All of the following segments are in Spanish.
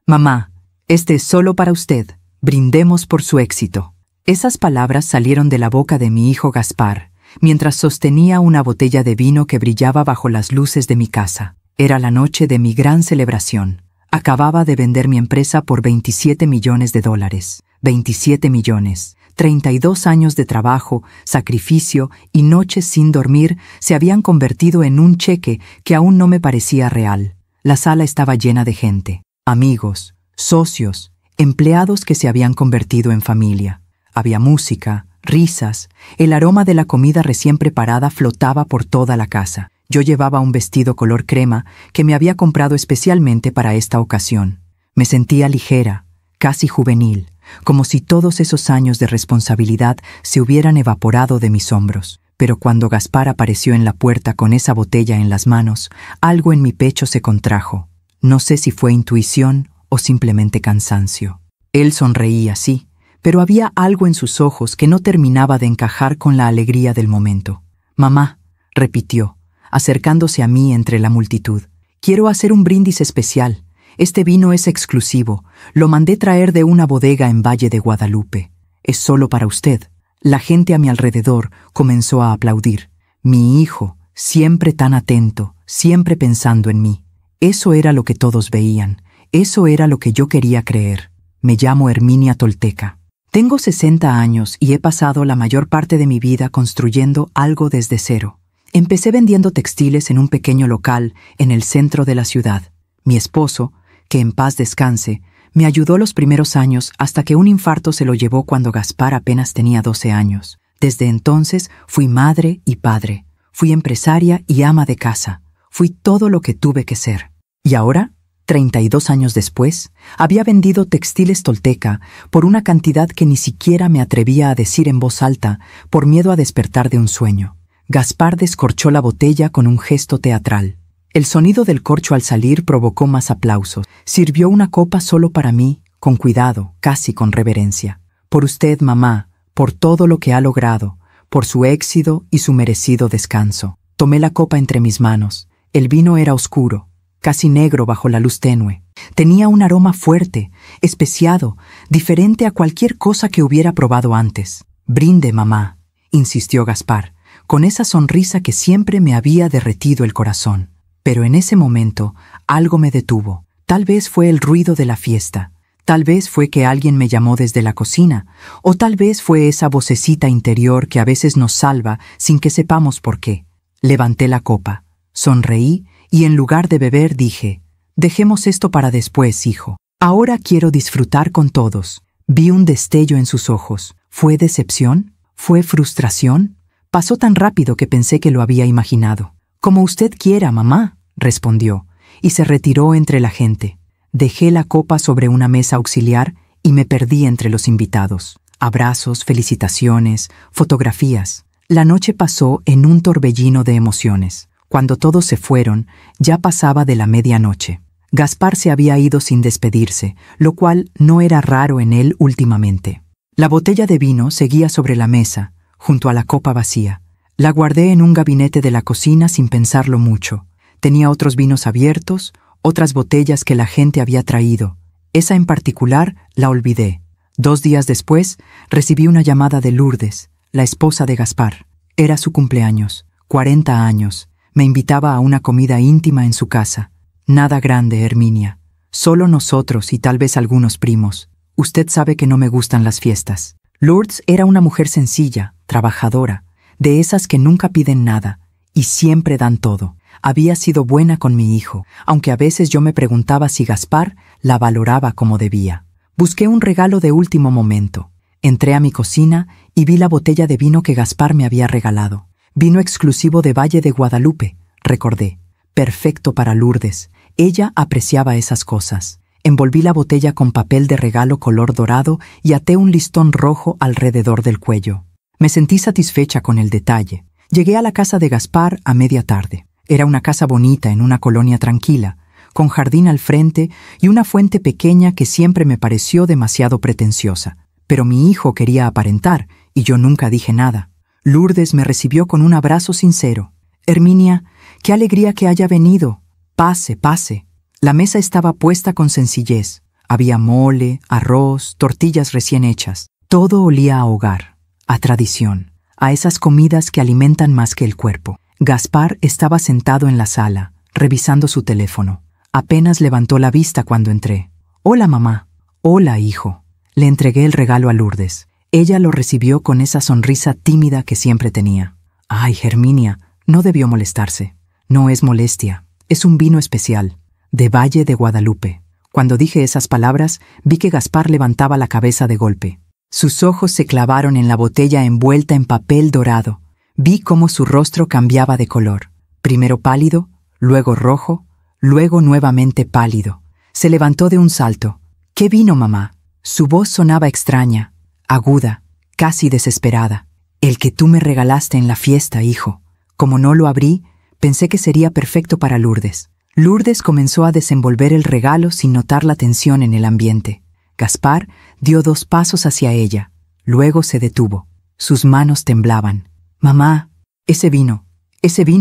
Mamá, este es solo para usted. Brindemos por su éxito. Esas palabras salieron de la boca de mi hijo Gaspar, mientras sostenía una botella de vino que brillaba bajo las luces de mi casa. Era la noche de mi gran celebración. Acababa de vender mi empresa por $27 millones. 27 millones. 32 años de trabajo, sacrificio y noches sin dormir se habían convertido en un cheque que aún no me parecía real. La sala estaba llena de gente, amigos, socios, empleados que se habían convertido en familia. Había música, risas, el aroma de la comida recién preparada flotaba por toda la casa. Yo llevaba un vestido color crema que me había comprado especialmente para esta ocasión. Me sentía ligera, casi juvenil, como si todos esos años de responsabilidad se hubieran evaporado de mis hombros. Pero cuando Gaspar apareció en la puerta con esa botella en las manos, algo en mi pecho se contrajo. No sé si fue intuición o simplemente cansancio. Él sonreía, sí, pero había algo en sus ojos que no terminaba de encajar con la alegría del momento. «Mamá», repitió, acercándose a mí entre la multitud, «quiero hacer un brindis especial. Este vino es exclusivo. Lo mandé traer de una bodega en Valle de Guadalupe. Es solo para usted». La gente a mi alrededor comenzó a aplaudir. Mi hijo, siempre tan atento, siempre pensando en mí. Eso era lo que todos veían. Eso era lo que yo quería creer. Me llamo Herminia Tolteca. Tengo 60 años y he pasado la mayor parte de mi vida construyendo algo desde cero. Empecé vendiendo textiles en un pequeño local en el centro de la ciudad. Mi esposo, que en paz descanse, me ayudó los primeros años hasta que un infarto se lo llevó cuando Gaspar apenas tenía 12 años. Desde entonces fui madre y padre. Fui empresaria y ama de casa. Fui todo lo que tuve que ser. Y ahora, 32 años después, había vendido Textiles Tolteca por una cantidad que ni siquiera me atrevía a decir en voz alta por miedo a despertar de un sueño. Gaspar descorchó la botella con un gesto teatral. El sonido del corcho al salir provocó más aplausos. Sirvió una copa solo para mí, con cuidado, casi con reverencia. «Por usted, mamá, por todo lo que ha logrado, por su éxito y su merecido descanso». Tomé la copa entre mis manos. El vino era oscuro, casi negro bajo la luz tenue. Tenía un aroma fuerte, especiado, diferente a cualquier cosa que hubiera probado antes. «Brinde, mamá», insistió Gaspar, con esa sonrisa que siempre me había derretido el corazón. Pero en ese momento algo me detuvo. Tal vez fue el ruido de la fiesta. Tal vez fue que alguien me llamó desde la cocina. O tal vez fue esa vocecita interior que a veces nos salva sin que sepamos por qué. Levanté la copa, sonreí y en lugar de beber dije: «Dejemos esto para después, hijo. Ahora quiero disfrutar con todos». Vi un destello en sus ojos. ¿Fue decepción? ¿Fue frustración? Pasó tan rápido que pensé que lo había imaginado. «Como usted quiera, mamá», respondió, y se retiró entre la gente. Dejé la copa sobre una mesa auxiliar y me perdí entre los invitados. Abrazos, felicitaciones, fotografías. La noche pasó en un torbellino de emociones. Cuando todos se fueron, ya pasaba de la medianoche. Gaspar se había ido sin despedirse, lo cual no era raro en él últimamente. La botella de vino seguía sobre la mesa, junto a la copa vacía. La guardé en un gabinete de la cocina sin pensarlo mucho. Tenía otros vinos abiertos, otras botellas que la gente había traído. Esa en particular la olvidé. 2 días después, recibí una llamada de Lourdes, la esposa de Gaspar. Era su cumpleaños, 40 años. Me invitaba a una comida íntima en su casa. «Nada grande, Herminia. Solo nosotros y tal vez algunos primos. Usted sabe que no me gustan las fiestas». Lourdes era una mujer sencilla, trabajadora, de esas que nunca piden nada y siempre dan todo. Había sido buena con mi hijo, aunque a veces yo me preguntaba si Gaspar la valoraba como debía. Busqué un regalo de último momento. Entré a mi cocina y vi la botella de vino que Gaspar me había regalado. Vino exclusivo de Valle de Guadalupe, recordé. Perfecto para Lourdes. Ella apreciaba esas cosas. Envolví la botella con papel de regalo color dorado y até un listón rojo alrededor del cuello. Me sentí satisfecha con el detalle. Llegué a la casa de Gaspar a media tarde. Era una casa bonita en una colonia tranquila, con jardín al frente y una fuente pequeña que siempre me pareció demasiado pretenciosa. Pero mi hijo quería aparentar y yo nunca dije nada. Lourdes me recibió con un abrazo sincero. «Herminia, qué alegría que haya venido. Pase, pase». La mesa estaba puesta con sencillez. Había mole, arroz, tortillas recién hechas. Todo olía a hogar, a tradición, a esas comidas que alimentan más que el cuerpo. Gaspar estaba sentado en la sala, revisando su teléfono. Apenas levantó la vista cuando entré. «Hola, mamá». «Hola, hijo». Le entregué el regalo a Lourdes. Ella lo recibió con esa sonrisa tímida que siempre tenía. «Ay, Herminia, no debió molestarse. No es molestia. Es un vino especial, de Valle de Guadalupe». Cuando dije esas palabras, vi que Gaspar levantaba la cabeza de golpe. Sus ojos se clavaron en la botella envuelta en papel dorado. Vi cómo su rostro cambiaba de color. Primero pálido, luego rojo, luego nuevamente pálido. Se levantó de un salto. «¿Qué vino, mamá?» Su voz sonaba extraña, aguda, casi desesperada. «El que tú me regalaste en la fiesta, hijo». Como no lo abrí, pensé que sería perfecto para Lourdes. Lourdes comenzó a desenvolver el regalo sin notar la tensión en el ambiente. Gaspar dio 2 pasos hacia ella. Luego se detuvo. Sus manos temblaban. «Mamá, ese vino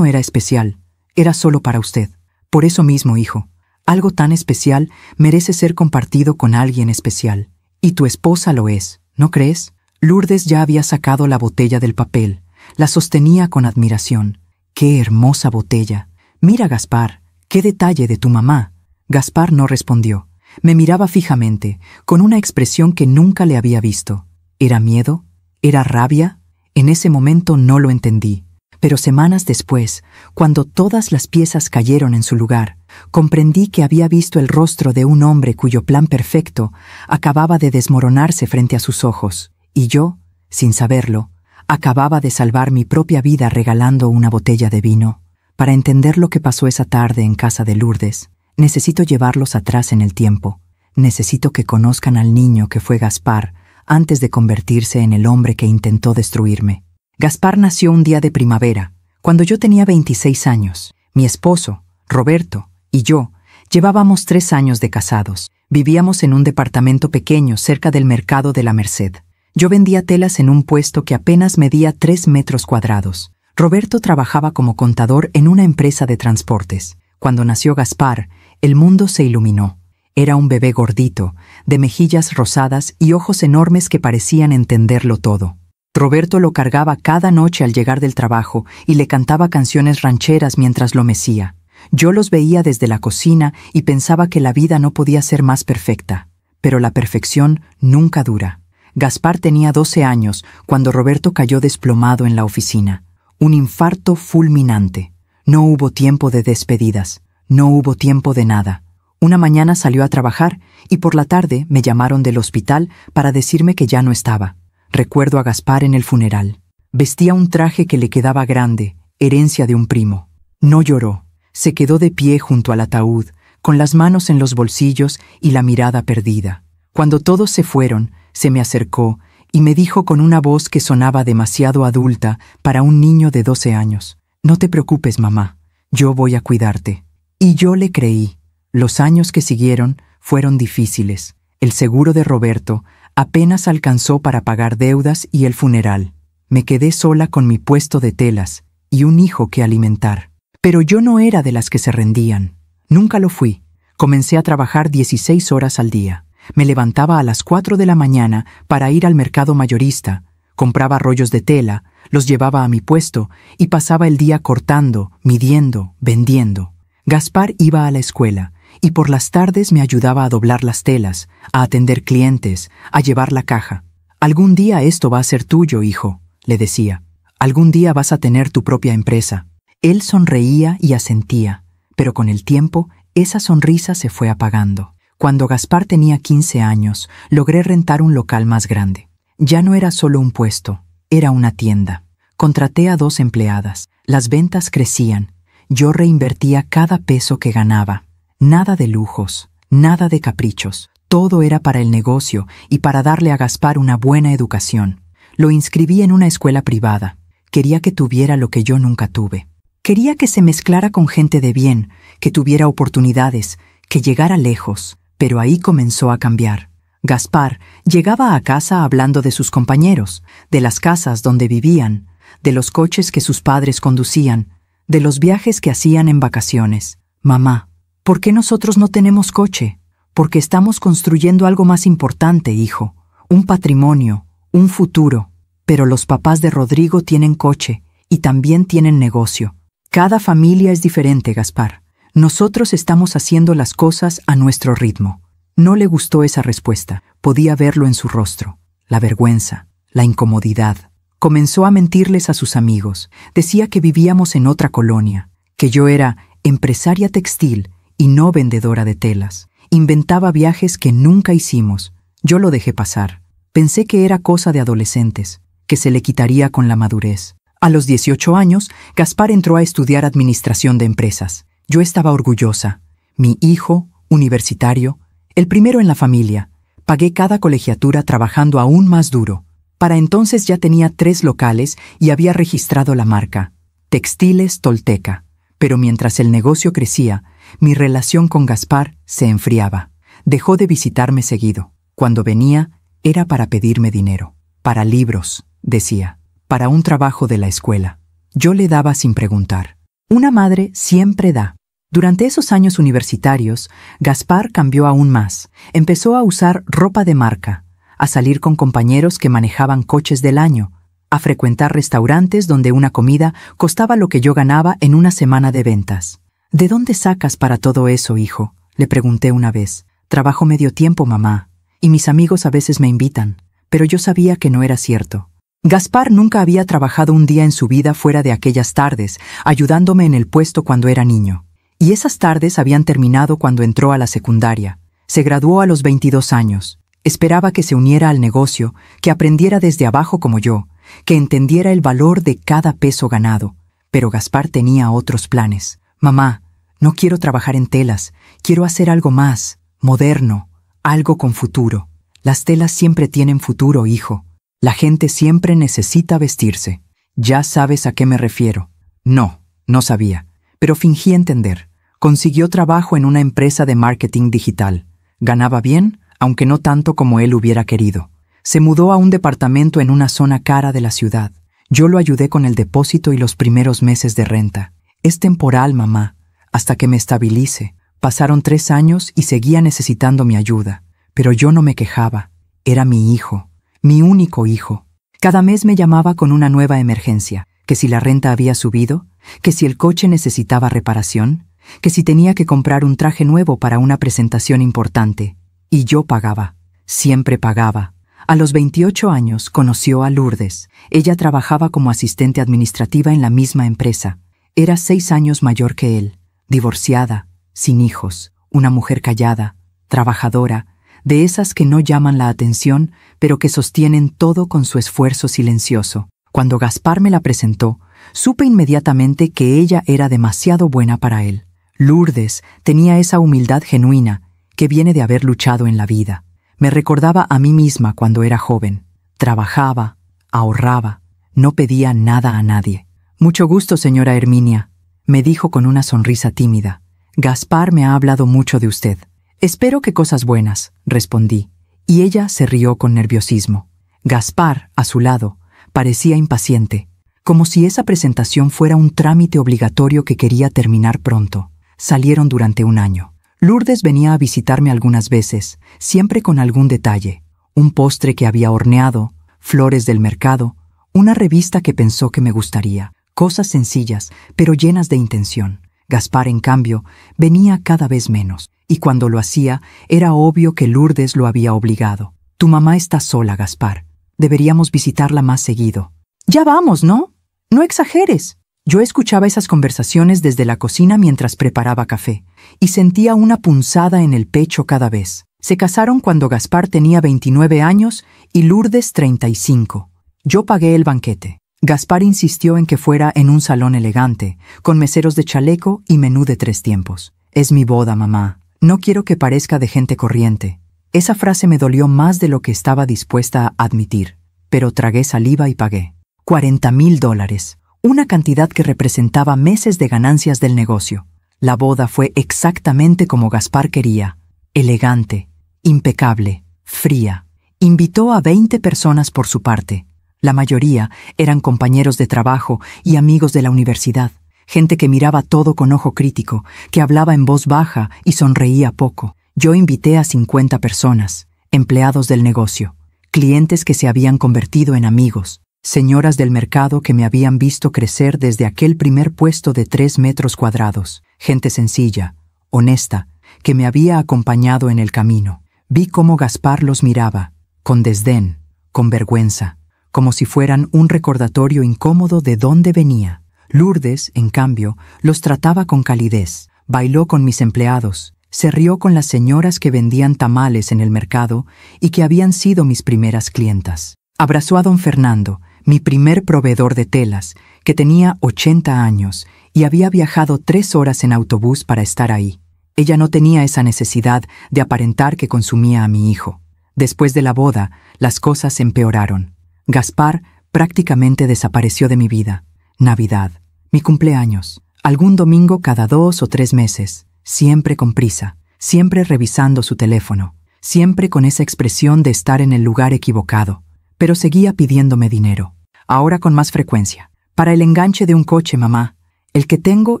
era especial. Era solo para usted. Por eso mismo, hijo. Algo tan especial merece ser compartido con alguien especial. Y tu esposa lo es, ¿no crees?» Lourdes ya había sacado la botella del papel. La sostenía con admiración. «¡Qué hermosa botella! Mira, Gaspar, qué detalle de tu mamá». Gaspar no respondió. Me miraba fijamente, con una expresión que nunca le había visto. ¿Era miedo? ¿Era rabia? En ese momento no lo entendí. Pero semanas después, cuando todas las piezas cayeron en su lugar, comprendí que había visto el rostro de un hombre cuyo plan perfecto acababa de desmoronarse frente a sus ojos, y yo, sin saberlo, acababa de salvar mi propia vida regalando una botella de vino. Para entender lo que pasó esa tarde en casa de Lourdes, necesito llevarlos atrás en el tiempo. Necesito que conozcan al niño que fue Gaspar antes de convertirse en el hombre que intentó destruirme. Gaspar nació un día de primavera, cuando yo tenía 26 años. Mi esposo, Roberto, y yo llevábamos 3 años de casados. Vivíamos en un departamento pequeño cerca del mercado de la Merced. Yo vendía telas en un puesto que apenas medía 3 metros cuadrados. Roberto trabajaba como contador en una empresa de transportes. Cuando nació Gaspar, el mundo se iluminó. Era un bebé gordito, de mejillas rosadas y ojos enormes que parecían entenderlo todo. Roberto lo cargaba cada noche al llegar del trabajo y le cantaba canciones rancheras mientras lo mecía. Yo los veía desde la cocina y pensaba que la vida no podía ser más perfecta. Pero la perfección nunca dura. Gaspar tenía 12 años cuando Roberto cayó desplomado en la oficina. Un infarto fulminante. No hubo tiempo de despedidas. No hubo tiempo de nada. Una mañana salió a trabajar y por la tarde me llamaron del hospital para decirme que ya no estaba. Recuerdo a Gaspar en el funeral. Vestía un traje que le quedaba grande, herencia de un primo. No lloró. Se quedó de pie junto al ataúd, con las manos en los bolsillos y la mirada perdida. Cuando todos se fueron, se me acercó y me dijo con una voz que sonaba demasiado adulta para un niño de 12 años. «No te preocupes, mamá. Yo voy a cuidarte». Y yo le creí. Los años que siguieron fueron difíciles. El seguro de Roberto apenas alcanzó para pagar deudas y el funeral. Me quedé sola con mi puesto de telas y un hijo que alimentar. Pero yo no era de las que se rendían. Nunca lo fui. Comencé a trabajar 16 horas al día. Me levantaba a las 4 de la mañana para ir al mercado mayorista. Compraba rollos de tela, los llevaba a mi puesto y pasaba el día cortando, midiendo, vendiendo. Gaspar iba a la escuela y por las tardes me ayudaba a doblar las telas, a atender clientes, a llevar la caja. «Algún día esto va a ser tuyo, hijo», le decía. «Algún día vas a tener tu propia empresa». Él sonreía y asentía, pero con el tiempo esa sonrisa se fue apagando. Cuando Gaspar tenía 15 años, logré rentar un local más grande. Ya no era solo un puesto, era una tienda. Contraté a 2 empleadas. Las ventas crecían. Yo reinvertía cada peso que ganaba. Nada de lujos, nada de caprichos. Todo era para el negocio y para darle a Gaspar una buena educación. Lo inscribí en una escuela privada. Quería que tuviera lo que yo nunca tuve. Quería que se mezclara con gente de bien, que tuviera oportunidades, que llegara lejos. Pero ahí comenzó a cambiar. Gaspar llegaba a casa hablando de sus compañeros, de las casas donde vivían, de los coches que sus padres conducían, de los viajes que hacían en vacaciones. «Mamá, ¿por qué nosotros no tenemos coche? Porque estamos construyendo algo más importante, hijo. Un patrimonio, un futuro. Pero los papás de Rodrigo tienen coche y también tienen negocio. Cada familia es diferente, Gaspar. Nosotros estamos haciendo las cosas a nuestro ritmo. No le gustó esa respuesta. Podía verlo en su rostro. La vergüenza, la incomodidad. Comenzó a mentirles a sus amigos. Decía que vivíamos en otra colonia, que yo era empresaria textil y no vendedora de telas. Inventaba viajes que nunca hicimos. Yo lo dejé pasar. Pensé que era cosa de adolescentes, que se le quitaría con la madurez. A los 18 años, Gaspar entró a estudiar administración de empresas. Yo estaba orgullosa. Mi hijo, universitario, el primero en la familia. Pagué cada colegiatura trabajando aún más duro. Para entonces ya tenía 3 locales y había registrado la marca, Textiles Tolteca. Pero mientras el negocio crecía, mi relación con Gaspar se enfriaba. Dejó de visitarme seguido. Cuando venía, era para pedirme dinero. Para libros, decía. Para un trabajo de la escuela. Yo le daba sin preguntar. Una madre siempre da. Durante esos años universitarios, Gaspar cambió aún más. Empezó a usar ropa de marca, a salir con compañeros que manejaban coches del año, a frecuentar restaurantes donde una comida costaba lo que yo ganaba en una semana de ventas. ¿De dónde sacas para todo eso, hijo?, le pregunté una vez. Trabajo medio tiempo, mamá, y mis amigos a veces me invitan, pero yo sabía que no era cierto. Gaspar nunca había trabajado un día en su vida fuera de aquellas tardes, ayudándome en el puesto cuando era niño. Y esas tardes habían terminado cuando entró a la secundaria. Se graduó a los 22 años. Esperaba que se uniera al negocio, que aprendiera desde abajo como yo, que entendiera el valor de cada peso ganado. Pero Gaspar tenía otros planes. Mamá, no quiero trabajar en telas, quiero hacer algo más, moderno, algo con futuro. Las telas siempre tienen futuro, hijo. La gente siempre necesita vestirse. Ya sabes a qué me refiero. No, no sabía, pero fingí entender. Consiguió trabajo en una empresa de marketing digital. Ganaba bien, aunque no tanto como él hubiera querido. Se mudó a un departamento en una zona cara de la ciudad. Yo lo ayudé con el depósito y los primeros meses de renta. Es temporal, mamá, hasta que me estabilice. Pasaron 3 años y seguía necesitando mi ayuda. Pero yo no me quejaba. Era mi hijo, mi único hijo. Cada mes me llamaba con una nueva emergencia. Que si la renta había subido, que si el coche necesitaba reparación, que si tenía que comprar un traje nuevo para una presentación importante. Y yo pagaba. Siempre pagaba. A los 28 años conoció a Lourdes. Ella trabajaba como asistente administrativa en la misma empresa. Era 6 años mayor que él. Divorciada, sin hijos, una mujer callada, trabajadora, de esas que no llaman la atención, pero que sostienen todo con su esfuerzo silencioso. Cuando Gaspar me la presentó, supe inmediatamente que ella era demasiado buena para él. Lourdes tenía esa humildad genuina que viene de haber luchado en la vida. Me recordaba a mí misma cuando era joven. Trabajaba, ahorraba, no pedía nada a nadie. Mucho gusto, señora Herminia, me dijo con una sonrisa tímida. Gaspar me ha hablado mucho de usted. Espero que cosas buenas, respondí, y ella se rió con nerviosismo. Gaspar, a su lado, parecía impaciente, como si esa presentación fuera un trámite obligatorio que quería terminar pronto. Salieron durante 1 año. Lourdes venía a visitarme algunas veces, siempre con algún detalle. Un postre que había horneado, flores del mercado, una revista que pensó que me gustaría. Cosas sencillas, pero llenas de intención. Gaspar, en cambio, venía cada vez menos, y cuando lo hacía, era obvio que Lourdes lo había obligado. Tu mamá está sola, Gaspar. Deberíamos visitarla más seguido. Ya vamos, ¿no? No exageres. Yo escuchaba esas conversaciones desde la cocina mientras preparaba café, y sentía una punzada en el pecho cada vez. Se casaron cuando Gaspar tenía 29 años y Lourdes 35. Yo pagué el banquete. Gaspar insistió en que fuera en un salón elegante, con meseros de chaleco y menú de 3 tiempos. Es mi boda, mamá. No quiero que parezca de gente corriente. Esa frase me dolió más de lo que estaba dispuesta a admitir, pero tragué saliva y pagué. $40,000. Una cantidad que representaba meses de ganancias del negocio. La boda fue exactamente como Gaspar quería. Elegante, impecable, fría. Invitó a 20 personas por su parte. La mayoría eran compañeros de trabajo y amigos de la universidad. Gente que miraba todo con ojo crítico, que hablaba en voz baja y sonreía poco. Yo invité a 50 personas, empleados del negocio, clientes que se habían convertido en amigos, señoras del mercado que me habían visto crecer desde aquel primer puesto de 3 metros cuadrados, gente sencilla, honesta, que me había acompañado en el camino. Vi cómo Gaspar los miraba, con desdén, con vergüenza, como si fueran un recordatorio incómodo de dónde venía. Lourdes, en cambio, los trataba con calidez, bailó con mis empleados, se rió con las señoras que vendían tamales en el mercado y que habían sido mis primeras clientas. Abrazó a don Fernando, mi primer proveedor de telas, que tenía 80 años y había viajado 3 horas en autobús para estar ahí. Ella no tenía esa necesidad de aparentar que consumía a mi hijo. Después de la boda, las cosas empeoraron. Gaspar prácticamente desapareció de mi vida. Navidad, mi cumpleaños, algún domingo cada 2 o 3 meses, siempre con prisa, siempre revisando su teléfono, siempre con esa expresión de estar en el lugar equivocado, pero seguía pidiéndome dinero, ahora con más frecuencia. Para el enganche de un coche, mamá, el que tengo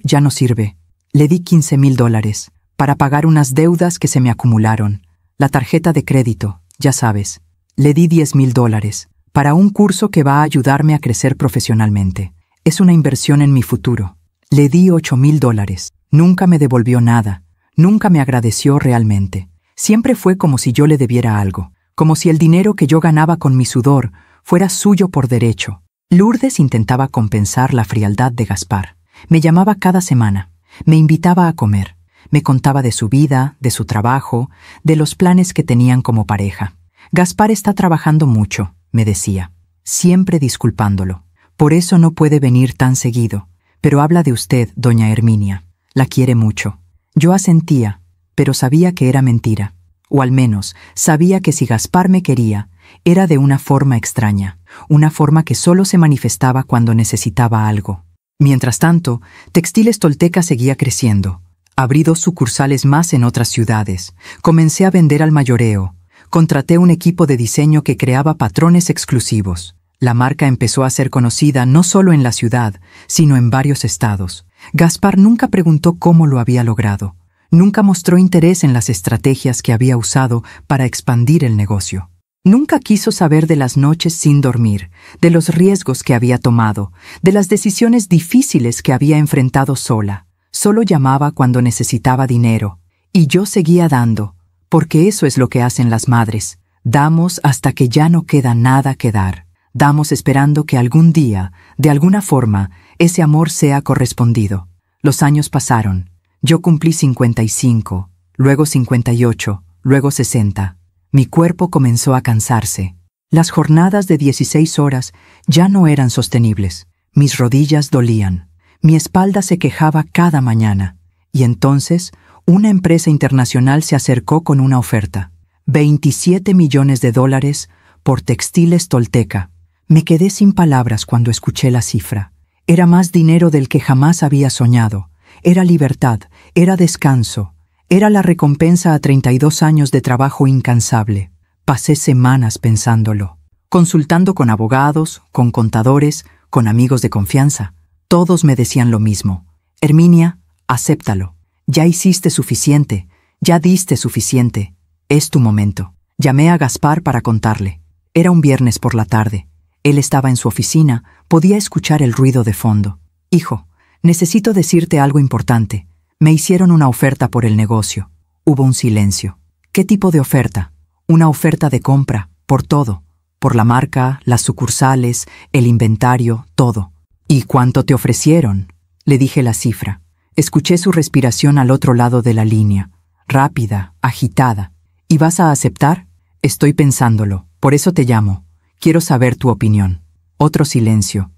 ya no sirve. Le di $15,000 para pagar unas deudas que se me acumularon. La tarjeta de crédito, ya sabes. Le di $10,000 para un curso que va a ayudarme a crecer profesionalmente. Es una inversión en mi futuro. Le di $8,000. Nunca me devolvió nada. Nunca me agradeció realmente. Siempre fue como si yo le debiera algo, como si el dinero que yo ganaba con mi sudor fuera suyo por derecho. Lourdes intentaba compensar la frialdad de Gaspar. Me llamaba cada semana. Me invitaba a comer. Me contaba de su vida, de su trabajo, de los planes que tenían como pareja. Gaspar está trabajando mucho, me decía, siempre disculpándolo. Por eso no puede venir tan seguido. Pero habla de usted, doña Herminia. La quiere mucho. Yo asentía, pero sabía que era mentira. O al menos, sabía que si Gaspar me quería, era de una forma extraña, una forma que solo se manifestaba cuando necesitaba algo. Mientras tanto, Textiles Tolteca seguía creciendo. Abrí 2 sucursales más en otras ciudades. Comencé a vender al mayoreo. Contraté un equipo de diseño que creaba patrones exclusivos. La marca empezó a ser conocida no solo en la ciudad, sino en varios estados. Gaspar nunca preguntó cómo lo había logrado. Nunca mostró interés en las estrategias que había usado para expandir el negocio. Nunca quiso saber de las noches sin dormir, de los riesgos que había tomado, de las decisiones difíciles que había enfrentado sola. Solo llamaba cuando necesitaba dinero. Y yo seguía dando, porque eso es lo que hacen las madres. Damos hasta que ya no queda nada que dar. Damos esperando que algún día, de alguna forma, ese amor sea correspondido. Los años pasaron. Yo cumplí 55, luego 58, luego 60. Mi cuerpo comenzó a cansarse. Las jornadas de 16 horas ya no eran sostenibles. Mis rodillas dolían. Mi espalda se quejaba cada mañana. Y entonces, una empresa internacional se acercó con una oferta. $27 millones por Textiles Tolteca. Me quedé sin palabras cuando escuché la cifra. Era más dinero del que jamás había soñado. Era libertad, era descanso, era la recompensa a 32 años de trabajo incansable. Pasé semanas pensándolo, consultando con abogados, con contadores, con amigos de confianza. Todos me decían lo mismo. Herminia, acéptalo. Ya hiciste suficiente, ya diste suficiente. Es tu momento. Llamé a Gaspar para contarle. Era un viernes por la tarde. Él estaba en su oficina, podía escuchar el ruido de fondo. Hijo, necesito decirte algo importante. Me hicieron una oferta por el negocio. Hubo un silencio. ¿Qué tipo de oferta? Una oferta de compra, por todo. Por la marca, las sucursales, el inventario, todo. ¿Y cuánto te ofrecieron? Le dije la cifra. Escuché su respiración al otro lado de la línea. Rápida, agitada. ¿Y vas a aceptar? Estoy pensándolo. Por eso te llamo. Quiero saber tu opinión. Otro silencio.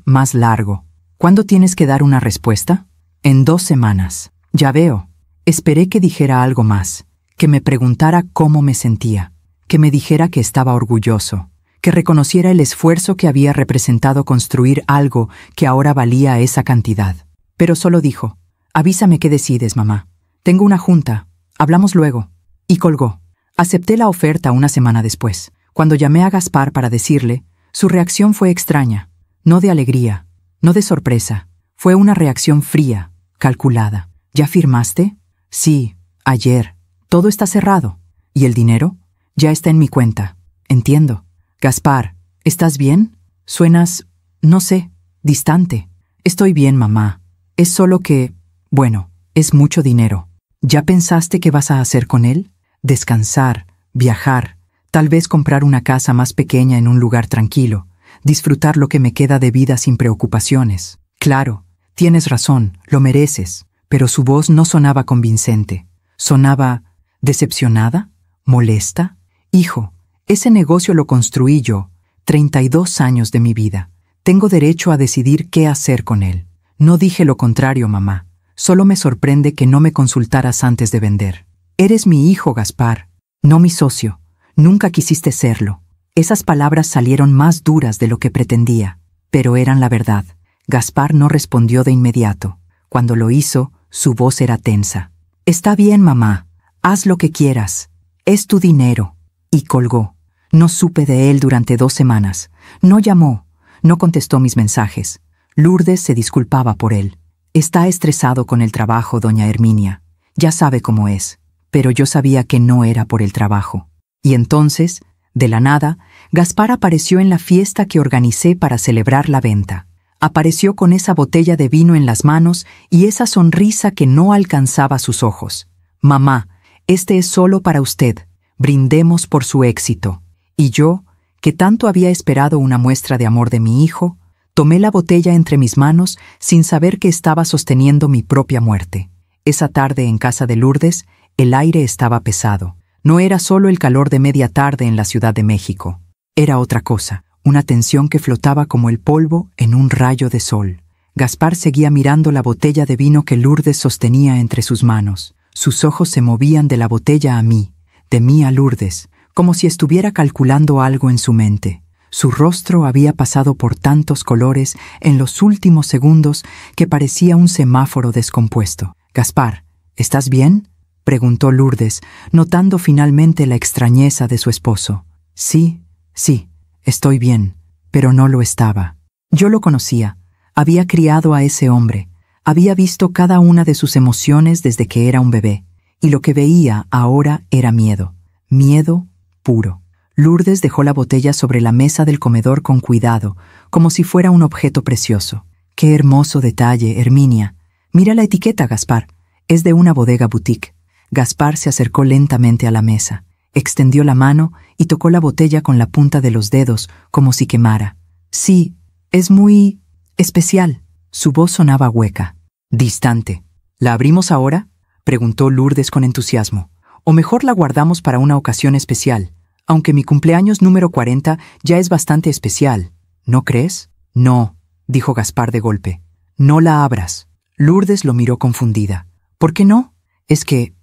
Más largo. ¿Cuándo tienes que dar una respuesta? En 2 semanas. Ya veo. Esperé que dijera algo más. Que me preguntara cómo me sentía. Que me dijera que estaba orgulloso. Que reconociera el esfuerzo que había representado construir algo que ahora valía esa cantidad. Pero solo dijo, avísame qué decides, mamá. Tengo una junta. Hablamos luego. Y colgó. Acepté la oferta una semana después. Cuando llamé a Gaspar para decirle, su reacción fue extraña. No de alegría, no de sorpresa. Fue una reacción fría, calculada. ¿Ya firmaste? Sí, ayer. Todo está cerrado. ¿Y el dinero? Ya está en mi cuenta. Entiendo. Gaspar, ¿estás bien? Suenas, no sé, distante. Estoy bien, mamá. Es solo que, bueno, es mucho dinero. ¿Ya pensaste qué vas a hacer con él? Descansar, viajar, tal vez comprar una casa más pequeña en un lugar tranquilo, disfrutar lo que me queda de vida sin preocupaciones. Claro, tienes razón, lo mereces. Pero su voz no sonaba convincente. Sonaba decepcionada, molesta. Hijo, ese negocio lo construí yo, 32 años de mi vida. Tengo derecho a decidir qué hacer con él. No dije lo contrario, mamá. Solo me sorprende que no me consultaras antes de vender. Eres mi hijo, Gaspar, no mi socio. Nunca quisiste serlo. Esas palabras salieron más duras de lo que pretendía, pero eran la verdad. Gaspar no respondió de inmediato. Cuando lo hizo, su voz era tensa. Está bien, mamá. Haz lo que quieras. Es tu dinero. Y colgó. No supe de él durante 2 semanas. No llamó. No contestó mis mensajes. Lourdes se disculpaba por él. Está estresado con el trabajo, doña Herminia. Ya sabe cómo es. Pero yo sabía que no era por el trabajo. Y entonces, de la nada, Gaspar apareció en la fiesta que organicé para celebrar la venta. Apareció con esa botella de vino en las manos y esa sonrisa que no alcanzaba sus ojos. Mamá, este es solo para usted. Brindemos por su éxito. Y yo, que tanto había esperado una muestra de amor de mi hijo, tomé la botella entre mis manos sin saber que estaba sosteniendo mi propia muerte. Esa tarde en casa de Lourdes, el aire estaba pesado. No era solo el calor de media tarde en la Ciudad de México. Era otra cosa. Una tensión que flotaba como el polvo en un rayo de sol. Gaspar seguía mirando la botella de vino que Lourdes sostenía entre sus manos. Sus ojos se movían de la botella a mí, de mí a Lourdes, como si estuviera calculando algo en su mente. Su rostro había pasado por tantos colores en los últimos segundos que parecía un semáforo descompuesto. «Gaspar, ¿estás bien?», preguntó Lourdes, notando finalmente la extrañeza de su esposo. «Sí, sí. Estoy bien», pero no lo estaba. Yo lo conocía. Había criado a ese hombre. Había visto cada una de sus emociones desde que era un bebé. Y lo que veía ahora era miedo. Miedo puro. Lourdes dejó la botella sobre la mesa del comedor con cuidado, como si fuera un objeto precioso. «Qué hermoso detalle, Herminia. Mira la etiqueta, Gaspar. Es de una bodega boutique». Gaspar se acercó lentamente a la mesa. Extendió la mano y tocó la botella con la punta de los dedos, como si quemara. «Sí, es muy especial». Su voz sonaba hueca, distante. «¿La abrimos ahora?», preguntó Lourdes con entusiasmo. «O mejor la guardamos para una ocasión especial, aunque mi cumpleaños número 40 ya es bastante especial. ¿No crees?». «No», dijo Gaspar de golpe. «No la abras». Lourdes lo miró confundida. «¿Por qué no?». Es que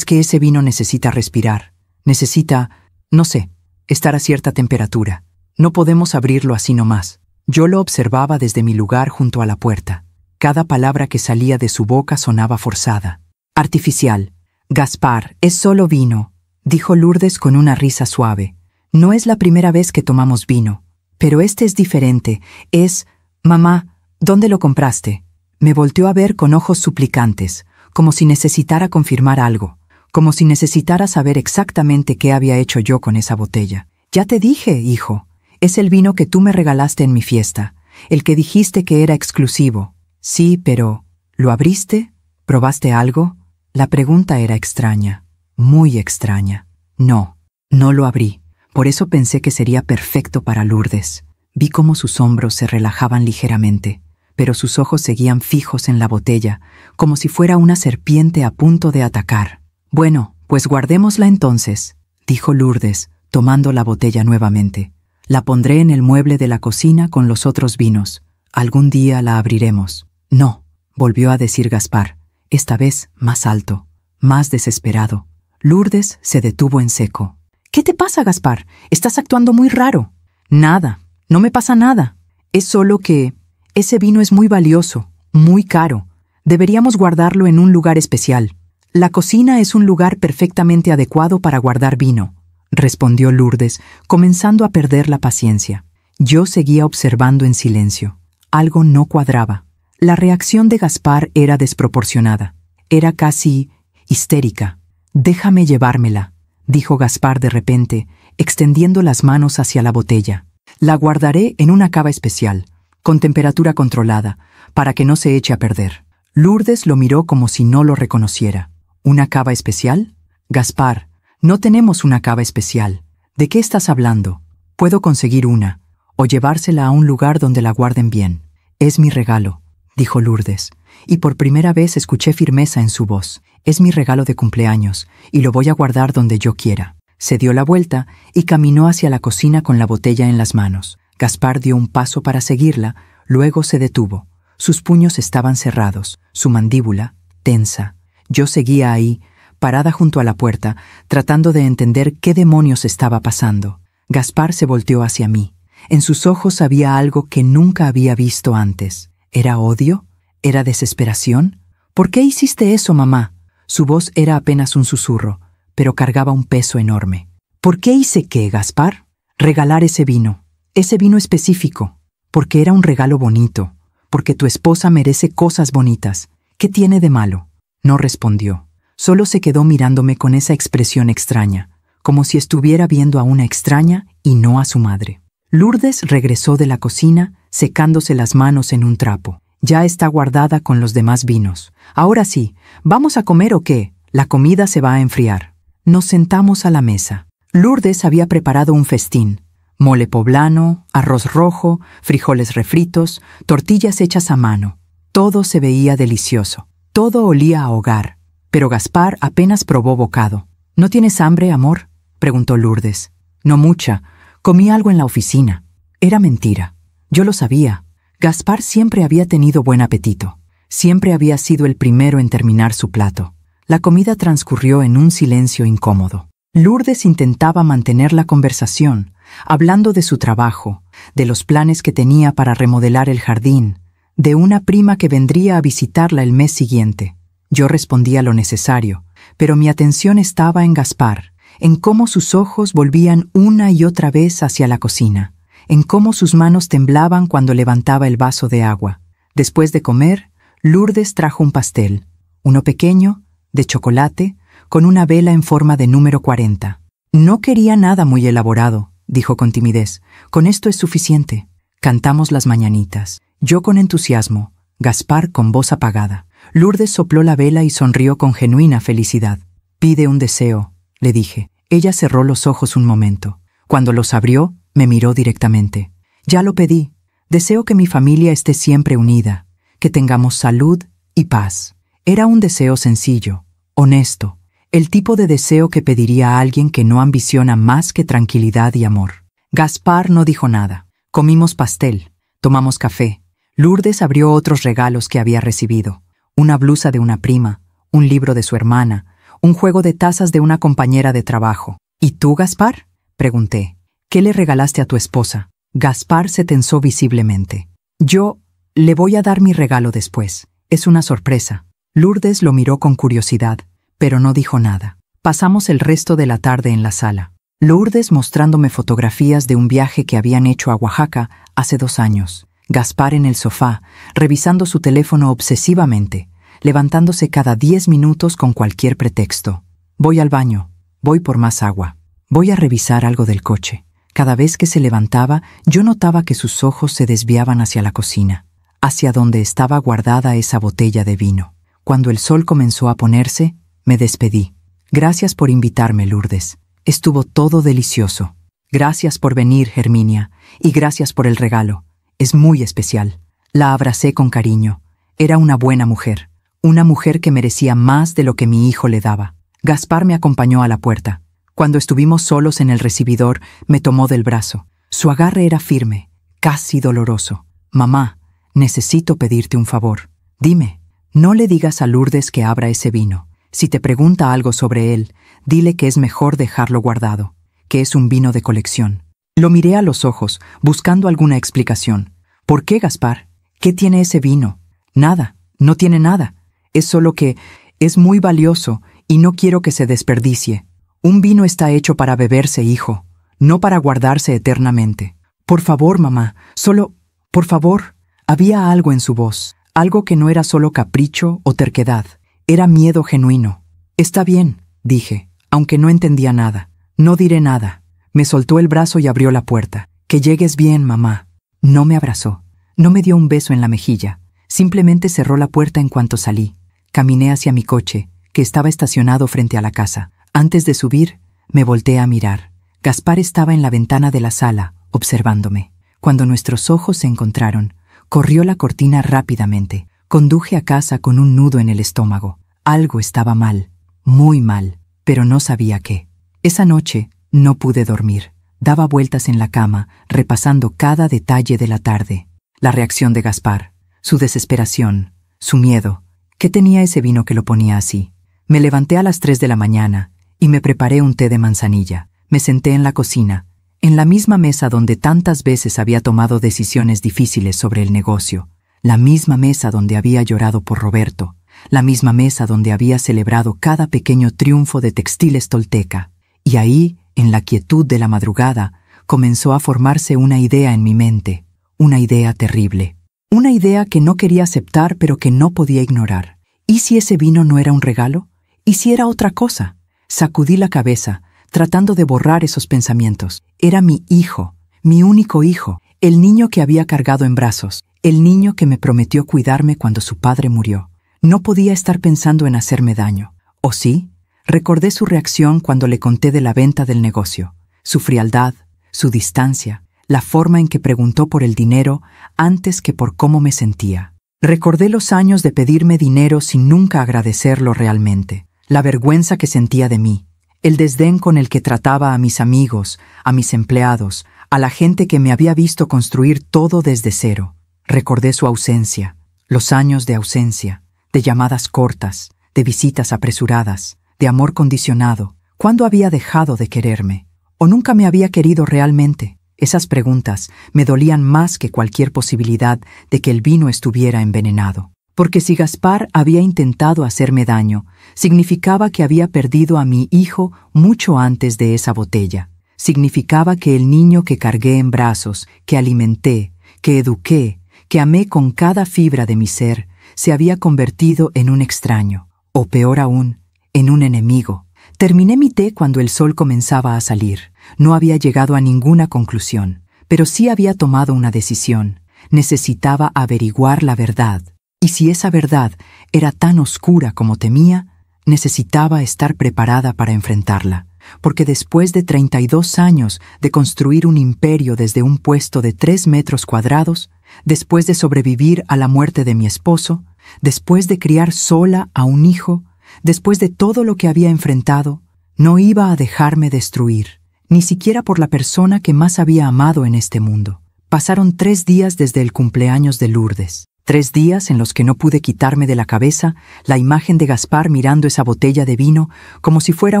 ese vino necesita respirar. Necesita, no sé, estar a cierta temperatura. No podemos abrirlo así nomás». Yo lo observaba desde mi lugar junto a la puerta. Cada palabra que salía de su boca sonaba forzada, artificial. «Gaspar, es solo vino», dijo Lourdes con una risa suave. «No es la primera vez que tomamos vino, pero este es diferente. Es... Mamá, ¿dónde lo compraste?». Me volteó a ver con ojos suplicantes, como si necesitara confirmar algo. Como si necesitara saber exactamente qué había hecho yo con esa botella. «Ya te dije, hijo. Es el vino que tú me regalaste en mi fiesta. El que dijiste que era exclusivo». «Sí, pero... ¿lo abriste? ¿Probaste algo?». La pregunta era extraña. Muy extraña. No, no lo abrí. Por eso pensé que sería perfecto para Lourdes. Vi cómo sus hombros se relajaban ligeramente, pero sus ojos seguían fijos en la botella, como si fuera una serpiente a punto de atacar. «Bueno, pues guardémosla entonces», dijo Lourdes, tomando la botella nuevamente. «La pondré en el mueble de la cocina con los otros vinos. Algún día la abriremos». «No», volvió a decir Gaspar, esta vez más alto, más desesperado. Lourdes se detuvo en seco. «¿Qué te pasa, Gaspar? Estás actuando muy raro». «Nada, no me pasa nada. Es solo que ese vino es muy valioso, muy caro. Deberíamos guardarlo en un lugar especial». «La cocina es un lugar perfectamente adecuado para guardar vino», respondió Lourdes, comenzando a perder la paciencia. Yo seguía observando en silencio. Algo no cuadraba. La reacción de Gaspar era desproporcionada. Era casi histérica. Déjame llevármela, dijo Gaspar de repente, extendiendo las manos hacia la botella. La guardaré en una cava especial, con temperatura controlada, para que no se eche a perder. Lourdes lo miró como si no lo reconociera. ¿Una cava especial? Gaspar, no tenemos una cava especial. ¿De qué estás hablando? Puedo conseguir una, o llevársela a un lugar donde la guarden bien. Es mi regalo, dijo Lourdes, y por primera vez escuché firmeza en su voz. Es mi regalo de cumpleaños, y lo voy a guardar donde yo quiera. Se dio la vuelta y caminó hacia la cocina con la botella en las manos. Gaspar dio un paso para seguirla, luego se detuvo. Sus puños estaban cerrados, su mandíbula tensa. Yo seguía ahí, parada junto a la puerta, tratando de entender qué demonios estaba pasando. Gaspar se volteó hacia mí. En sus ojos había algo que nunca había visto antes. ¿Era odio? ¿Era desesperación? ¿Por qué hiciste eso, mamá? Su voz era apenas un susurro, pero cargaba un peso enorme. ¿Por qué hice qué, Gaspar? Regalar ese vino específico, porque era un regalo bonito, porque tu esposa merece cosas bonitas. ¿Qué tiene de malo? No respondió. Solo se quedó mirándome con esa expresión extraña, como si estuviera viendo a una extraña y no a su madre. Lourdes regresó de la cocina, secándose las manos en un trapo. Ya está guardada con los demás vinos. Ahora sí, ¿vamos a comer o qué? La comida se va a enfriar. Nos sentamos a la mesa. Lourdes había preparado un festín. Mole poblano, arroz rojo, frijoles refritos, tortillas hechas a mano. Todo se veía delicioso. Todo olía a hogar. Pero Gaspar apenas probó bocado. ¿No tienes hambre, amor?, preguntó Lourdes. No mucha. Comí algo en la oficina. Era mentira. Yo lo sabía. Gaspar siempre había tenido buen apetito. Siempre había sido el primero en terminar su plato. La comida transcurrió en un silencio incómodo. Lourdes intentaba mantener la conversación, hablando de su trabajo, de los planes que tenía para remodelar el jardín, de una prima que vendría a visitarla el mes siguiente. Yo respondía lo necesario, pero mi atención estaba en Gaspar, en cómo sus ojos volvían una y otra vez hacia la cocina, en cómo sus manos temblaban cuando levantaba el vaso de agua. Después de comer, Lourdes trajo un pastel, uno pequeño, de chocolate, con una vela en forma de número 40. No quería nada muy elaborado, dijo con timidez. Con esto es suficiente. Cantamos las mañanitas. Yo con entusiasmo, Gaspar con voz apagada. Lourdes sopló la vela y sonrió con genuina felicidad. Pide un deseo, le dije. Ella cerró los ojos un momento. Cuando los abrió, me miró directamente. Ya lo pedí. Deseo que mi familia esté siempre unida, que tengamos salud y paz. Era un deseo sencillo, honesto, el tipo de deseo que pediría a alguien que no ambiciona más que tranquilidad y amor. Gaspar no dijo nada. Comimos pastel, tomamos café. Lourdes abrió otros regalos que había recibido. Una blusa de una prima, un libro de su hermana, un juego de tazas de una compañera de trabajo. ¿Y tú, Gaspar?, pregunté. ¿Qué le regalaste a tu esposa? Gaspar se tensó visiblemente. Yo le voy a dar mi regalo después. Es una sorpresa. Lourdes lo miró con curiosidad, pero no dijo nada. Pasamos el resto de la tarde en la sala. Lourdes mostrándome fotografías de un viaje que habían hecho a Oaxaca hace 2 años. Gaspar en el sofá, revisando su teléfono obsesivamente, levantándose cada 10 minutos con cualquier pretexto. Voy al baño, voy por más agua, voy a revisar algo del coche. Cada vez que se levantaba, yo notaba que sus ojos se desviaban hacia la cocina, hacia donde estaba guardada esa botella de vino. Cuando el sol comenzó a ponerse, me despedí. Gracias por invitarme, Lourdes. Estuvo todo delicioso. Gracias por venir, Herminia, y gracias por el regalo. Es muy especial. La abracé con cariño. Era una buena mujer. Una mujer que merecía más de lo que mi hijo le daba. Gaspar me acompañó a la puerta. Cuando estuvimos solos en el recibidor, me tomó del brazo. Su agarre era firme, casi doloroso. Mamá, necesito pedirte un favor. Dime, no le digas a Lourdes que abra ese vino. Si te pregunta algo sobre él, dile que es mejor dejarlo guardado, que es un vino de colección. Lo miré a los ojos, buscando alguna explicación. ¿Por qué, Gaspar? ¿Qué tiene ese vino? Nada, no tiene nada. Es solo que es muy valioso y no quiero que se desperdicie. Un vino está hecho para beberse, hijo, no para guardarse eternamente. Por favor, mamá, solo, por favor. Había algo en su voz, algo que no era solo capricho o terquedad, era miedo genuino. Está bien, dije, aunque no entendía nada. No diré nada. Me soltó el brazo y abrió la puerta. Que llegues bien, mamá. No me abrazó. No me dio un beso en la mejilla. Simplemente cerró la puerta en cuanto salí. Caminé hacia mi coche, que estaba estacionado frente a la casa. Antes de subir, me volteé a mirar. Gaspar estaba en la ventana de la sala, observándome. Cuando nuestros ojos se encontraron, corrió la cortina rápidamente. Conduje a casa con un nudo en el estómago. Algo estaba mal, muy mal, pero no sabía qué. Esa noche no pude dormir. Daba vueltas en la cama, repasando cada detalle de la tarde. La reacción de Gaspar, su desesperación, su miedo. ¿Qué tenía ese vino que lo ponía así? Me levanté a las 3 de la mañana y me preparé un té de manzanilla. Me senté en la cocina, en la misma mesa donde tantas veces había tomado decisiones difíciles sobre el negocio, la misma mesa donde había llorado por Roberto, la misma mesa donde había celebrado cada pequeño triunfo de Textiles Tolteca. Y ahí, en la quietud de la madrugada, comenzó a formarse una idea en mi mente, una idea terrible. Una idea que no quería aceptar pero que no podía ignorar. ¿Y si ese vino no era un regalo? ¿Y si era otra cosa? Sacudí la cabeza, tratando de borrar esos pensamientos. Era mi hijo, mi único hijo, el niño que había cargado en brazos, el niño que me prometió cuidarme cuando su padre murió. No podía estar pensando en hacerme daño. ¿O sí? Recordé su reacción cuando le conté de la venta del negocio, su frialdad, su distancia, la forma en que preguntó por el dinero antes que por cómo me sentía. Recordé los años de pedirme dinero sin nunca agradecerlo realmente, la vergüenza que sentía de mí, el desdén con el que trataba a mis amigos, a mis empleados, a la gente que me había visto construir todo desde cero. Recordé su ausencia, los años de ausencia, de llamadas cortas, de visitas apresuradas, de amor condicionado. ¿Cuándo había dejado de quererme? ¿O nunca me había querido realmente? Esas preguntas me dolían más que cualquier posibilidad de que el vino estuviera envenenado. Porque si Gaspar había intentado hacerme daño, significaba que había perdido a mi hijo mucho antes de esa botella. Significaba que el niño que cargué en brazos, que alimenté, que eduqué, que amé con cada fibra de mi ser, se había convertido en un extraño, o peor aún, en un enemigo. Terminé mi té cuando el sol comenzaba a salir. No había llegado a ninguna conclusión, pero sí había tomado una decisión. Necesitaba averiguar la verdad. Y si esa verdad era tan oscura como temía, necesitaba estar preparada para enfrentarla. Porque después de 32 años de construir un imperio desde un puesto de 3 metros cuadrados, después de sobrevivir a la muerte de mi esposo, después de criar sola a un hijo, después de todo lo que había enfrentado, no iba a dejarme destruir, ni siquiera por la persona que más había amado en este mundo. Pasaron 3 días desde el cumpleaños de Lourdes. 3 días en los que no pude quitarme de la cabeza la imagen de Gaspar mirando esa botella de vino como si fuera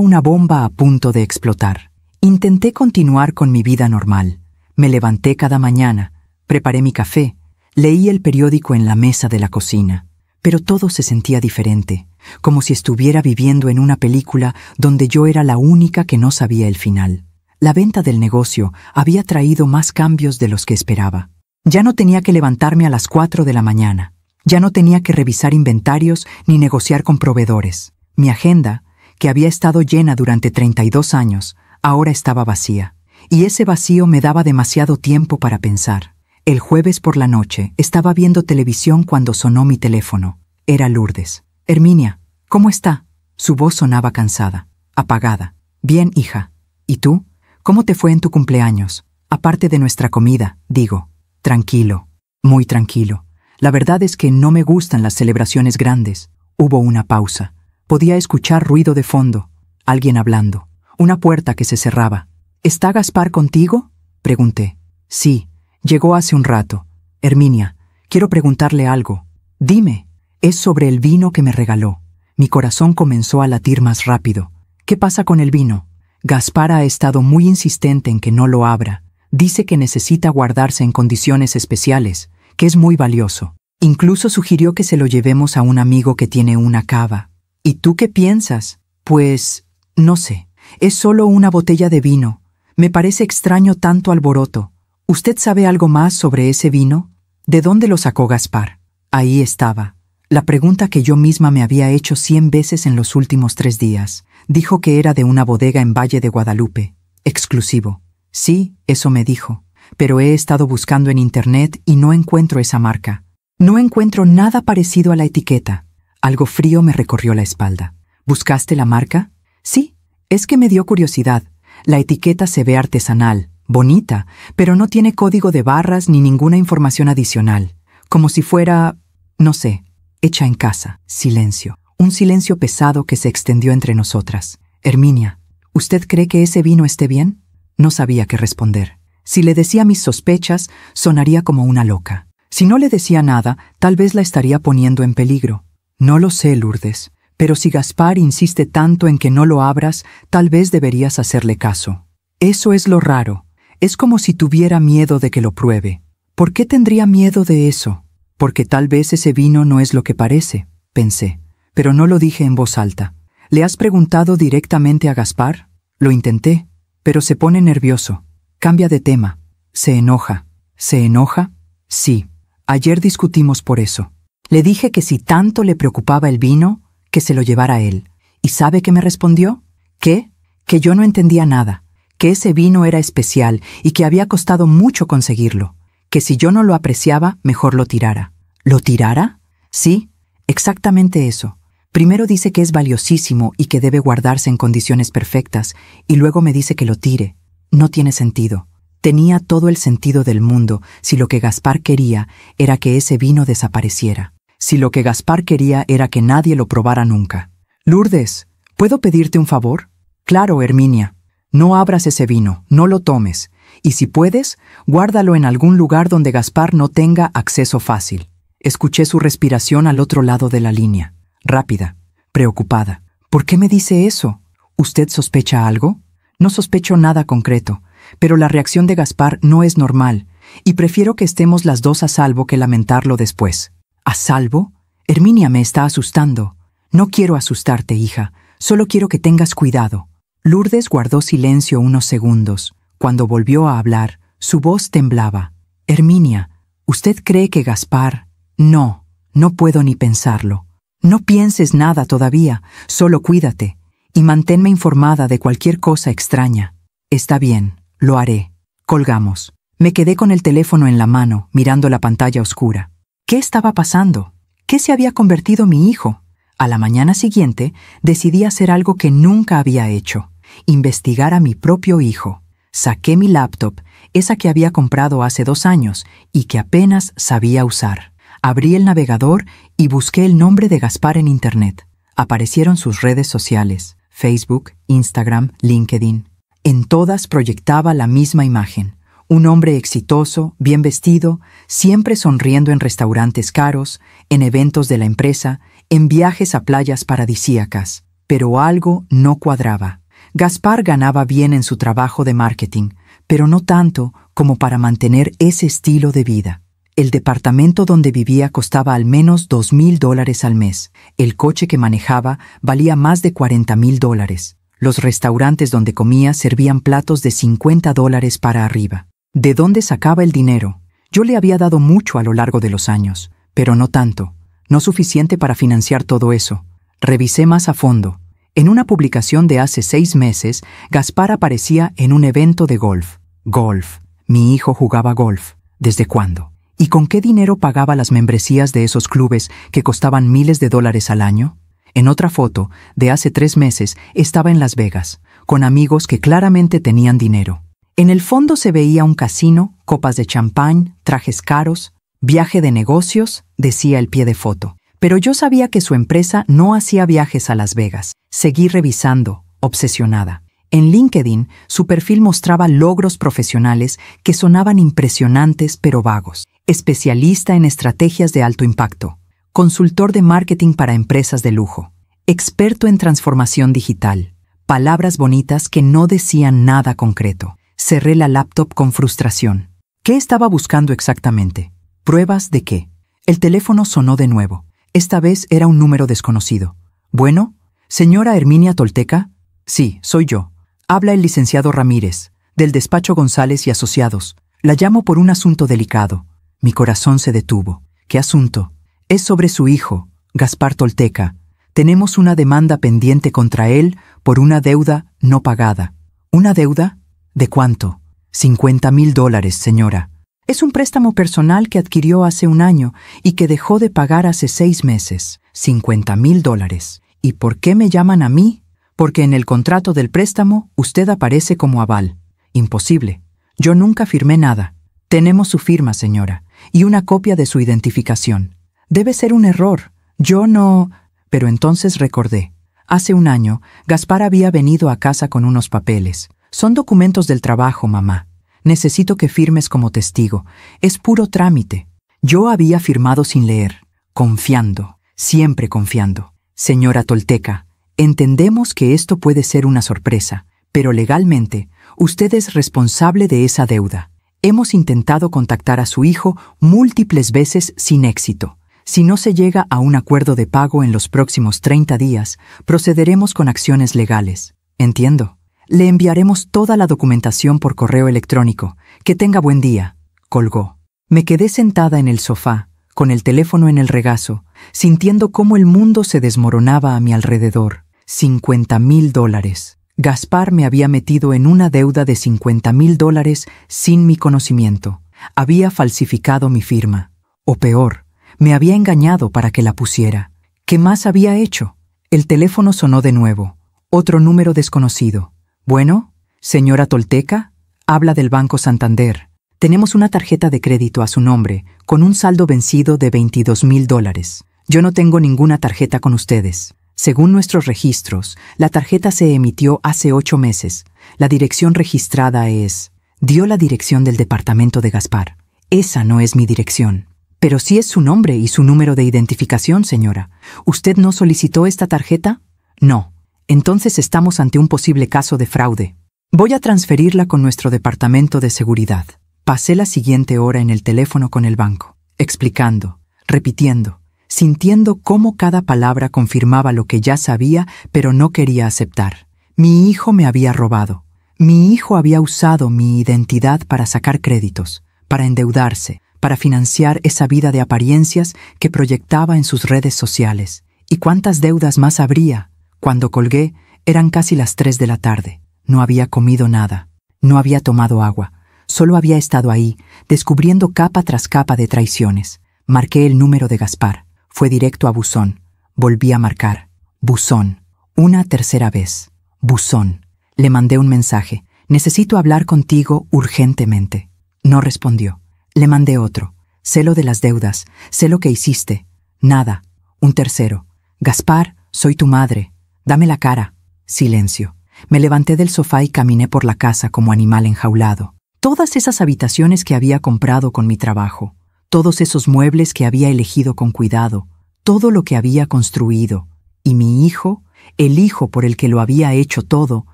una bomba a punto de explotar. Intenté continuar con mi vida normal. Me levanté cada mañana, preparé mi café, leí el periódico en la mesa de la cocina. Pero todo se sentía diferente, como si estuviera viviendo en una película donde yo era la única que no sabía el final. La venta del negocio había traído más cambios de los que esperaba. Ya no tenía que levantarme a las 4 de la mañana. Ya no tenía que revisar inventarios ni negociar con proveedores. Mi agenda, que había estado llena durante 32 años, ahora estaba vacía. Y ese vacío me daba demasiado tiempo para pensar. El jueves por la noche estaba viendo televisión cuando sonó mi teléfono. Era Lourdes. «Herminia, ¿cómo está?» Su voz sonaba cansada, apagada. «Bien, hija. ¿Y tú? ¿Cómo te fue en tu cumpleaños? Aparte de nuestra comida, digo». «Tranquilo, muy tranquilo. La verdad es que no me gustan las celebraciones grandes». Hubo una pausa. Podía escuchar ruido de fondo, alguien hablando, una puerta que se cerraba. «¿Está Gaspar contigo?», pregunté. «Sí, llegó hace un rato. Herminia, quiero preguntarle algo». «Dime». «Es sobre el vino que me regaló». Mi corazón comenzó a latir más rápido. «¿Qué pasa con el vino?» «Gaspar ha estado muy insistente en que no lo abra. Dice que necesita guardarse en condiciones especiales, que es muy valioso. Incluso sugirió que se lo llevemos a un amigo que tiene una cava». «¿Y tú qué piensas?» «Pues, no sé. Es solo una botella de vino. Me parece extraño tanto alboroto. ¿Usted sabe algo más sobre ese vino? ¿De dónde lo sacó Gaspar?» Ahí estaba, la pregunta que yo misma me había hecho 100 veces en los últimos 3 días. Dijo que era de una bodega en Valle de Guadalupe, exclusivo. Sí, eso me dijo, pero he estado buscando en internet y no encuentro esa marca. No encuentro nada parecido a la etiqueta. Algo frío me recorrió la espalda. ¿Buscaste la marca? Sí, es que me dio curiosidad. La etiqueta se ve artesanal, bonita, pero no tiene código de barras ni ninguna información adicional. Como si fuera, no sé, hecha en casa. Silencio. Un silencio pesado que se extendió entre nosotras. Herminia, ¿usted cree que ese vino esté bien? No sabía qué responder. Si le decía mis sospechas, sonaría como una loca. Si no le decía nada, tal vez la estaría poniendo en peligro. No lo sé, Lourdes, pero si Gaspar insiste tanto en que no lo abras, tal vez deberías hacerle caso. Eso es lo raro. Es como si tuviera miedo de que lo pruebe. ¿Por qué tendría miedo de eso? Porque tal vez ese vino no es lo que parece, pensé. Pero no lo dije en voz alta. ¿Le has preguntado directamente a Gaspar? Lo intenté, pero se pone nervioso. Cambia de tema. Se enoja. ¿Se enoja? Sí. Ayer discutimos por eso. Le dije que si tanto le preocupaba el vino, que se lo llevara él. ¿Y sabe qué me respondió? ¿Qué? Que yo no entendía nada. Que ese vino era especial y que había costado mucho conseguirlo. Que si yo no lo apreciaba, mejor lo tirara. ¿Lo tirara? Sí, exactamente eso. Primero dice que es valiosísimo y que debe guardarse en condiciones perfectas, y luego me dice que lo tire. No tiene sentido. Tenía todo el sentido del mundo si lo que Gaspar quería era que ese vino desapareciera. Si lo que Gaspar quería era que nadie lo probara nunca. Lourdes, ¿puedo pedirte un favor? Claro, Herminia. No abras ese vino, no lo tomes. Y si puedes, guárdalo en algún lugar donde Gaspar no tenga acceso fácil. Escuché su respiración al otro lado de la línea. Rápida, preocupada. ¿Por qué me dice eso? ¿Usted sospecha algo? No sospecho nada concreto, pero la reacción de Gaspar no es normal, y prefiero que estemos las dos a salvo que lamentarlo después. ¿A salvo? Herminia me está asustando. No quiero asustarte, hija, solo quiero que tengas cuidado. Lourdes guardó silencio unos segundos. Cuando volvió a hablar, su voz temblaba. Herminia, ¿usted cree que Gaspar? No, no puedo ni pensarlo. No pienses nada todavía, solo cuídate, y manténme informada de cualquier cosa extraña. Está bien, lo haré. Colgamos. Me quedé con el teléfono en la mano, mirando la pantalla oscura. ¿Qué estaba pasando? ¿Qué se había convertido mi hijo? A la mañana siguiente, decidí hacer algo que nunca había hecho: investigar a mi propio hijo. Saqué mi laptop, esa que había comprado hace 2 años y que apenas sabía usar. Abrí el navegador y busqué el nombre de Gaspar en Internet. Aparecieron sus redes sociales: Facebook, Instagram, LinkedIn. En todas proyectaba la misma imagen. Un hombre exitoso, bien vestido, siempre sonriendo en restaurantes caros, en eventos de la empresa, en viajes a playas paradisíacas. Pero algo no cuadraba. Gaspar ganaba bien en su trabajo de marketing, pero no tanto como para mantener ese estilo de vida. El departamento donde vivía costaba al menos $2,000 al mes. El coche que manejaba valía más de $40,000. Los restaurantes donde comía servían platos de $50 para arriba. ¿De dónde sacaba el dinero? Yo le había dado mucho a lo largo de los años, pero no tanto, no suficiente para financiar todo eso. Revisé más a fondo. En una publicación de hace 6 meses, Gaspar aparecía en un evento de golf. Golf. Mi hijo jugaba golf. ¿Desde cuándo? ¿Y con qué dinero pagaba las membresías de esos clubes que costaban miles de dólares al año? En otra foto, de hace 3 meses, estaba en Las Vegas, con amigos que claramente tenían dinero. En el fondo se veía un casino, copas de champán, trajes caros, viaje de negocios, decía el pie de foto. Pero yo sabía que su empresa no hacía viajes a Las Vegas. Seguí revisando, obsesionada. En LinkedIn, su perfil mostraba logros profesionales que sonaban impresionantes pero vagos. Especialista en estrategias de alto impacto. Consultor de marketing para empresas de lujo. Experto en transformación digital. Palabras bonitas que no decían nada concreto. Cerré la laptop con frustración. ¿Qué estaba buscando exactamente? ¿Pruebas de qué? El teléfono sonó de nuevo. Esta vez era un número desconocido. ¿Bueno? ¿Señora Herminia Tolteca? Sí, soy yo. Habla el licenciado Ramírez, del despacho González y Asociados. La llamo por un asunto delicado. Mi corazón se detuvo. ¿Qué asunto? Es sobre su hijo, Gaspar Tolteca. Tenemos una demanda pendiente contra él por una deuda no pagada. ¿Una deuda? ¿De cuánto? $50,000, señora. Es un préstamo personal que adquirió hace un año y que dejó de pagar hace 6 meses. $50,000. ¿Y por qué me llaman a mí? Porque en el contrato del préstamo usted aparece como aval. Imposible. Yo nunca firmé nada. Tenemos su firma, señora, y una copia de su identificación. Debe ser un error. Yo no... Pero entonces recordé. Hace un año, Gaspar había venido a casa con unos papeles. Son documentos del trabajo, mamá. Necesito que firmes como testigo. Es puro trámite. Yo había firmado sin leer, confiando, siempre confiando. Señora Tolteca, entendemos que esto puede ser una sorpresa, pero legalmente, usted es responsable de esa deuda. Hemos intentado contactar a su hijo múltiples veces sin éxito. Si no se llega a un acuerdo de pago en los próximos 30 días, procederemos con acciones legales. Entiendo. Le enviaremos toda la documentación por correo electrónico. Que tenga buen día. Colgó. Me quedé sentada en el sofá, con el teléfono en el regazo, sintiendo cómo el mundo se desmoronaba a mi alrededor. $50,000. Gaspar me había metido en una deuda de $50,000 sin mi conocimiento. Había falsificado mi firma. O peor, me había engañado para que la pusiera. ¿Qué más había hecho? El teléfono sonó de nuevo. Otro número desconocido. Bueno, señora Tolteca, habla del Banco Santander. Tenemos una tarjeta de crédito a su nombre, con un saldo vencido de $22,000. Yo no tengo ninguna tarjeta con ustedes. Según nuestros registros, la tarjeta se emitió hace 8 meses. La dirección registrada es... Dio la dirección del departamento de Gaspar. Esa no es mi dirección. Pero sí es su nombre y su número de identificación, señora. ¿Usted no solicitó esta tarjeta? No. Entonces estamos ante un posible caso de fraude. Voy a transferirla con nuestro departamento de seguridad. Pasé la siguiente hora en el teléfono con el banco, explicando, repitiendo, sintiendo cómo cada palabra confirmaba lo que ya sabía, pero no quería aceptar. Mi hijo me había robado. Mi hijo había usado mi identidad para sacar créditos, para endeudarse, para financiar esa vida de apariencias que proyectaba en sus redes sociales. ¿Y cuántas deudas más habría? Cuando colgué, eran casi las 3 de la tarde. No había comido nada. No había tomado agua. Solo había estado ahí, descubriendo capa tras capa de traiciones. Marqué el número de Gaspar. Fue directo a buzón. Volví a marcar. Buzón. Una tercera vez. Buzón. Le mandé un mensaje. Necesito hablar contigo urgentemente. No respondió. Le mandé otro. Sé lo de las deudas. Sé lo que hiciste. Nada. Un tercero. Gaspar, soy tu madre. Dame la cara. Silencio. Me levanté del sofá y caminé por la casa como animal enjaulado. Todas esas habitaciones que había comprado con mi trabajo, todos esos muebles que había elegido con cuidado, todo lo que había construido, y mi hijo, el hijo por el que lo había hecho todo,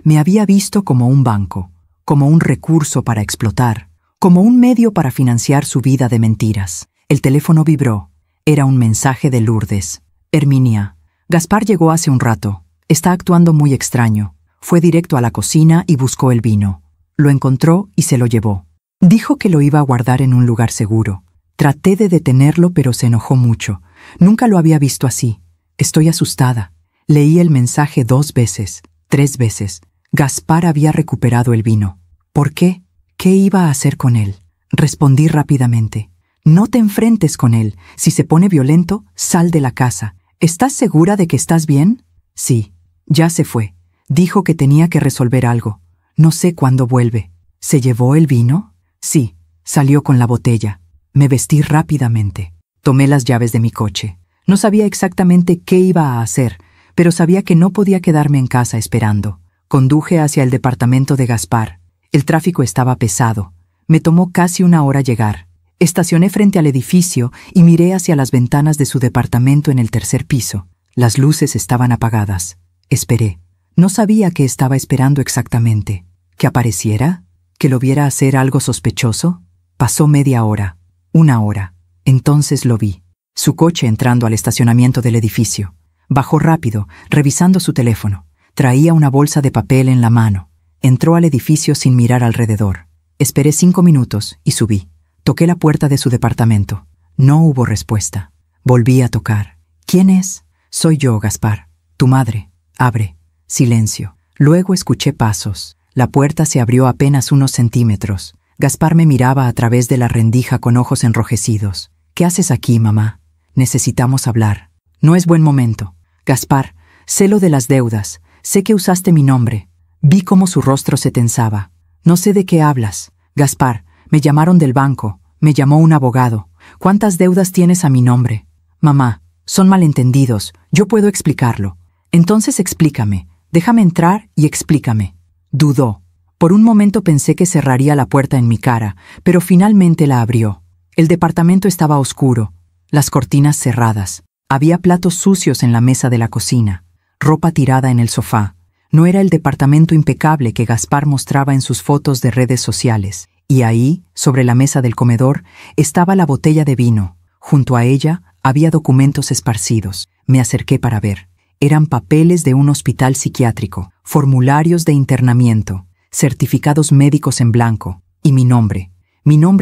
me había visto como un banco, como un recurso para explotar, como un medio para financiar su vida de mentiras. El teléfono vibró. Era un mensaje de Lourdes. Herminia, Gaspar llegó hace un rato. Está actuando muy extraño. Fue directo a la cocina y buscó el vino. Lo encontró y se lo llevó. Dijo que lo iba a guardar en un lugar seguro. Traté de detenerlo, pero se enojó mucho. Nunca lo había visto así. Estoy asustada. Leí el mensaje 2 veces, 3 veces. Gaspar había recuperado el vino. ¿Por qué? ¿Qué iba a hacer con él? Respondí rápidamente. No te enfrentes con él. Si se pone violento, sal de la casa. ¿Estás segura de que estás bien? Sí. Ya se fue. Dijo que tenía que resolver algo. No sé cuándo vuelve. ¿Se llevó el vino? Sí. Salió con la botella. Me vestí rápidamente. Tomé las llaves de mi coche. No sabía exactamente qué iba a hacer, pero sabía que no podía quedarme en casa esperando. Conduje hacia el departamento de Gaspar. El tráfico estaba pesado. Me tomó casi 1 hora llegar. Estacioné frente al edificio y miré hacia las ventanas de su departamento en el 3er piso. Las luces estaban apagadas. Esperé. No sabía qué estaba esperando exactamente. ¿Que apareciera? ¿Que lo viera hacer algo sospechoso? Pasó media hora. 1 hora. Entonces lo vi. Su coche entrando al estacionamiento del edificio. Bajó rápido, revisando su teléfono. Traía una bolsa de papel en la mano. Entró al edificio sin mirar alrededor. Esperé 5 minutos y subí. Toqué la puerta de su departamento. No hubo respuesta. Volví a tocar. ¿Quién es? Soy yo, Gaspar. Tu madre. Abre. Silencio. Luego escuché pasos. La puerta se abrió apenas unos centímetros. Gaspar me miraba a través de la rendija con ojos enrojecidos. ¿Qué haces aquí, mamá? Necesitamos hablar. No es buen momento. Gaspar, sé lo de las deudas. Sé que usaste mi nombre. Vi cómo su rostro se tensaba. No sé de qué hablas. Gaspar, me llamaron del banco. Me llamó un abogado. ¿Cuántas deudas tienes a mi nombre? Mamá, son malentendidos. Yo puedo explicarlo. Entonces explícame. Déjame entrar y explícame. Dudó. Por un momento pensé que cerraría la puerta en mi cara, pero finalmente la abrió. El departamento estaba oscuro, las cortinas cerradas. Había platos sucios en la mesa de la cocina, ropa tirada en el sofá. No era el departamento impecable que Gaspar mostraba en sus fotos de redes sociales. Y ahí, sobre la mesa del comedor, estaba la botella de vino. Junto a ella había documentos esparcidos. Me acerqué para ver. Eran papeles de un hospital psiquiátrico, formularios de internamiento, certificados médicos en blanco, y mi nombre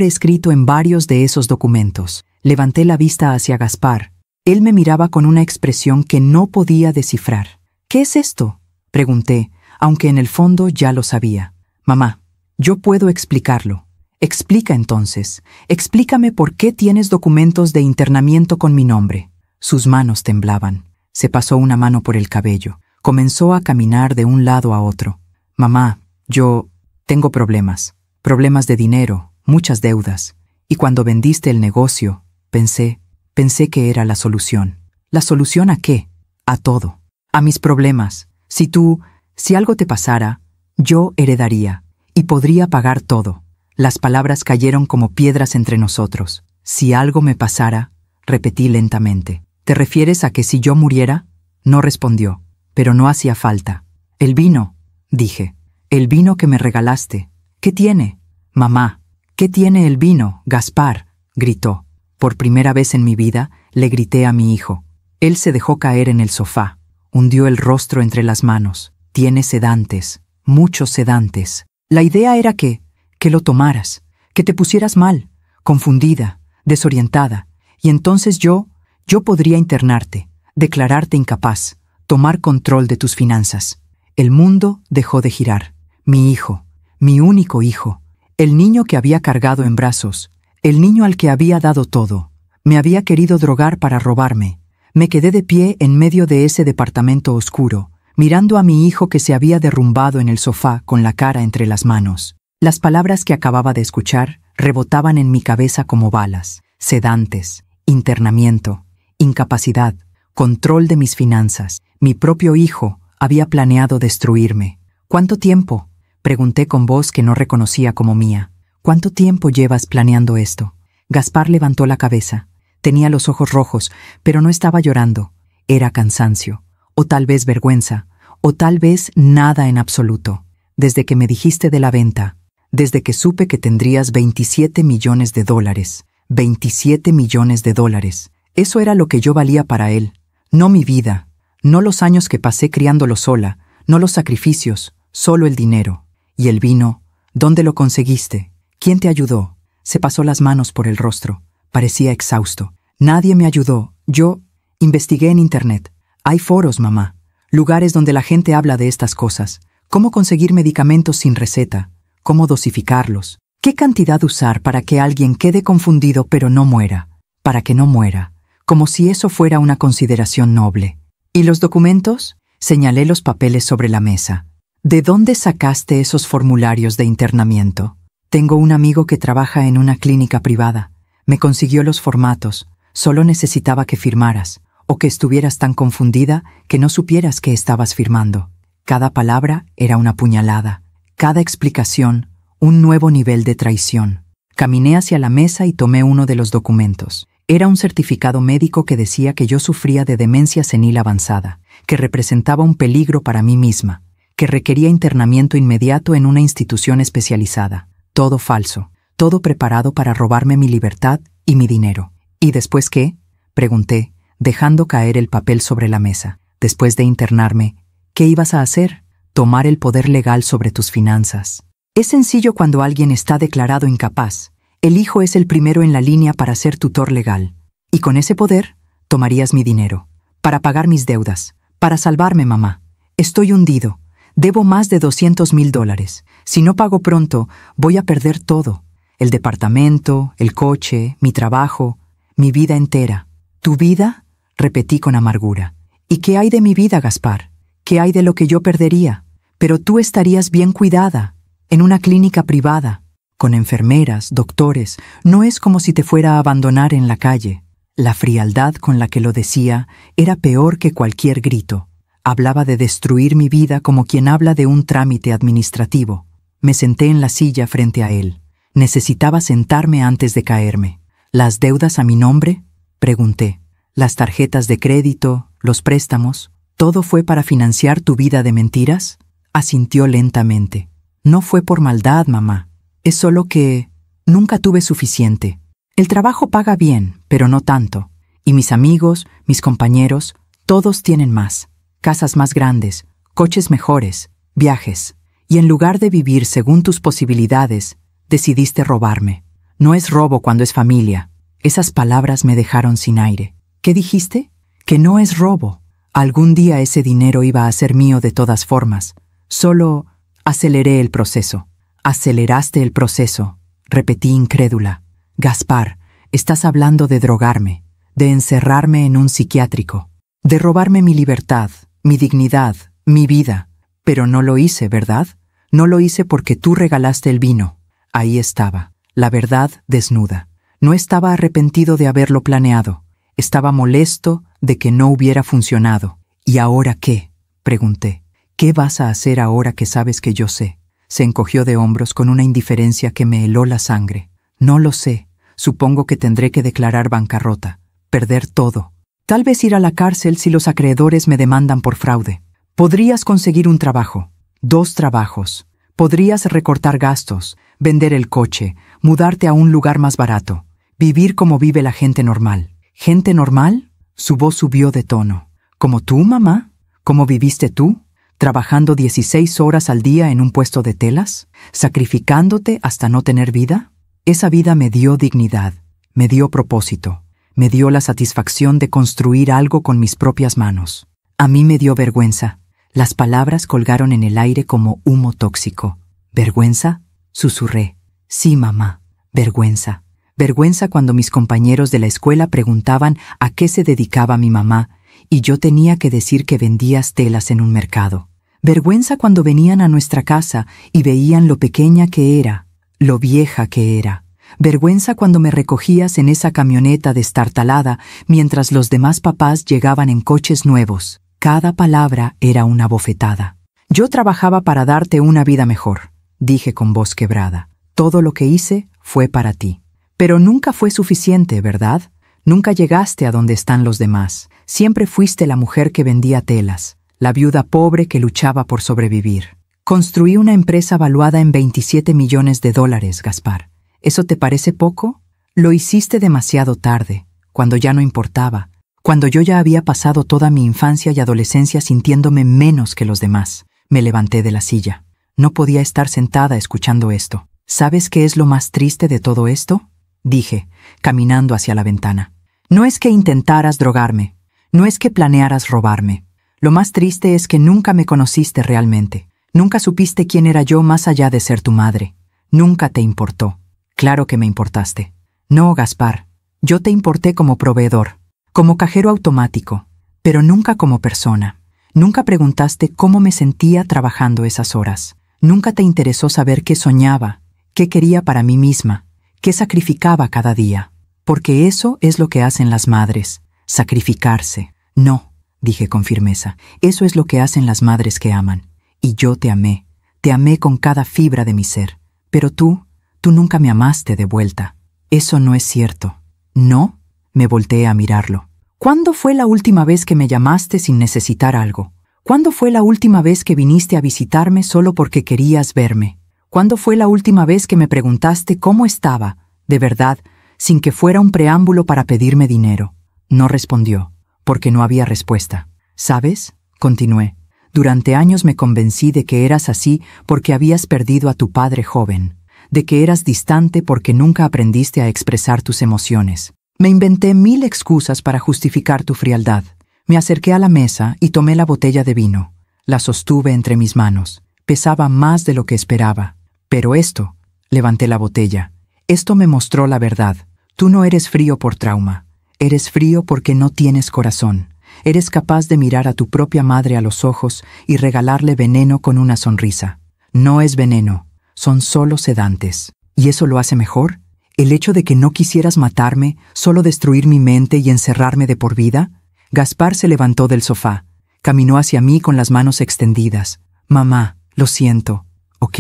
escrito en varios de esos documentos. Levanté la vista hacia Gaspar. Él me miraba con una expresión que no podía descifrar. ¿Qué es esto?, pregunté, aunque en el fondo ya lo sabía. Mamá, yo puedo explicarlo. Explica entonces. Explícame por qué tienes documentos de internamiento con mi nombre. Sus manos temblaban. Se pasó una mano por el cabello. Comenzó a caminar de un lado a otro. Mamá, yo tengo problemas. Problemas de dinero, muchas deudas. Y cuando vendiste el negocio, pensé que era la solución. ¿La solución a qué? A todo. A mis problemas. Si algo te pasara, yo heredaría y podría pagar todo. Las palabras cayeron como piedras entre nosotros. Si algo me pasara, repetí lentamente. ¿Te refieres a que si yo muriera? No respondió, pero no hacía falta. El vino, dije. El vino que me regalaste. ¿Qué tiene? Mamá, ¿qué tiene el vino, Gaspar?, gritó. Por primera vez en mi vida, le grité a mi hijo. Él se dejó caer en el sofá. Hundió el rostro entre las manos. Tiene sedantes, muchos sedantes. La idea era que lo tomaras, que te pusieras mal, confundida, desorientada, y entonces yo podría internarte, declararte incapaz, tomar control de tus finanzas. El mundo dejó de girar. Mi hijo, mi único hijo, el niño que había cargado en brazos, el niño al que había dado todo, me había querido drogar para robarme. Me quedé de pie en medio de ese departamento oscuro, mirando a mi hijo que se había derrumbado en el sofá con la cara entre las manos. Las palabras que acababa de escuchar rebotaban en mi cabeza como balas. Sedantes, internamiento, incapacidad, control de mis finanzas. Mi propio hijo había planeado destruirme. ¿Cuánto tiempo?, pregunté con voz que no reconocía como mía. ¿Cuánto tiempo llevas planeando esto? Gaspar levantó la cabeza. Tenía los ojos rojos, pero no estaba llorando. Era cansancio, o tal vez vergüenza, o tal vez nada en absoluto. Desde que me dijiste de la venta, desde que supe que tendrías $27 millones. $27 millones. Eso era lo que yo valía para él. No mi vida, no los años que pasé criándolo sola, no los sacrificios, solo el dinero. ¿Y el vino? ¿Dónde lo conseguiste? ¿Quién te ayudó? Se pasó las manos por el rostro. Parecía exhausto. Nadie me ayudó. Yo investigué en Internet. Hay foros, mamá. Lugares donde la gente habla de estas cosas. Cómo conseguir medicamentos sin receta. Cómo dosificarlos. ¿Qué cantidad usar para que alguien quede confundido pero no muera? Para que no muera. Como si eso fuera una consideración noble. ¿Y los documentos? Señalé los papeles sobre la mesa. ¿De dónde sacaste esos formularios de internamiento? Tengo un amigo que trabaja en una clínica privada. Me consiguió los formatos. Solo necesitaba que firmaras, o que estuvieras tan confundida que no supieras que estabas firmando. Cada palabra era una puñalada. Cada explicación, un nuevo nivel de traición. Caminé hacia la mesa y tomé uno de los documentos. Era un certificado médico que decía que yo sufría de demencia senil avanzada, que representaba un peligro para mí misma, que requería internamiento inmediato en una institución especializada. Todo falso, todo preparado para robarme mi libertad y mi dinero. ¿Y después qué?, pregunté, dejando caer el papel sobre la mesa. Después de internarme, ¿qué ibas a hacer? Tomar el poder legal sobre tus finanzas. Es sencillo cuando alguien está declarado incapaz. El hijo es el primero en la línea para ser tutor legal. Y con ese poder, tomarías mi dinero. para pagar mis deudas, para salvarme, mamá. Estoy hundido. Debo más de $200,000. Si no pago pronto, voy a perder todo. El departamento, el coche, mi trabajo, mi vida entera. ¿Tu vida?, repetí con amargura. ¿Y qué hay de mi vida, Gaspar? ¿Qué hay de lo que yo perdería? Pero tú estarías bien cuidada, en una clínica privada, con enfermeras, doctores. No es como si te fuera a abandonar en la calle. La frialdad con la que lo decía era peor que cualquier grito. Hablaba de destruir mi vida como quien habla de un trámite administrativo. Me senté en la silla frente a él. Necesitaba sentarme antes de caerme. ¿Las deudas a mi nombre?, pregunté. ¿Las tarjetas de crédito, los préstamos? ¿Todo fue para financiar tu vida de mentiras? Asintió lentamente. No fue por maldad, mamá. Es solo que nunca tuve suficiente. El trabajo paga bien, pero no tanto. Y mis amigos, mis compañeros, todos tienen más. Casas más grandes, coches mejores, viajes. Y en lugar de vivir según tus posibilidades, decidiste robarme. No es robo cuando es familia. Esas palabras me dejaron sin aire. ¿Qué dijiste? Que no es robo. Algún día ese dinero iba a ser mío de todas formas. Solo aceleré el proceso. Aceleraste el proceso, repetí incrédula. Gaspar, estás hablando de drogarme, de encerrarme en un psiquiátrico, de robarme mi libertad, mi dignidad, mi vida. Pero no lo hice, ¿verdad? No lo hice porque tú regalaste el vino. Ahí estaba, la verdad desnuda. No estaba arrepentido de haberlo planeado. Estaba molesto de que no hubiera funcionado. ¿Y ahora qué?, pregunté. ¿Qué vas a hacer ahora que sabes que yo sé? Se encogió de hombros con una indiferencia que me heló la sangre. No lo sé. Supongo que tendré que declarar bancarrota, perder todo. Tal vez ir a la cárcel si los acreedores me demandan por fraude. Podrías conseguir un trabajo, 2 trabajos. Podrías recortar gastos, vender el coche, mudarte a un lugar más barato, vivir como vive la gente normal. ¿Gente normal? Su voz subió de tono. ¿Como tú, mamá? ¿Cómo viviste tú? ¿Trabajando 16 horas al día en un puesto de telas? ¿Sacrificándote hasta no tener vida? Esa vida me dio dignidad, me dio propósito, me dio la satisfacción de construir algo con mis propias manos. A mí me dio vergüenza. Las palabras colgaron en el aire como humo tóxico. ¿Vergüenza?, susurré. Sí, mamá, vergüenza. Vergüenza cuando mis compañeros de la escuela preguntaban a qué se dedicaba mi mamá y yo tenía que decir que vendías telas en un mercado. Vergüenza cuando venían a nuestra casa y veían lo pequeña que era, lo vieja que era. Vergüenza cuando me recogías en esa camioneta destartalada mientras los demás papás llegaban en coches nuevos. Cada palabra era una bofetada. Yo trabajaba para darte una vida mejor, dije con voz quebrada. Todo lo que hice fue para ti. Pero nunca fue suficiente, ¿verdad? Nunca llegaste a donde están los demás. Siempre fuiste la mujer que vendía telas, la viuda pobre que luchaba por sobrevivir. Construí una empresa valuada en $27 millones, Gaspar. ¿Eso te parece poco? Lo hiciste demasiado tarde, cuando ya no importaba, cuando yo ya había pasado toda mi infancia y adolescencia sintiéndome menos que los demás. Me levanté de la silla. No podía estar sentada escuchando esto. ¿Sabes qué es lo más triste de todo esto?, dije, caminando hacia la ventana. No es que intentaras drogarme, no es que planearas robarme. Lo más triste es que nunca me conociste realmente. Nunca supiste quién era yo más allá de ser tu madre. Nunca te importó. Claro que me importaste. No, Gaspar, yo te importé como proveedor, como cajero automático, pero nunca como persona. Nunca preguntaste cómo me sentía trabajando esas horas. Nunca te interesó saber qué soñaba, qué quería para mí misma, qué sacrificaba cada día. Porque eso es lo que hacen las madres, sacrificarse. No, dije con firmeza, eso es lo que hacen las madres que aman. Y yo te amé con cada fibra de mi ser. Pero tú nunca me amaste de vuelta. Eso no es cierto. ¿No? Me volteé a mirarlo. ¿Cuándo fue la última vez que me llamaste sin necesitar algo? ¿Cuándo fue la última vez que viniste a visitarme solo porque querías verme? ¿Cuándo fue la última vez que me preguntaste cómo estaba, de verdad, sin que fuera un preámbulo para pedirme dinero? No respondió, porque no había respuesta. ¿Sabes?, continué. Durante años me convencí de que eras así porque habías perdido a tu padre joven, de que eras distante porque nunca aprendiste a expresar tus emociones. Me inventé 1000 excusas para justificar tu frialdad, Me acerqué a la mesa y tomé la botella de vino. La sostuve entre mis manos. Pesaba más de lo que esperaba. Pero esto, levanté la botella. Esto me mostró la verdad. Tú no eres frío por trauma. Eres frío porque no tienes corazón. Eres capaz de mirar a tu propia madre a los ojos y regalarle veneno con una sonrisa. No es veneno, son solo sedantes. ¿Y eso lo hace mejor? ¿El hecho de que no quisieras matarme, solo destruir mi mente y encerrarme de por vida? Gaspar se levantó del sofá. Caminó hacia mí con las manos extendidas. Mamá, lo siento, ¿ok?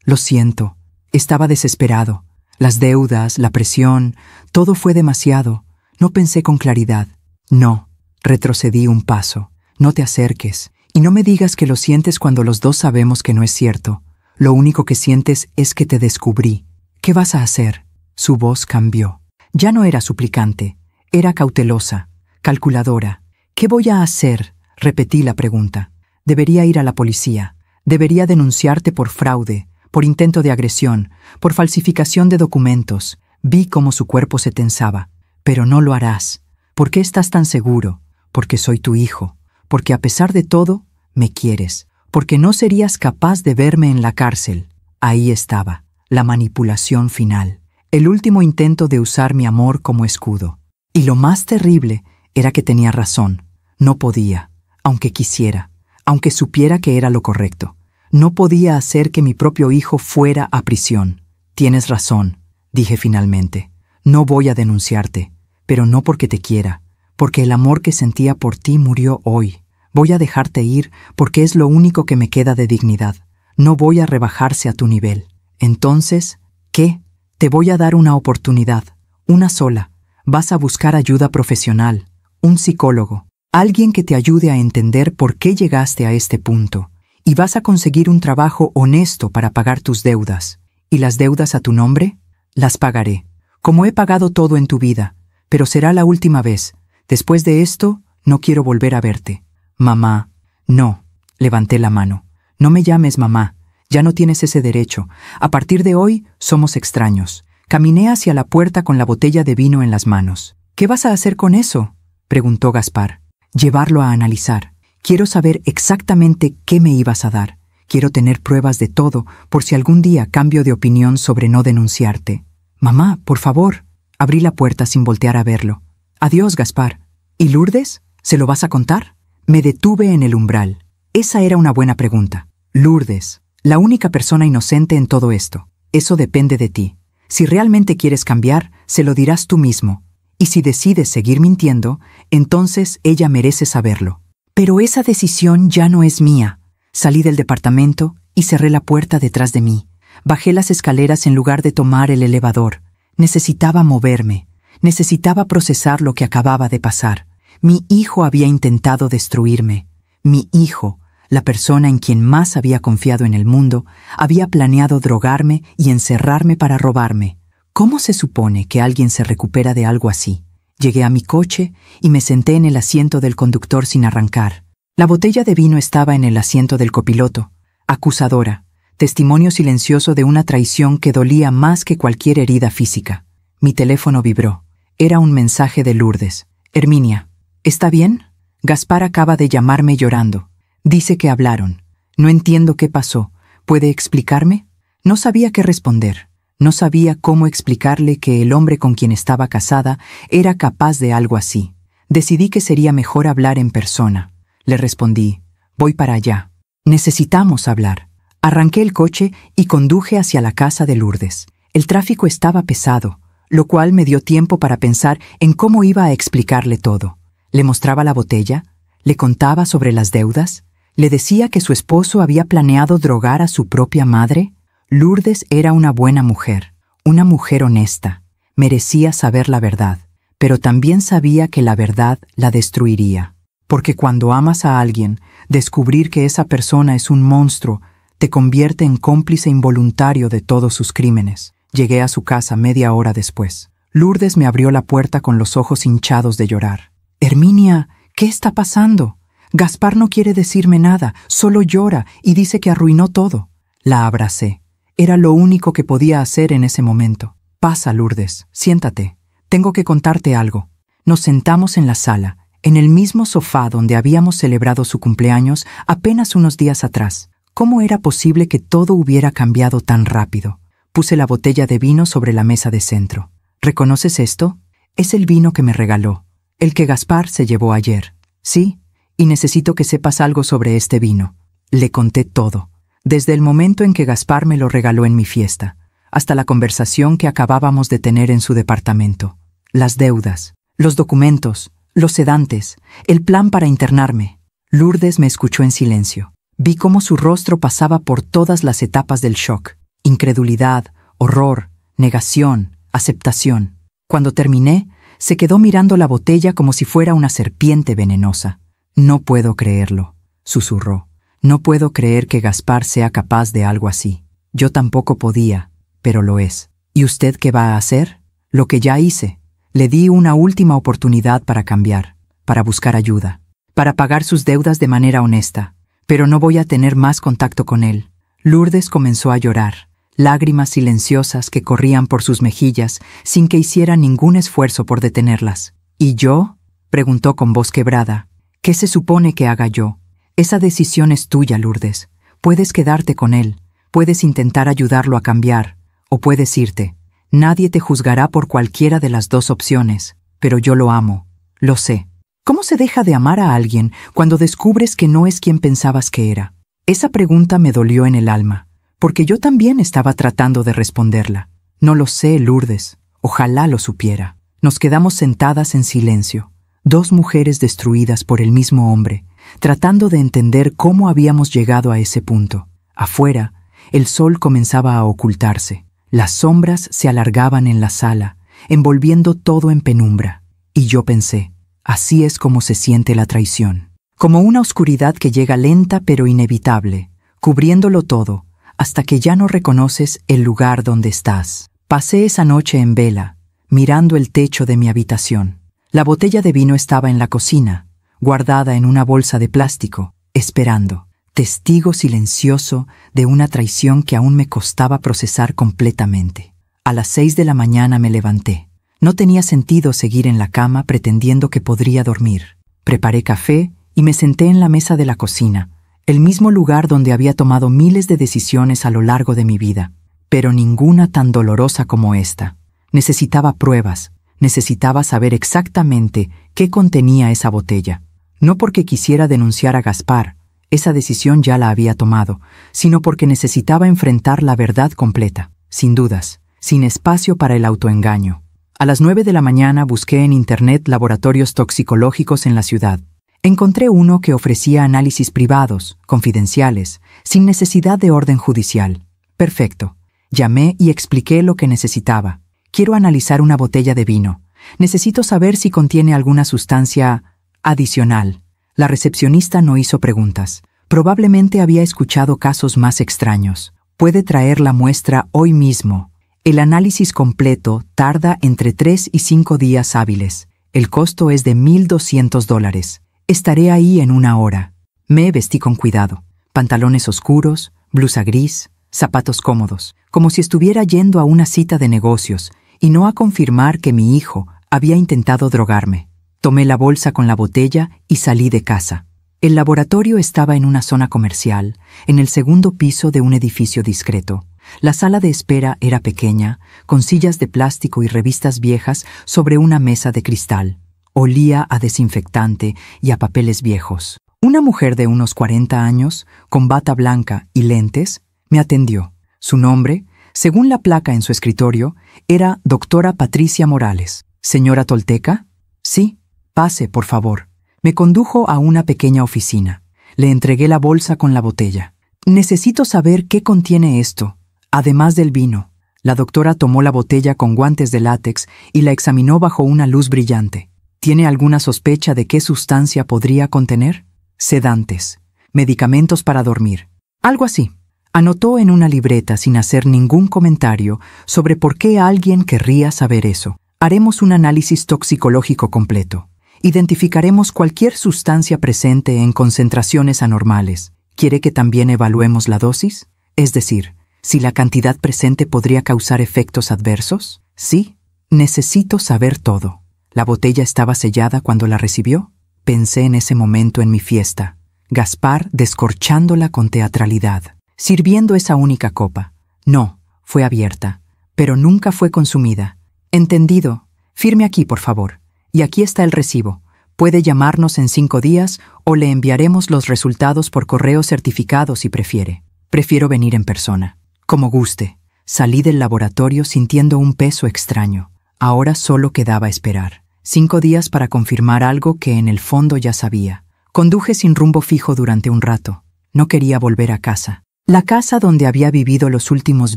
Lo siento. Estaba desesperado. Las deudas, la presión, todo fue demasiado. No pensé con claridad. No. Retrocedí un paso. No te acerques. Y no me digas que lo sientes cuando los dos sabemos que no es cierto. Lo único que sientes es que te descubrí. ¿Qué vas a hacer? Su voz cambió. Ya no era suplicante. Era cautelosa, calculadora. ¿Qué voy a hacer? Repetí la pregunta. Debería ir a la policía. Debería denunciarte por fraude, por intento de agresión, por falsificación de documentos. Vi cómo su cuerpo se tensaba. Pero no lo harás. ¿Por qué estás tan seguro? Porque soy tu hijo. Porque a pesar de todo, me quieres. Porque no serías capaz de verme en la cárcel. Ahí estaba, la manipulación final. El último intento de usar mi amor como escudo. Y lo más terrible era que tenía razón. No podía, aunque quisiera, aunque supiera que era lo correcto. No podía hacer que mi propio hijo fuera a prisión. Tienes razón, dije finalmente. No voy a denunciarte, pero no porque te quiera, porque el amor que sentía por ti murió hoy. Voy a dejarte ir porque es lo único que me queda de dignidad. No voy a rebajarse a tu nivel. Entonces, ¿qué? Te voy a dar una oportunidad, una sola. Vas a buscar ayuda profesional, un psicólogo, alguien que te ayude a entender por qué llegaste a este punto. Y vas a conseguir un trabajo honesto para pagar tus deudas. ¿Y las deudas a tu nombre? Las pagaré, como he pagado todo en tu vida, pero será la última vez. Después de esto, no quiero volver a verte. Mamá, no. Levanté la mano. No me llames mamá. Ya no tienes ese derecho. A partir de hoy, somos extraños. Caminé hacia la puerta con la botella de vino en las manos. ¿Qué vas a hacer con eso? Preguntó Gaspar. Llevarlo a analizar. Quiero saber exactamente qué me ibas a dar. Quiero tener pruebas de todo, por si algún día cambio de opinión sobre no denunciarte. Mamá, por favor. Abrí la puerta sin voltear a verlo. Adiós, Gaspar. ¿Y Lourdes? ¿Se lo vas a contar? Me detuve en el umbral. Esa era una buena pregunta. Lourdes, la única persona inocente en todo esto. Eso depende de ti. Si realmente quieres cambiar, se lo dirás tú mismo. Y si decides seguir mintiendo, entonces ella merece saberlo. Pero esa decisión ya no es mía. Salí del departamento y cerré la puerta detrás de mí. Bajé las escaleras en lugar de tomar el elevador. Necesitaba moverme. Necesitaba procesar lo que acababa de pasar. Mi hijo había intentado destruirme. Mi hijo, la persona en quien más había confiado en el mundo, había planeado drogarme y encerrarme para robarme. ¿Cómo se supone que alguien se recupera de algo así? Llegué a mi coche y me senté en el asiento del conductor sin arrancar. La botella de vino estaba en el asiento del copiloto. Acusadora, testimonio silencioso de una traición que dolía más que cualquier herida física. Mi teléfono vibró. Era un mensaje de Lourdes. Herminia, ¿está bien? Gaspar acaba de llamarme llorando. Dice que hablaron. No entiendo qué pasó. ¿Puede explicarme? No sabía qué responder. No sabía cómo explicarle que el hombre con quien estaba casada era capaz de algo así. Decidí que sería mejor hablar en persona. Le respondí, voy para allá. Necesitamos hablar. Arranqué el coche y conduje hacia la casa de Lourdes. El tráfico estaba pesado, lo cual me dio tiempo para pensar en cómo iba a explicarle todo. Le mostraba la botella, le contaba sobre las deudas, le decía que su esposo había planeado drogar a su propia madre. Lourdes era una buena mujer, una mujer honesta. Merecía saber la verdad, pero también sabía que la verdad la destruiría. Porque cuando amas a alguien, descubrir que esa persona es un monstruo te convierte en cómplice involuntario de todos sus crímenes. Llegué a su casa media hora después. Lourdes me abrió la puerta con los ojos hinchados de llorar. Herminia, ¿qué está pasando? Gaspar no quiere decirme nada, solo llora y dice que arruinó todo. La abracé. Era lo único que podía hacer en ese momento. Pasa, Lourdes, siéntate. Tengo que contarte algo. Nos sentamos en la sala. en el mismo sofá donde habíamos celebrado su cumpleaños apenas unos días atrás. ¿Cómo era posible que todo hubiera cambiado tan rápido? Puse la botella de vino sobre la mesa de centro. ¿Reconoces esto? Es el vino que me regaló, el que Gaspar se llevó ayer. Sí, y necesito que sepas algo sobre este vino. Le conté todo, desde el momento en que Gaspar me lo regaló en mi fiesta, hasta la conversación que acabábamos de tener en su departamento. Las deudas, los documentos, los sedantes, el plan para internarme. Lourdes me escuchó en silencio. Vi cómo su rostro pasaba por todas las etapas del shock. Incredulidad, horror, negación, aceptación. Cuando terminé, se quedó mirando la botella como si fuera una serpiente venenosa. «No puedo creerlo», susurró. «No puedo creer que Gaspar sea capaz de algo así. Yo tampoco podía, pero lo es. ¿Y usted qué va a hacer?» «Lo que ya hice. Le di una última oportunidad para cambiar, para buscar ayuda, para pagar sus deudas de manera honesta. Pero no voy a tener más contacto con él». Lourdes comenzó a llorar, lágrimas silenciosas que corrían por sus mejillas sin que hiciera ningún esfuerzo por detenerlas. «¿Y yo?», preguntó con voz quebrada. «¿Qué se supone que haga yo? Esa decisión es tuya, Lourdes. Puedes quedarte con él, puedes intentar ayudarlo a cambiar, o puedes irte. Nadie te juzgará por cualquiera de las dos opciones, pero yo lo amo, lo sé». ¿Cómo se deja de amar a alguien cuando descubres que no es quien pensabas que era? Esa pregunta me dolió en el alma, porque yo también estaba tratando de responderla. «No lo sé, Lourdes. Ojalá lo supiera». Nos quedamos sentadas en silencio, dos mujeres destruidas por el mismo hombre, tratando de entender cómo habíamos llegado a ese punto. Afuera, el sol comenzaba a ocultarse. Las sombras se alargaban en la sala, envolviendo todo en penumbra. Y yo pensé, así es como se siente la traición. Como una oscuridad que llega lenta pero inevitable, cubriéndolo todo, hasta que ya no reconoces el lugar donde estás. Pasé esa noche en vela, mirando el techo de mi habitación. La botella de vino estaba en la cocina, guardada en una bolsa de plástico, esperando, testigo silencioso de una traición que aún me costaba procesar completamente. A las 6 de la mañana me levanté. No tenía sentido seguir en la cama pretendiendo que podría dormir. Preparé café y me senté en la mesa de la cocina, el mismo lugar donde había tomado miles de decisiones a lo largo de mi vida, pero ninguna tan dolorosa como esta. Necesitaba pruebas, necesitaba saber exactamente qué contenía esa botella. No porque quisiera denunciar a Gaspar, esa decisión ya la había tomado, sino porque necesitaba enfrentar la verdad completa, sin dudas, sin espacio para el autoengaño. A las 9 de la mañana busqué en Internet laboratorios toxicológicos en la ciudad. Encontré uno que ofrecía análisis privados, confidenciales, sin necesidad de orden judicial. Perfecto. Llamé y expliqué lo que necesitaba. Quiero analizar una botella de vino. Necesito saber si contiene alguna sustancia adicional. La recepcionista no hizo preguntas. Probablemente había escuchado casos más extraños. Puede traer la muestra hoy mismo. El análisis completo tarda entre 3 y 5 días hábiles. El costo es de $1,200. Estaré ahí en 1 hora. Me vestí con cuidado. Pantalones oscuros, blusa gris, zapatos cómodos, como si estuviera yendo a una cita de negocios y no a confirmar que mi hijo había intentado drogarme. Tomé la bolsa con la botella y salí de casa. El laboratorio estaba en una zona comercial, en el segundo piso de un edificio discreto. La sala de espera era pequeña, con sillas de plástico y revistas viejas sobre una mesa de cristal. Olía a desinfectante y a papeles viejos. Una mujer de unos 40 años, con bata blanca y lentes, me atendió. Su nombre, según la placa en su escritorio, era Doctora Patricia Morales. ¿Señora Tolteca? Sí, pase, por favor. Me condujo a una pequeña oficina. Le entregué la bolsa con la botella. Necesito saber qué contiene esto, además del vino. La doctora tomó la botella con guantes de látex y la examinó bajo una luz brillante. ¿Tiene alguna sospecha de qué sustancia podría contener? Sedantes, medicamentos para dormir, algo así. Anotó en una libreta sin hacer ningún comentario sobre por qué alguien querría saber eso. Haremos un análisis toxicológico completo. Identificaremos cualquier sustancia presente en concentraciones anormales. ¿Quiere que también evaluemos la dosis? Es decir, si la cantidad presente podría causar efectos adversos. Sí, necesito saber todo. ¿La botella estaba sellada cuando la recibió? Pensé en ese momento en mi fiesta. Gaspar descorchándola con teatralidad, sirviendo esa única copa. No, fue abierta, pero nunca fue consumida. Entendido. Firme aquí, por favor. Y aquí está el recibo. Puede llamarnos en 5 días o le enviaremos los resultados por correo certificado si prefiere. Prefiero venir en persona. Como guste. Salí del laboratorio sintiendo un peso extraño. Ahora solo quedaba esperar. 5 días para confirmar algo que en el fondo ya sabía. Conduje sin rumbo fijo durante un rato. No quería volver a casa. La casa donde había vivido los últimos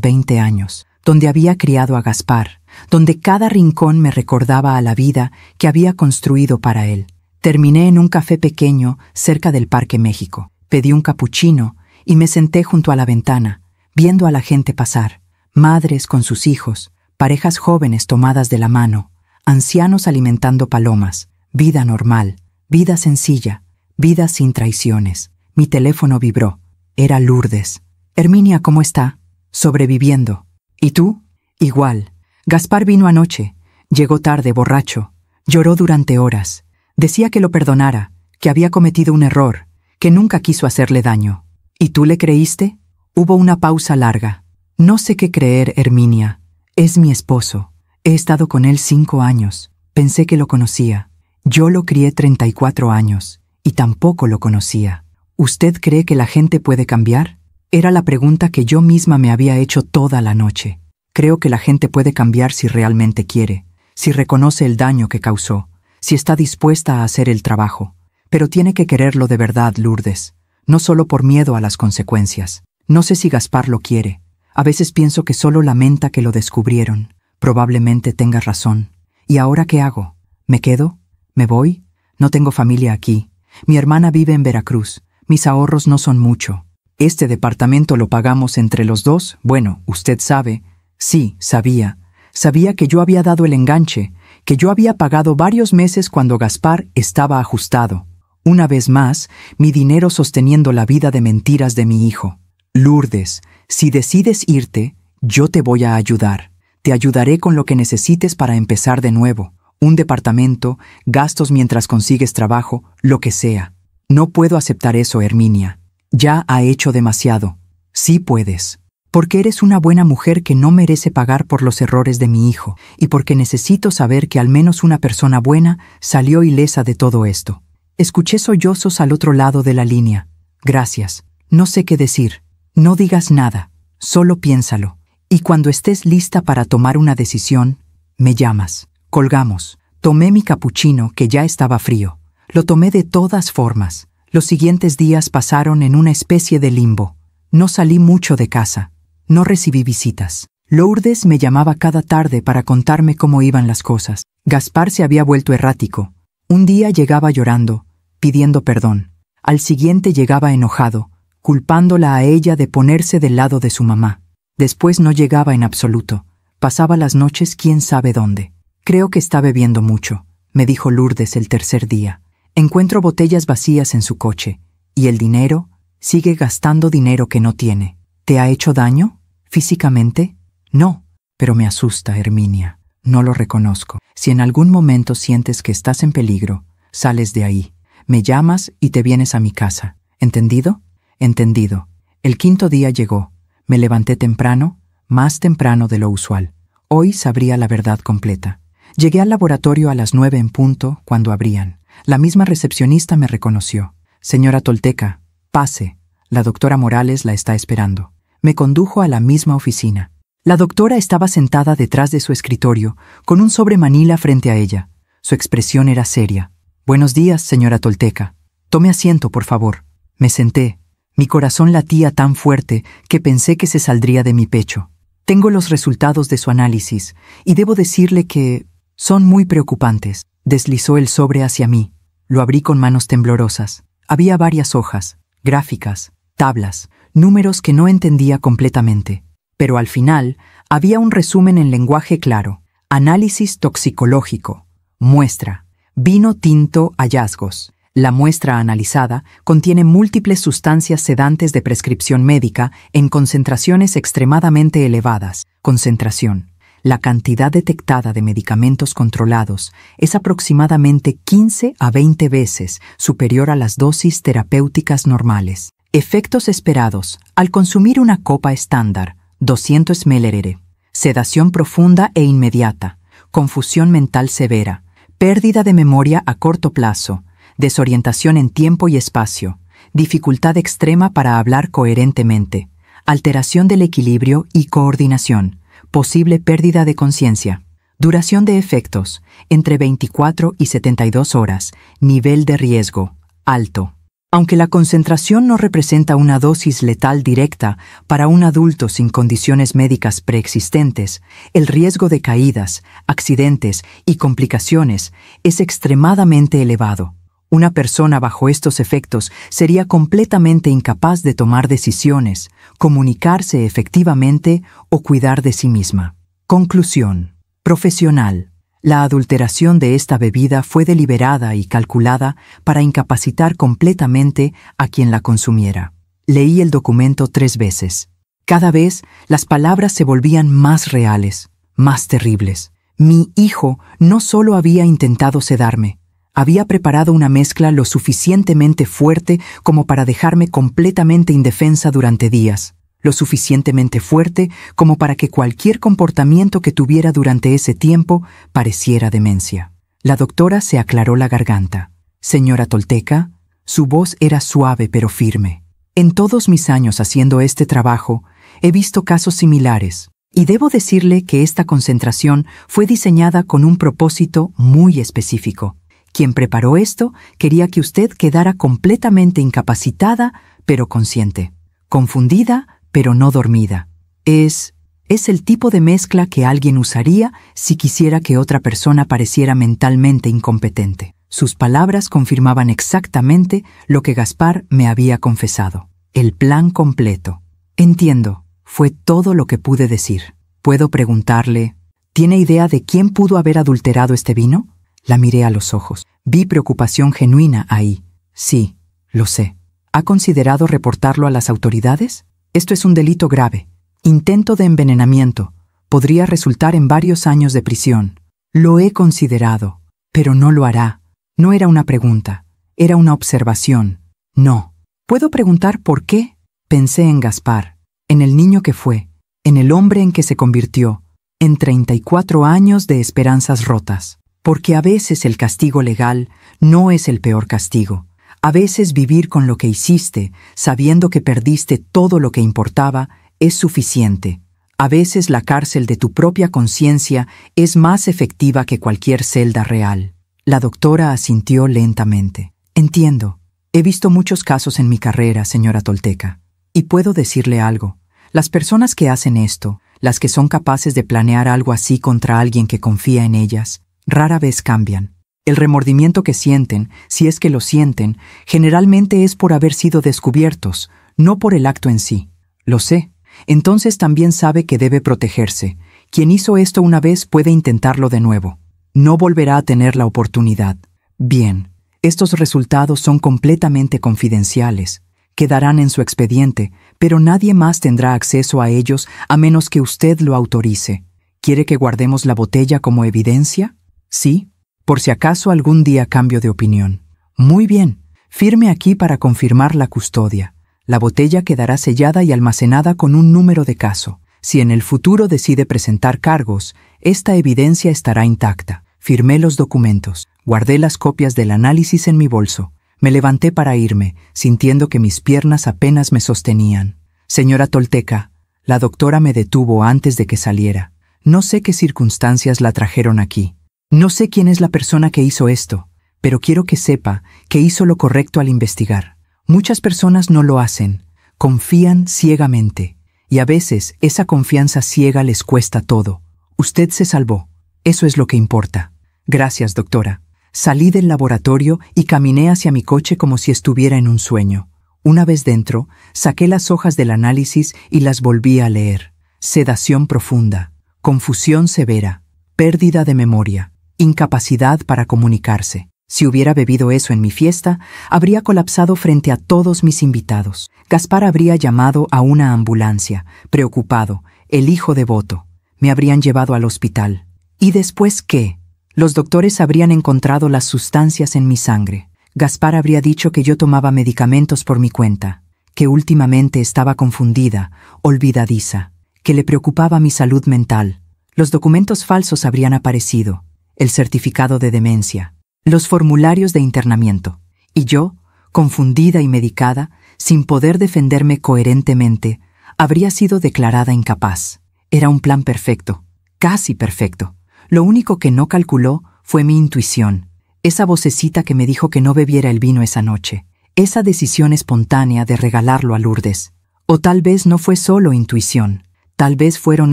20 años, donde había criado a Gaspar, donde cada rincón me recordaba a la vida que había construido para él. Terminé en un café pequeño cerca del Parque México. Pedí un capuchino y me senté junto a la ventana, viendo a la gente pasar, madres con sus hijos, parejas jóvenes tomadas de la mano, ancianos alimentando palomas, vida normal, vida sencilla, vida sin traiciones. Mi teléfono vibró. Era Lourdes. Herminia, ¿cómo está? Sobreviviendo. ¿Y tú? Igual. Gaspar vino anoche. Llegó tarde, borracho. Lloró durante horas. Decía que lo perdonara, que había cometido un error, que nunca quiso hacerle daño. ¿Y tú le creíste? Hubo una pausa larga. No sé qué creer, Herminia. Es mi esposo. He estado con él 5 años. Pensé que lo conocía. Yo lo crié 34 años, y tampoco lo conocía. ¿Usted cree que la gente puede cambiar? Era la pregunta que yo misma me había hecho toda la noche. Creo que la gente puede cambiar si realmente quiere, si reconoce el daño que causó, si está dispuesta a hacer el trabajo. Pero tiene que quererlo de verdad, Lourdes, no solo por miedo a las consecuencias. No sé si Gaspar lo quiere. A veces pienso que solo lamenta que lo descubrieron. Probablemente tenga razón. ¿Y ahora qué hago? ¿Me quedo? ¿Me voy? No tengo familia aquí. Mi hermana vive en Veracruz. Mis ahorros no son mucho. Este departamento lo pagamos entre los dos. Bueno, usted sabe. Sí, sabía. Sabía que yo había dado el enganche, que yo había pagado varios meses cuando Gaspar estaba ajustado. Una vez más, mi dinero sosteniendo la vida de mentiras de mi hijo. Lourdes, si decides irte, yo te voy a ayudar. Te ayudaré con lo que necesites para empezar de nuevo. Un departamento, gastos mientras consigues trabajo, lo que sea. No puedo aceptar eso, Herminia. Ya ha hecho demasiado. Sí puedes. Porque eres una buena mujer que no merece pagar por los errores de mi hijo, y porque necesito saber que al menos una persona buena salió ilesa de todo esto. Escuché sollozos al otro lado de la línea. Gracias. No sé qué decir. No digas nada. Solo piénsalo. Y cuando estés lista para tomar una decisión, me llamas. Colgamos. Tomé mi capuchino, que ya estaba frío. Lo tomé de todas formas. Los siguientes días pasaron en una especie de limbo. No salí mucho de casa. No recibí visitas. Lourdes me llamaba cada tarde para contarme cómo iban las cosas. Gaspar se había vuelto errático. Un día llegaba llorando, pidiendo perdón. Al siguiente llegaba enojado, culpándola a ella de ponerse del lado de su mamá. Después no llegaba en absoluto. Pasaba las noches quién sabe dónde. Creo que está bebiendo mucho, me dijo Lourdes el tercer día. Encuentro botellas vacías en su coche. ¿Y el dinero? Sigue gastando dinero que no tiene. ¿Te ha hecho daño? ¿Físicamente? No, pero me asusta, Herminia. No lo reconozco. Si en algún momento sientes que estás en peligro, sales de ahí. Me llamas y te vienes a mi casa. ¿Entendido? Entendido. El 5.º día llegó. Me levanté temprano, más temprano de lo usual. Hoy sabría la verdad completa. Llegué al laboratorio a las 9 en punto, cuando abrían. La misma recepcionista me reconoció. Señora Tolteca, pase. La doctora Morales la está esperando. Me condujo a la misma oficina. La doctora estaba sentada detrás de su escritorio, con un sobre manila frente a ella. Su expresión era seria. Buenos días, señora Tolteca. Tome asiento, por favor. Me senté. Mi corazón latía tan fuerte que pensé que se saldría de mi pecho. Tengo los resultados de su análisis, y debo decirle que son muy preocupantes. Deslizó el sobre hacia mí. Lo abrí con manos temblorosas. Había varias hojas, gráficas, tablas, números que no entendía completamente. Pero al final había un resumen en lenguaje claro. Análisis toxicológico. Muestra. Vino tinto hallazgos. La muestra analizada contiene múltiples sustancias sedantes de prescripción médica en concentraciones extremadamente elevadas. Concentración. La cantidad detectada de medicamentos controlados es aproximadamente 15 a 20 veces superior a las dosis terapéuticas normales. Efectos esperados al consumir una copa estándar, 200 ml. Sedación profunda e inmediata, confusión mental severa, pérdida de memoria a corto plazo, desorientación en tiempo y espacio, dificultad extrema para hablar coherentemente, alteración del equilibrio y coordinación, posible pérdida de conciencia. Duración de efectos, entre 24 y 72 horas, nivel de riesgo, alto. Aunque la concentración no representa una dosis letal directa para un adulto sin condiciones médicas preexistentes, el riesgo de caídas, accidentes y complicaciones es extremadamente elevado. Una persona bajo estos efectos sería completamente incapaz de tomar decisiones, comunicarse efectivamente o cuidar de sí misma. Conclusión. Profesional. La adulteración de esta bebida fue deliberada y calculada para incapacitar completamente a quien la consumiera. Leí el documento 3 veces. Cada vez las palabras se volvían más reales, más terribles. Mi hijo no solo había intentado sedarme, había preparado una mezcla lo suficientemente fuerte como para dejarme completamente indefensa durante días, lo suficientemente fuerte como para que cualquier comportamiento que tuviera durante ese tiempo pareciera demencia. La doctora se aclaró la garganta. Señora Tolteca, su voz era suave pero firme. En todos mis años haciendo este trabajo, he visto casos similares, y debo decirle que esta concentración fue diseñada con un propósito muy específico. Quien preparó esto quería que usted quedara completamente incapacitada, pero consciente, confundida, pero no dormida. Es el tipo de mezcla que alguien usaría si quisiera que otra persona pareciera mentalmente incompetente. Sus palabras confirmaban exactamente lo que Gaspar me había confesado. El plan completo. Entiendo, fue todo lo que pude decir. ¿Puedo preguntarle, ¿tiene idea de quién pudo haber adulterado este vino? La miré a los ojos. Vi preocupación genuina ahí. Sí, lo sé. ¿Ha considerado reportarlo a las autoridades? Esto es un delito grave. Intento de envenenamiento. Podría resultar en varios años de prisión. Lo he considerado, pero no lo hará. No era una pregunta, era una observación. No. ¿Puedo preguntar por qué? Pensé en Gaspar, en el niño que fue, en el hombre en que se convirtió, en 34 años de esperanzas rotas. Porque a veces el castigo legal no es el peor castigo. A veces vivir con lo que hiciste, sabiendo que perdiste todo lo que importaba, es suficiente. A veces la cárcel de tu propia conciencia es más efectiva que cualquier celda real. La doctora asintió lentamente. Entiendo. He visto muchos casos en mi carrera, señora Tolteca. Y puedo decirle algo. Las personas que hacen esto, las que son capaces de planear algo así contra alguien que confía en ellas, rara vez cambian. El remordimiento que sienten, si es que lo sienten, generalmente es por haber sido descubiertos, no por el acto en sí. Lo sé. Entonces también sabe que debe protegerse. Quien hizo esto una vez puede intentarlo de nuevo. No volverá a tener la oportunidad. Bien, estos resultados son completamente confidenciales. Quedarán en su expediente, pero nadie más tendrá acceso a ellos a menos que usted lo autorice. ¿Quiere que guardemos la botella como evidencia? Sí. Por si acaso algún día cambio de opinión. Muy bien, firme aquí para confirmar la custodia. La botella quedará sellada y almacenada con un número de caso. Si en el futuro decide presentar cargos, esta evidencia estará intacta. Firmé los documentos, guardé las copias del análisis en mi bolso. Me levanté para irme, sintiendo que mis piernas apenas me sostenían. Señora Tolteca, la doctora me detuvo antes de que saliera. No sé qué circunstancias la trajeron aquí. No sé quién es la persona que hizo esto, pero quiero que sepa que hizo lo correcto al investigar. Muchas personas no lo hacen, confían ciegamente, y a veces esa confianza ciega les cuesta todo. Usted se salvó, eso es lo que importa. Gracias, doctora. Salí del laboratorio y caminé hacia mi coche como si estuviera en un sueño. Una vez dentro, saqué las hojas del análisis y las volví a leer. Sedación profunda, confusión severa, pérdida de memoria, incapacidad para comunicarse. Si hubiera bebido eso en mi fiesta, habría colapsado frente a todos mis invitados. Gaspar habría llamado a una ambulancia, preocupado, el hijo devoto. Me habrían llevado al hospital. ¿Y después qué? Los doctores habrían encontrado las sustancias en mi sangre. Gaspar habría dicho que yo tomaba medicamentos por mi cuenta, que últimamente estaba confundida, olvidadiza, que le preocupaba mi salud mental. Los documentos falsos habrían aparecido, el certificado de demencia, los formularios de internamiento. Y yo, confundida y medicada, sin poder defenderme coherentemente, habría sido declarada incapaz. Era un plan perfecto, casi perfecto. Lo único que no calculó fue mi intuición, esa vocecita que me dijo que no bebiera el vino esa noche, esa decisión espontánea de regalarlo a Lourdes. O tal vez no fue solo intuición, tal vez fueron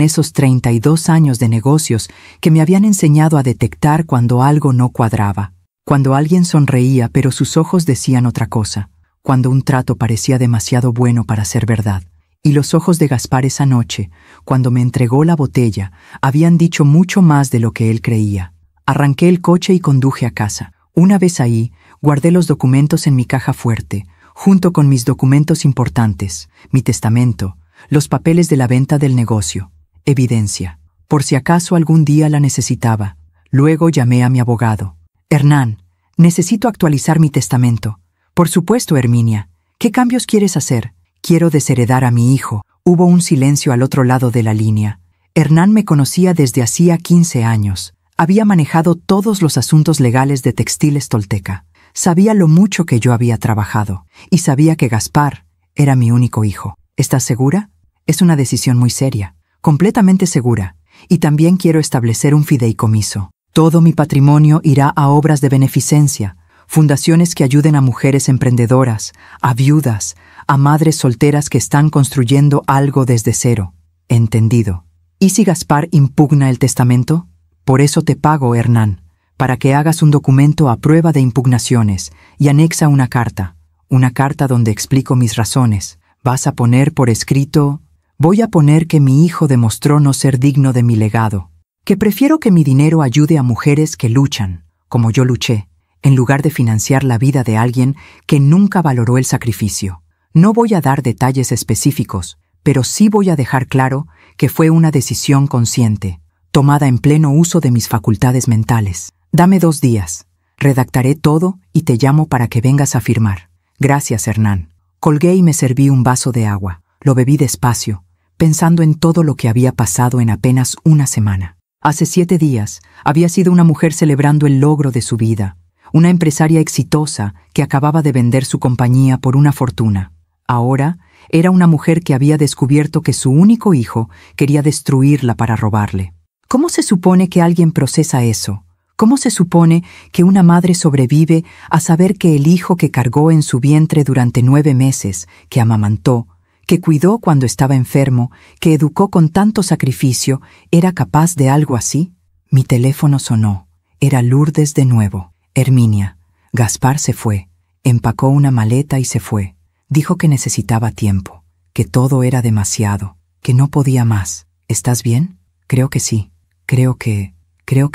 esos 32 años de negocios que me habían enseñado a detectar cuando algo no cuadraba, cuando alguien sonreía pero sus ojos decían otra cosa, cuando un trato parecía demasiado bueno para ser verdad. Y los ojos de Gaspar esa noche, cuando me entregó la botella, habían dicho mucho más de lo que él creía. Arranqué el coche y conduje a casa. Una vez ahí, guardé los documentos en mi caja fuerte, junto con mis documentos importantes, mi testamento, los papeles de la venta del negocio, evidencia, por si acaso algún día la necesitaba. Luego llamé a mi abogado. Hernán, necesito actualizar mi testamento. Por supuesto, Herminia. ¿Qué cambios quieres hacer? Quiero desheredar a mi hijo. Hubo un silencio al otro lado de la línea. Hernán me conocía desde hacía 15 años. Había manejado todos los asuntos legales de Textiles Tolteca. Sabía lo mucho que yo había trabajado. Y sabía que Gaspar era mi único hijo. ¿Estás segura? Es una decisión muy seria. Completamente segura. Y también quiero establecer un fideicomiso. Todo mi patrimonio irá a obras de beneficencia, fundaciones que ayuden a mujeres emprendedoras, a viudas, a madres solteras que están construyendo algo desde cero. Entendido. ¿Y si Gaspar impugna el testamento? Por eso te pago, Hernán, para que hagas un documento a prueba de impugnaciones y anexa una carta donde explico mis razones. Vas a poner por escrito: voy a poner que mi hijo demostró no ser digno de mi legado, que prefiero que mi dinero ayude a mujeres que luchan, como yo luché, en lugar de financiar la vida de alguien que nunca valoró el sacrificio. No voy a dar detalles específicos, pero sí voy a dejar claro que fue una decisión consciente, tomada en pleno uso de mis facultades mentales. Dame 2 días. Redactaré todo y te llamo para que vengas a firmar. Gracias, Hernán. Colgué y me serví un vaso de agua. Lo bebí despacio, pensando en todo lo que había pasado en apenas una semana. Hace 7 días había sido una mujer celebrando el logro de su vida, una empresaria exitosa que acababa de vender su compañía por una fortuna. Ahora era una mujer que había descubierto que su único hijo quería destruirla para robarle. ¿Cómo se supone que alguien procesa eso? ¿Cómo se supone que una madre sobrevive a saber que el hijo que cargó en su vientre durante 9 meses, que amamantó, que cuidó cuando estaba enfermo, que educó con tanto sacrificio, era capaz de algo así? Mi teléfono sonó. Era Lourdes de nuevo. Herminia. Gaspar se fue. Empacó una maleta y se fue. Dijo que necesitaba tiempo, que todo era demasiado, que no podía más. ¿Estás bien? Creo que sí. Creo que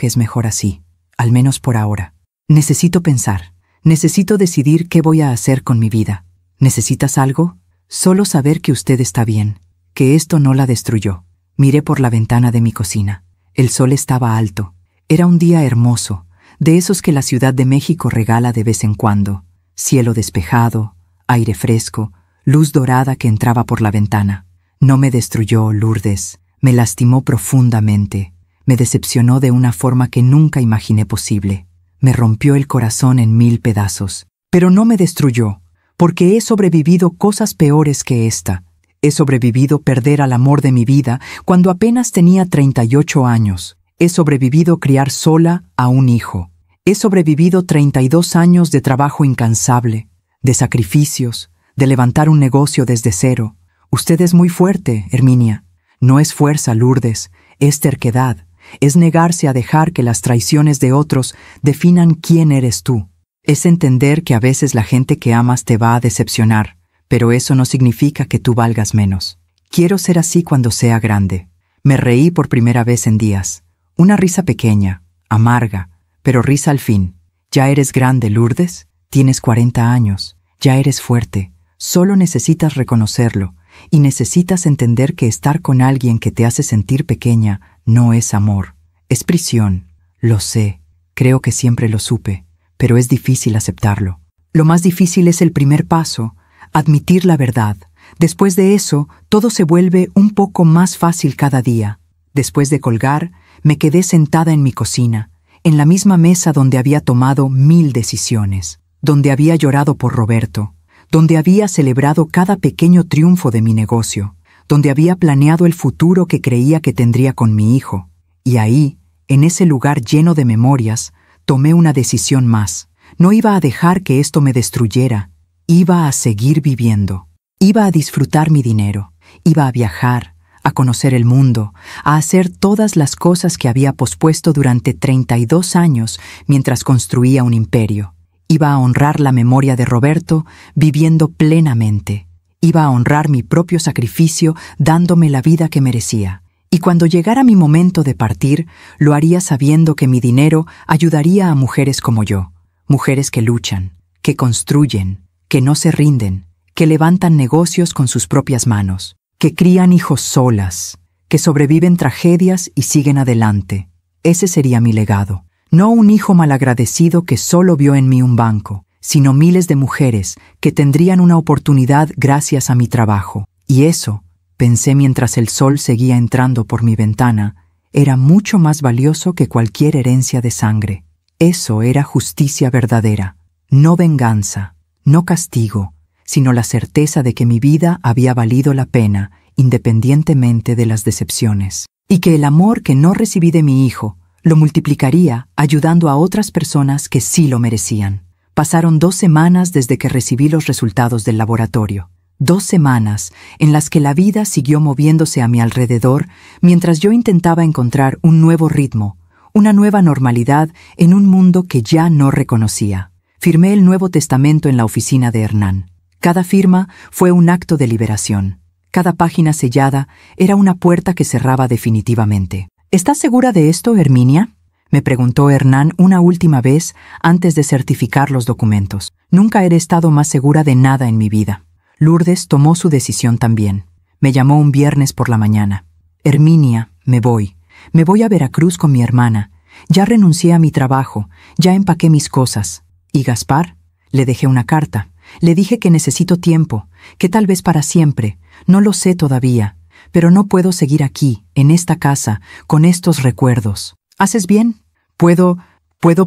es mejor así, al menos por ahora. Necesito pensar. Necesito decidir qué voy a hacer con mi vida. ¿Necesitas algo? Solo saber que usted está bien, que esto no la destruyó. Miré por la ventana de mi cocina. El sol estaba alto. Era un día hermoso, de esos que la Ciudad de México regala de vez en cuando. Cielo despejado, aire fresco, luz dorada que entraba por la ventana. No me destruyó, Lourdes. Me lastimó profundamente. Me decepcionó de una forma que nunca imaginé posible. Me rompió el corazón en 1000 pedazos. Pero no me destruyó, porque he sobrevivido cosas peores que esta. He sobrevivido perder al amor de mi vida cuando apenas tenía 38 años. He sobrevivido criar sola a un hijo. He sobrevivido 32 años de trabajo incansable, de sacrificios, de levantar un negocio desde cero. Usted es muy fuerte, Herminia. No es fuerza, Lourdes, es terquedad. Es negarse a dejar que las traiciones de otros definan quién eres tú. Es entender que a veces la gente que amas te va a decepcionar, pero eso no significa que tú valgas menos. Quiero ser así cuando sea grande. Me reí por primera vez en días. Una risa pequeña, amarga, pero risa al fin. ¿Ya eres grande, Lourdes? Tienes 40 años. Ya eres fuerte. Solo necesitas reconocerlo, y necesitas entender que estar con alguien que te hace sentir pequeña No es amor, es prisión. Lo sé, creo que siempre lo supe, pero es difícil aceptarlo. Lo más difícil es el primer paso, admitir la verdad. Después de eso, todo se vuelve un poco más fácil cada día. Después de colgar, me quedé sentada en mi cocina, en la misma mesa donde había tomado 1000 decisiones, donde había llorado por Roberto, donde había celebrado cada pequeño triunfo de mi negocio, donde había planeado el futuro que creía que tendría con mi hijo. Y ahí, en ese lugar lleno de memorias, tomé una decisión más. No iba a dejar que esto me destruyera. Iba a seguir viviendo. Iba a disfrutar mi dinero. Iba a viajar, a conocer el mundo, a hacer todas las cosas que había pospuesto durante 32 años mientras construía un imperio. Iba a honrar la memoria de Roberto viviendo plenamente. Iba a honrar mi propio sacrificio dándome la vida que merecía. Y cuando llegara mi momento de partir, lo haría sabiendo que mi dinero ayudaría a mujeres como yo. Mujeres que luchan, que construyen, que no se rinden, que levantan negocios con sus propias manos, que crían hijos solas, que sobreviven tragedias y siguen adelante. Ese sería mi legado. No un hijo malagradecido que solo vio en mí un banco, sino miles de mujeres que tendrían una oportunidad gracias a mi trabajo. Y eso, pensé mientras el sol seguía entrando por mi ventana, era mucho más valioso que cualquier herencia de sangre. Eso era justicia verdadera, no venganza, no castigo, sino la certeza de que mi vida había valido la pena independientemente de las decepciones. Y que el amor que no recibí de mi hijo lo multiplicaría ayudando a otras personas que sí lo merecían. Pasaron 2 semanas desde que recibí los resultados del laboratorio. 2 semanas en las que la vida siguió moviéndose a mi alrededor mientras yo intentaba encontrar un nuevo ritmo, una nueva normalidad en un mundo que ya no reconocía. Firmé el Nuevo Testamento en la oficina de Hernán. Cada firma fue un acto de liberación. Cada página sellada era una puerta que cerraba definitivamente. ¿Estás segura de esto, Herminia?, me preguntó Hernán una última vez antes de certificar los documentos. Nunca he estado más segura de nada en mi vida. Lourdes tomó su decisión también. Me llamó un viernes por la mañana. Herminia, me voy. Me voy a Veracruz con mi hermana. Ya renuncié a mi trabajo. Ya empaqué mis cosas. ¿Y Gaspar? Le dejé una carta. Le dije que necesito tiempo, que tal vez para siempre. No lo sé todavía. Pero no puedo seguir aquí, en esta casa, con estos recuerdos. ¿Haces bien? ¿Puedo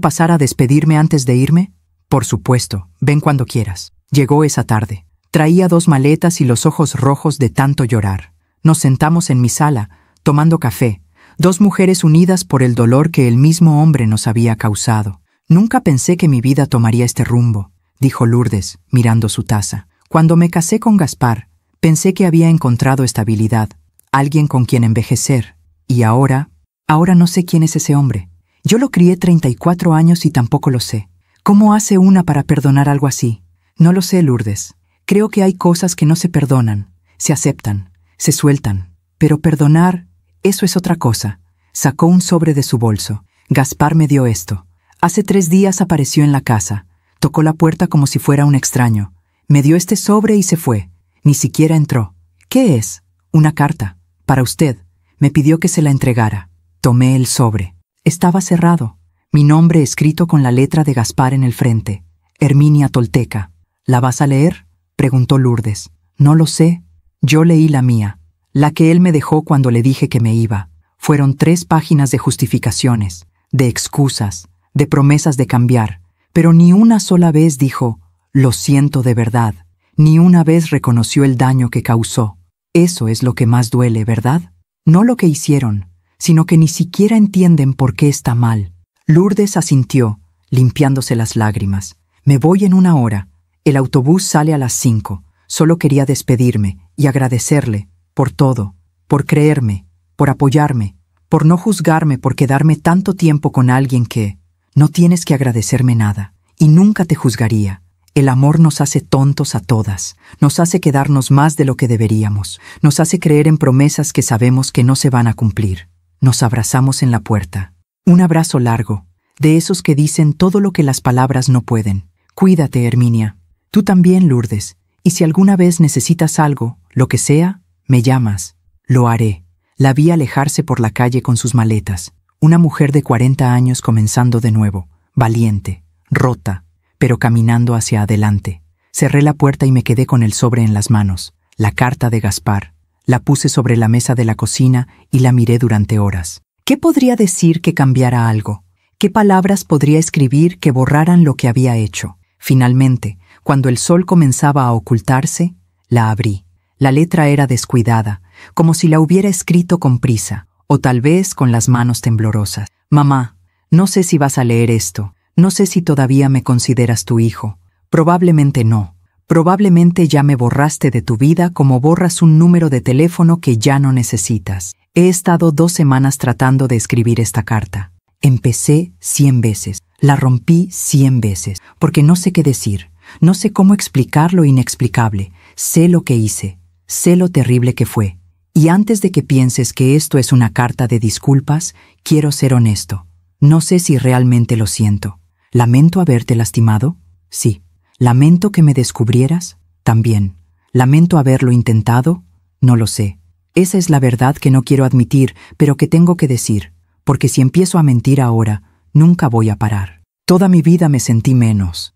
pasar a despedirme antes de irme? Por supuesto, ven cuando quieras. Llegó esa tarde. Traía 2 maletas y los ojos rojos de tanto llorar. Nos sentamos en mi sala, tomando café, 2 mujeres unidas por el dolor que el mismo hombre nos había causado. Nunca pensé que mi vida tomaría este rumbo, dijo Lourdes, mirando su taza. Cuando me casé con Gaspar, pensé que había encontrado estabilidad, alguien con quien envejecer. Y ahora no sé quién es ese hombre. Yo lo crié 34 años y tampoco lo sé. ¿Cómo hace una para perdonar algo así? No lo sé, Lourdes. Creo que hay cosas que no se perdonan, se aceptan, se sueltan. Pero perdonar, eso es otra cosa. Sacó un sobre de su bolso. Gaspar me dio esto. Hace 3 días apareció en la casa. Tocó la puerta como si fuera un extraño. Me dio este sobre y se fue. Ni siquiera entró. ¿Qué es? Una carta. Para usted. Me pidió que se la entregara. Tomé el sobre. Estaba cerrado. Mi nombre escrito con la letra de Gaspar en el frente. Herminia Tolteca. ¿La vas a leer?, preguntó Lourdes. No lo sé. Yo leí la mía. La que él me dejó cuando le dije que me iba. Fueron 3 páginas de justificaciones, de excusas, de promesas de cambiar. Pero ni una sola vez dijo, lo siento de verdad. Ni una vez reconoció el daño que causó. Eso es lo que más duele, ¿verdad? No lo que hicieron, sino que ni siquiera entienden por qué está mal. Lourdes asintió, limpiándose las lágrimas. Me voy en 1 hora. El autobús sale a las 5. Solo quería despedirme y agradecerle por todo, por creerme, por apoyarme, por no juzgarme por quedarme tanto tiempo con alguien que... No tienes que agradecerme nada, y nunca te juzgaría. El amor nos hace tontos a todas, nos hace quedarnos más de lo que deberíamos, nos hace creer en promesas que sabemos que no se van a cumplir. Nos abrazamos en la puerta. Un abrazo largo, de esos que dicen todo lo que las palabras no pueden. Cuídate, Herminia. Tú también, Lourdes. Y si alguna vez necesitas algo, lo que sea, me llamas. Lo haré. La vi alejarse por la calle con sus maletas. Una mujer de 40 años comenzando de nuevo, valiente, rota, pero caminando hacia adelante. Cerré la puerta y me quedé con el sobre en las manos, la carta de Gaspar. La puse sobre la mesa de la cocina y la miré durante horas. ¿Qué podría decir que cambiara algo? ¿Qué palabras podría escribir que borraran lo que había hecho? Finalmente, cuando el sol comenzaba a ocultarse, la abrí. La letra era descuidada, como si la hubiera escrito con prisa, o tal vez con las manos temblorosas. Mamá, no sé si vas a leer esto. No sé si todavía me consideras tu hijo. Probablemente no. Probablemente ya me borraste de tu vida como borras un número de teléfono que ya no necesitas. He estado 2 semanas tratando de escribir esta carta. Empecé 100 veces. La rompí 100 veces, porque no sé qué decir. No sé cómo explicar lo inexplicable. Sé lo que hice. Sé lo terrible que fue. Y antes de que pienses que esto es una carta de disculpas, quiero ser honesto. No sé si realmente lo siento. ¿Lamento haberte lastimado? Sí. ¿Lamento que me descubrieras? También. ¿Lamento haberlo intentado? No lo sé. Esa es la verdad que no quiero admitir, pero que tengo que decir, porque si empiezo a mentir ahora, nunca voy a parar. Toda mi vida me sentí menos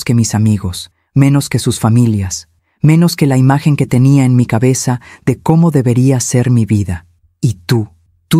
que mis amigos, menos que sus familias, menos que la imagen que tenía en mi cabeza de cómo debería ser mi vida. Y tú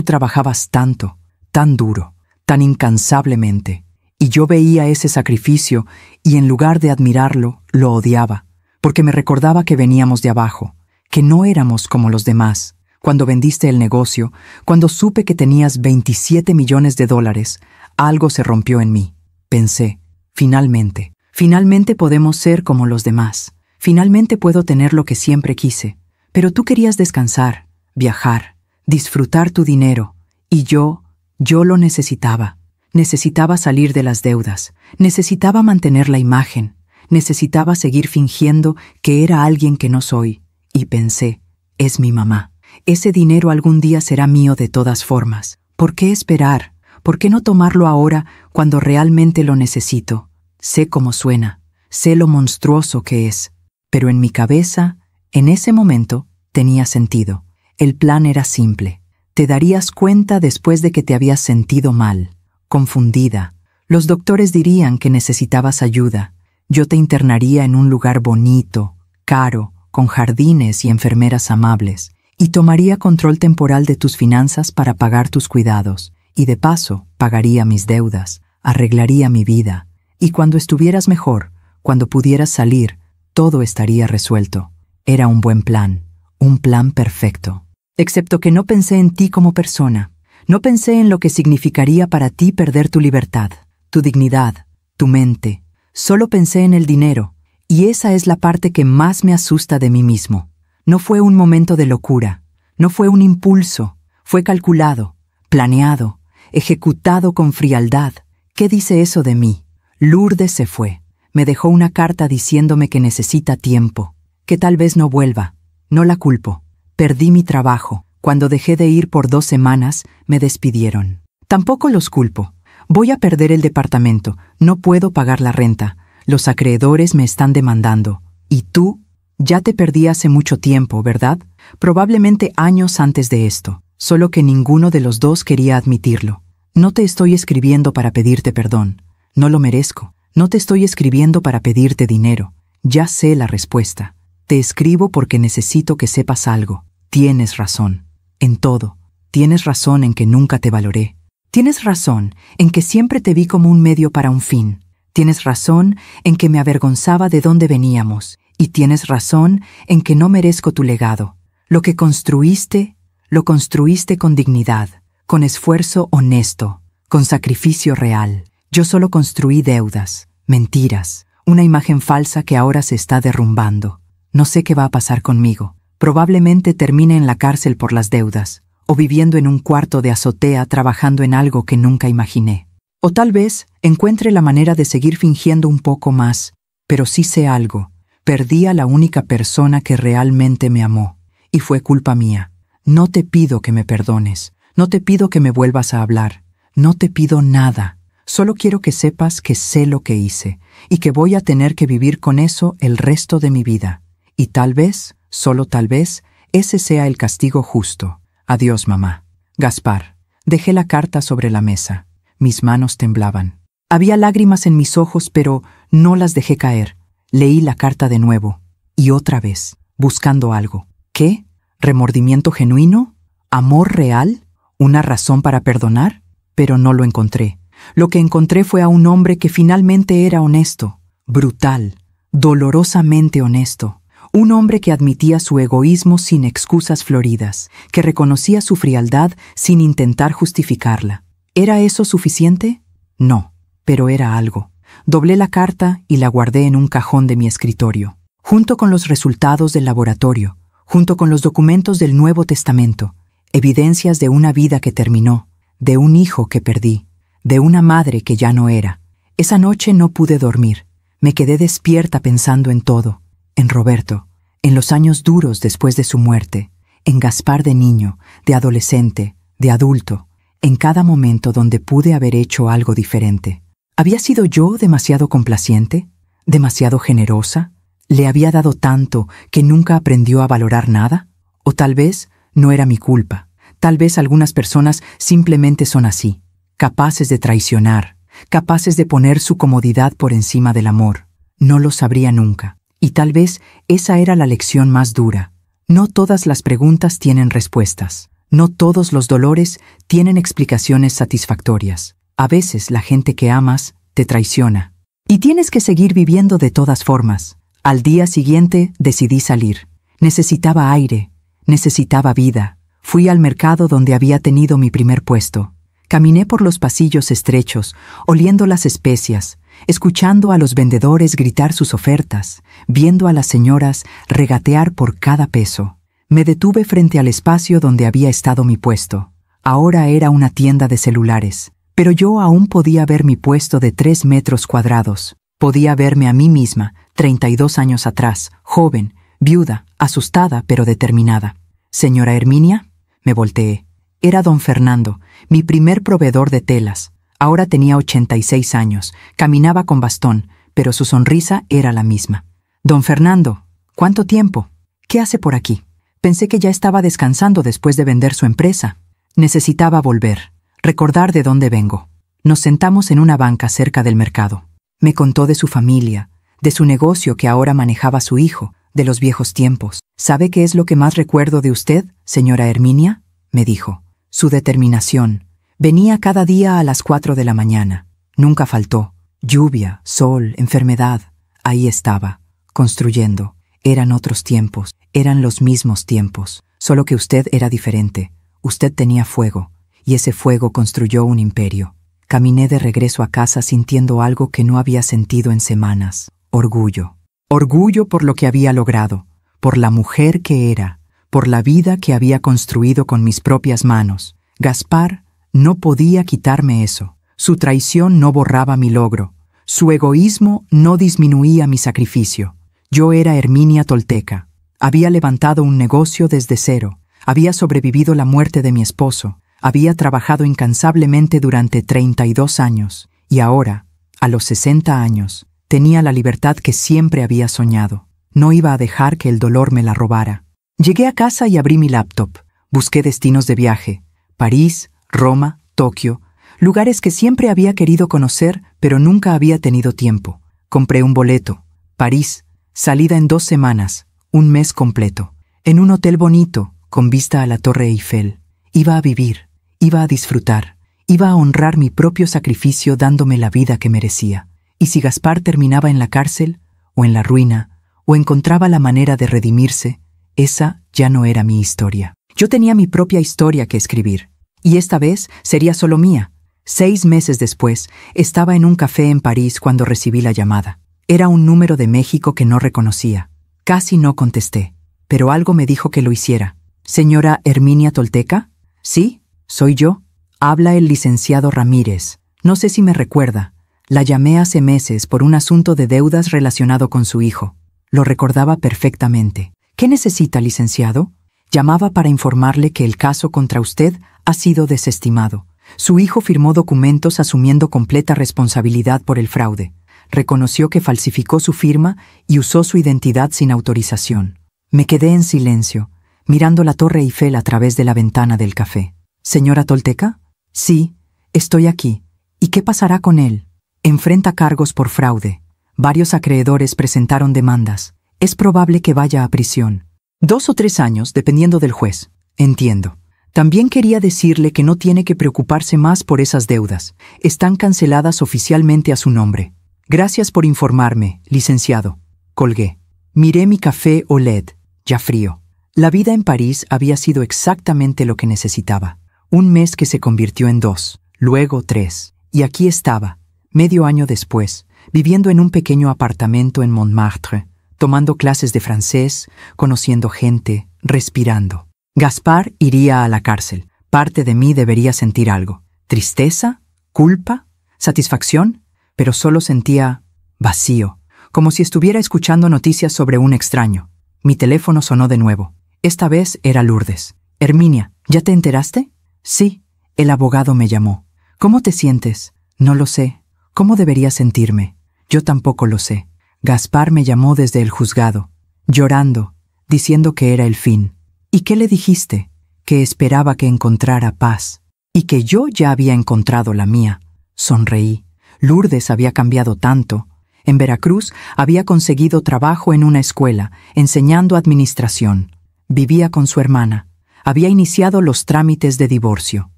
trabajabas tanto, tan duro, tan incansablemente. Y yo veía ese sacrificio y en lugar de admirarlo, lo odiaba, porque me recordaba que veníamos de abajo, que no éramos como los demás. Cuando vendiste el negocio, cuando supe que tenías $27 millones, algo se rompió en mí. Pensé, finalmente podemos ser como los demás. Finalmente puedo tener lo que siempre quise. Pero tú querías descansar, viajar, disfrutar tu dinero, y yo lo necesitaba. Necesitaba salir de las deudas, necesitaba mantener la imagen, necesitaba seguir fingiendo que era alguien que no soy. Y pensé, es mi mamá. Ese dinero algún día será mío de todas formas. ¿Por qué esperar? ¿Por qué no tomarlo ahora cuando realmente lo necesito? Sé cómo suena, sé lo monstruoso que es, pero en mi cabeza, en ese momento, tenía sentido. El plan era simple. Te darías cuenta después de que te habías sentido mal. Confundida. Los doctores dirían que necesitabas ayuda. Yo te internaría en un lugar bonito, caro, con jardines y enfermeras amables, y tomaría control temporal de tus finanzas para pagar tus cuidados, y de paso pagaría mis deudas, arreglaría mi vida, y cuando estuvieras mejor, cuando pudieras salir, todo estaría resuelto. Era un buen plan, un plan perfecto. Excepto que no pensé en ti como persona. No pensé en lo que significaría para ti perder tu libertad, tu dignidad, tu mente. Solo pensé en el dinero, y esa es la parte que más me asusta de mí mismo. No fue un momento de locura, no fue un impulso, fue calculado, planeado, ejecutado con frialdad. ¿Qué dice eso de mí? Lourdes se fue. Me dejó una carta diciéndome que necesita tiempo, que tal vez no vuelva. No la culpo. Perdí mi trabajo. Cuando dejé de ir por 2 semanas, me despidieron. Tampoco los culpo. Voy a perder el departamento. No puedo pagar la renta. Los acreedores me están demandando. ¿Y tú? Ya te perdí hace mucho tiempo, ¿verdad? Probablemente años antes de esto. Solo que ninguno de los dos quería admitirlo. No te estoy escribiendo para pedirte perdón. No lo merezco. No te estoy escribiendo para pedirte dinero. Ya sé la respuesta. Te escribo porque necesito que sepas algo. Tienes razón. En todo. Tienes razón en que nunca te valoré. Tienes razón en que siempre te vi como un medio para un fin. Tienes razón en que me avergonzaba de dónde veníamos. Y tienes razón en que no merezco tu legado. Lo que construiste, lo construiste con dignidad, con esfuerzo honesto, con sacrificio real. Yo solo construí deudas, mentiras, una imagen falsa que ahora se está derrumbando. No sé qué va a pasar conmigo. Probablemente termine en la cárcel por las deudas, o viviendo en un cuarto de azotea trabajando en algo que nunca imaginé. O tal vez encuentre la manera de seguir fingiendo un poco más, pero sí sé algo. Perdí a la única persona que realmente me amó, y fue culpa mía. No te pido que me perdones, no te pido que me vuelvas a hablar, no te pido nada. Solo quiero que sepas que sé lo que hice, y que voy a tener que vivir con eso el resto de mi vida. Y tal vez, solo tal vez, ese sea el castigo justo. Adiós, mamá. Gaspar. Dejé la carta sobre la mesa. Mis manos temblaban. Había lágrimas en mis ojos, pero no las dejé caer. Leí la carta de nuevo. Y otra vez, buscando algo. ¿Qué? ¿Remordimiento genuino? ¿Amor real? ¿Una razón para perdonar? Pero no lo encontré. Lo que encontré fue a un hombre que finalmente era honesto, brutal, dolorosamente honesto. Un hombre que admitía su egoísmo sin excusas floridas, que reconocía su frialdad sin intentar justificarla. ¿Era eso suficiente? No, pero era algo. Doblé la carta y la guardé en un cajón de mi escritorio, junto con los resultados del laboratorio, junto con los documentos del Nuevo Testamento, evidencias de una vida que terminó, de un hijo que perdí, de una madre que ya no era. Esa noche no pude dormir. Me quedé despierta pensando en todo, en Roberto, en los años duros después de su muerte, en Gaspar de niño, de adolescente, de adulto, en cada momento donde pude haber hecho algo diferente. ¿Había sido yo demasiado complaciente? ¿Demasiado generosa? ¿Le había dado tanto que nunca aprendió a valorar nada? ¿O tal vez no era mi culpa? Tal vez algunas personas simplemente son así, capaces de traicionar, capaces de poner su comodidad por encima del amor. No lo sabría nunca. Y tal vez esa era la lección más dura. No todas las preguntas tienen respuestas. No todos los dolores tienen explicaciones satisfactorias. A veces la gente que amas te traiciona. Y tienes que seguir viviendo de todas formas. Al día siguiente decidí salir. Necesitaba aire, necesitaba vida. Fui al mercado donde había tenido mi primer puesto. Caminé por los pasillos estrechos, oliendo las especias, escuchando a los vendedores gritar sus ofertas, viendo a las señoras regatear por cada peso. Me detuve frente al espacio donde había estado mi puesto. Ahora era una tienda de celulares, pero yo aún podía ver mi puesto de 3 metros cuadrados. Podía verme a mí misma, 32 años atrás, joven, viuda, asustada pero determinada. «Señora Herminia», me volteé. Era don Fernando, mi primer proveedor de telas. Ahora tenía 86 años, caminaba con bastón, pero su sonrisa era la misma. «Don Fernando, ¿cuánto tiempo? ¿Qué hace por aquí?» Pensé que ya estaba descansando después de vender su empresa. Necesitaba volver, recordar de dónde vengo. Nos sentamos en una banca cerca del mercado. Me contó de su familia, de su negocio que ahora manejaba su hijo, de los viejos tiempos. «¿Sabe qué es lo que más recuerdo de usted, señora Herminia?», me dijo. Su determinación. Venía cada día a las 4 de la mañana. Nunca faltó. Lluvia, sol, enfermedad. Ahí estaba, construyendo. Eran otros tiempos, eran los mismos tiempos, solo que usted era diferente. Usted tenía fuego, y ese fuego construyó un imperio. Caminé de regreso a casa sintiendo algo que no había sentido en semanas. Orgullo. Orgullo por lo que había logrado, por la mujer que era, por la vida que había construido con mis propias manos. Gaspar no podía quitarme eso. Su traición no borraba mi logro. Su egoísmo no disminuía mi sacrificio. Yo era Herminia Tolteca. Había levantado un negocio desde cero. Había sobrevivido la muerte de mi esposo. Había trabajado incansablemente durante 32 años. Y ahora, a los 60 años, tenía la libertad que siempre había soñado. No iba a dejar que el dolor me la robara. Llegué a casa y abrí mi laptop. Busqué destinos de viaje. París, Roma, Tokio. Lugares que siempre había querido conocer, pero nunca había tenido tiempo. Compré un boleto. París. Salida en 2 semanas. Un mes completo. En un hotel bonito, con vista a la Torre Eiffel. Iba a vivir. Iba a disfrutar. Iba a honrar mi propio sacrificio dándome la vida que merecía. Y si Gaspar terminaba en la cárcel, o en la ruina, o encontraba la manera de redimirse, esa ya no era mi historia. Yo tenía mi propia historia que escribir. Y esta vez sería solo mía. 6 meses después, estaba en un café en París cuando recibí la llamada. Era un número de México que no reconocía. Casi no contesté, pero algo me dijo que lo hiciera. «¿Señora Herminia Tolteca?» «Sí, soy yo. Habla el licenciado Ramírez. No sé si me recuerda. La llamé hace meses por un asunto de deudas relacionado con su hijo. Lo recordaba perfectamente. ¿Qué necesita, licenciado?» «Llamaba para informarle que el caso contra usted ha sido desestimado. Su hijo firmó documentos asumiendo completa responsabilidad por el fraude. Reconoció que falsificó su firma y usó su identidad sin autorización». Me quedé en silencio. mirando la Torre Eiffel a través de la ventana del café. «¿Señora Tolteca?» «Sí, estoy aquí. ¿Y qué pasará con él?» «Enfrenta cargos por fraude. Varios acreedores presentaron demandas. Es probable que vaya a prisión. 2 o 3 años, dependiendo del juez». «Entiendo. También quería decirle que no tiene que preocuparse más por esas deudas. Están canceladas oficialmente a su nombre. Gracias por informarme, licenciado». Colgué. Miré mi café au lait, ya frío. La vida en París había sido exactamente lo que necesitaba. Un mes que se convirtió en 2, luego 3. Y aquí estaba, medio año después, viviendo en un pequeño apartamento en Montmartre, tomando clases de francés, conociendo gente, respirando. Gaspar iría a la cárcel. Parte de mí debería sentir algo. ¿Tristeza? ¿Culpa? ¿Satisfacción? Pero solo sentía vacío, como si estuviera escuchando noticias sobre un extraño. Mi teléfono sonó de nuevo. Esta vez era Lourdes. «Herminia, ¿ya te enteraste?» «Sí». El abogado me llamó. «¿Cómo te sientes?» «No lo sé. ¿Cómo debería sentirme?» «Yo tampoco lo sé». Gaspar me llamó desde el juzgado, llorando, diciendo que era el fin. «¿Y qué le dijiste?» «Que esperaba que encontrara paz, y que yo ya había encontrado la mía». Sonreí. Lourdes había cambiado tanto. En Veracruz había conseguido trabajo en una escuela, enseñando administración. Vivía con su hermana. Había iniciado los trámites de divorcio.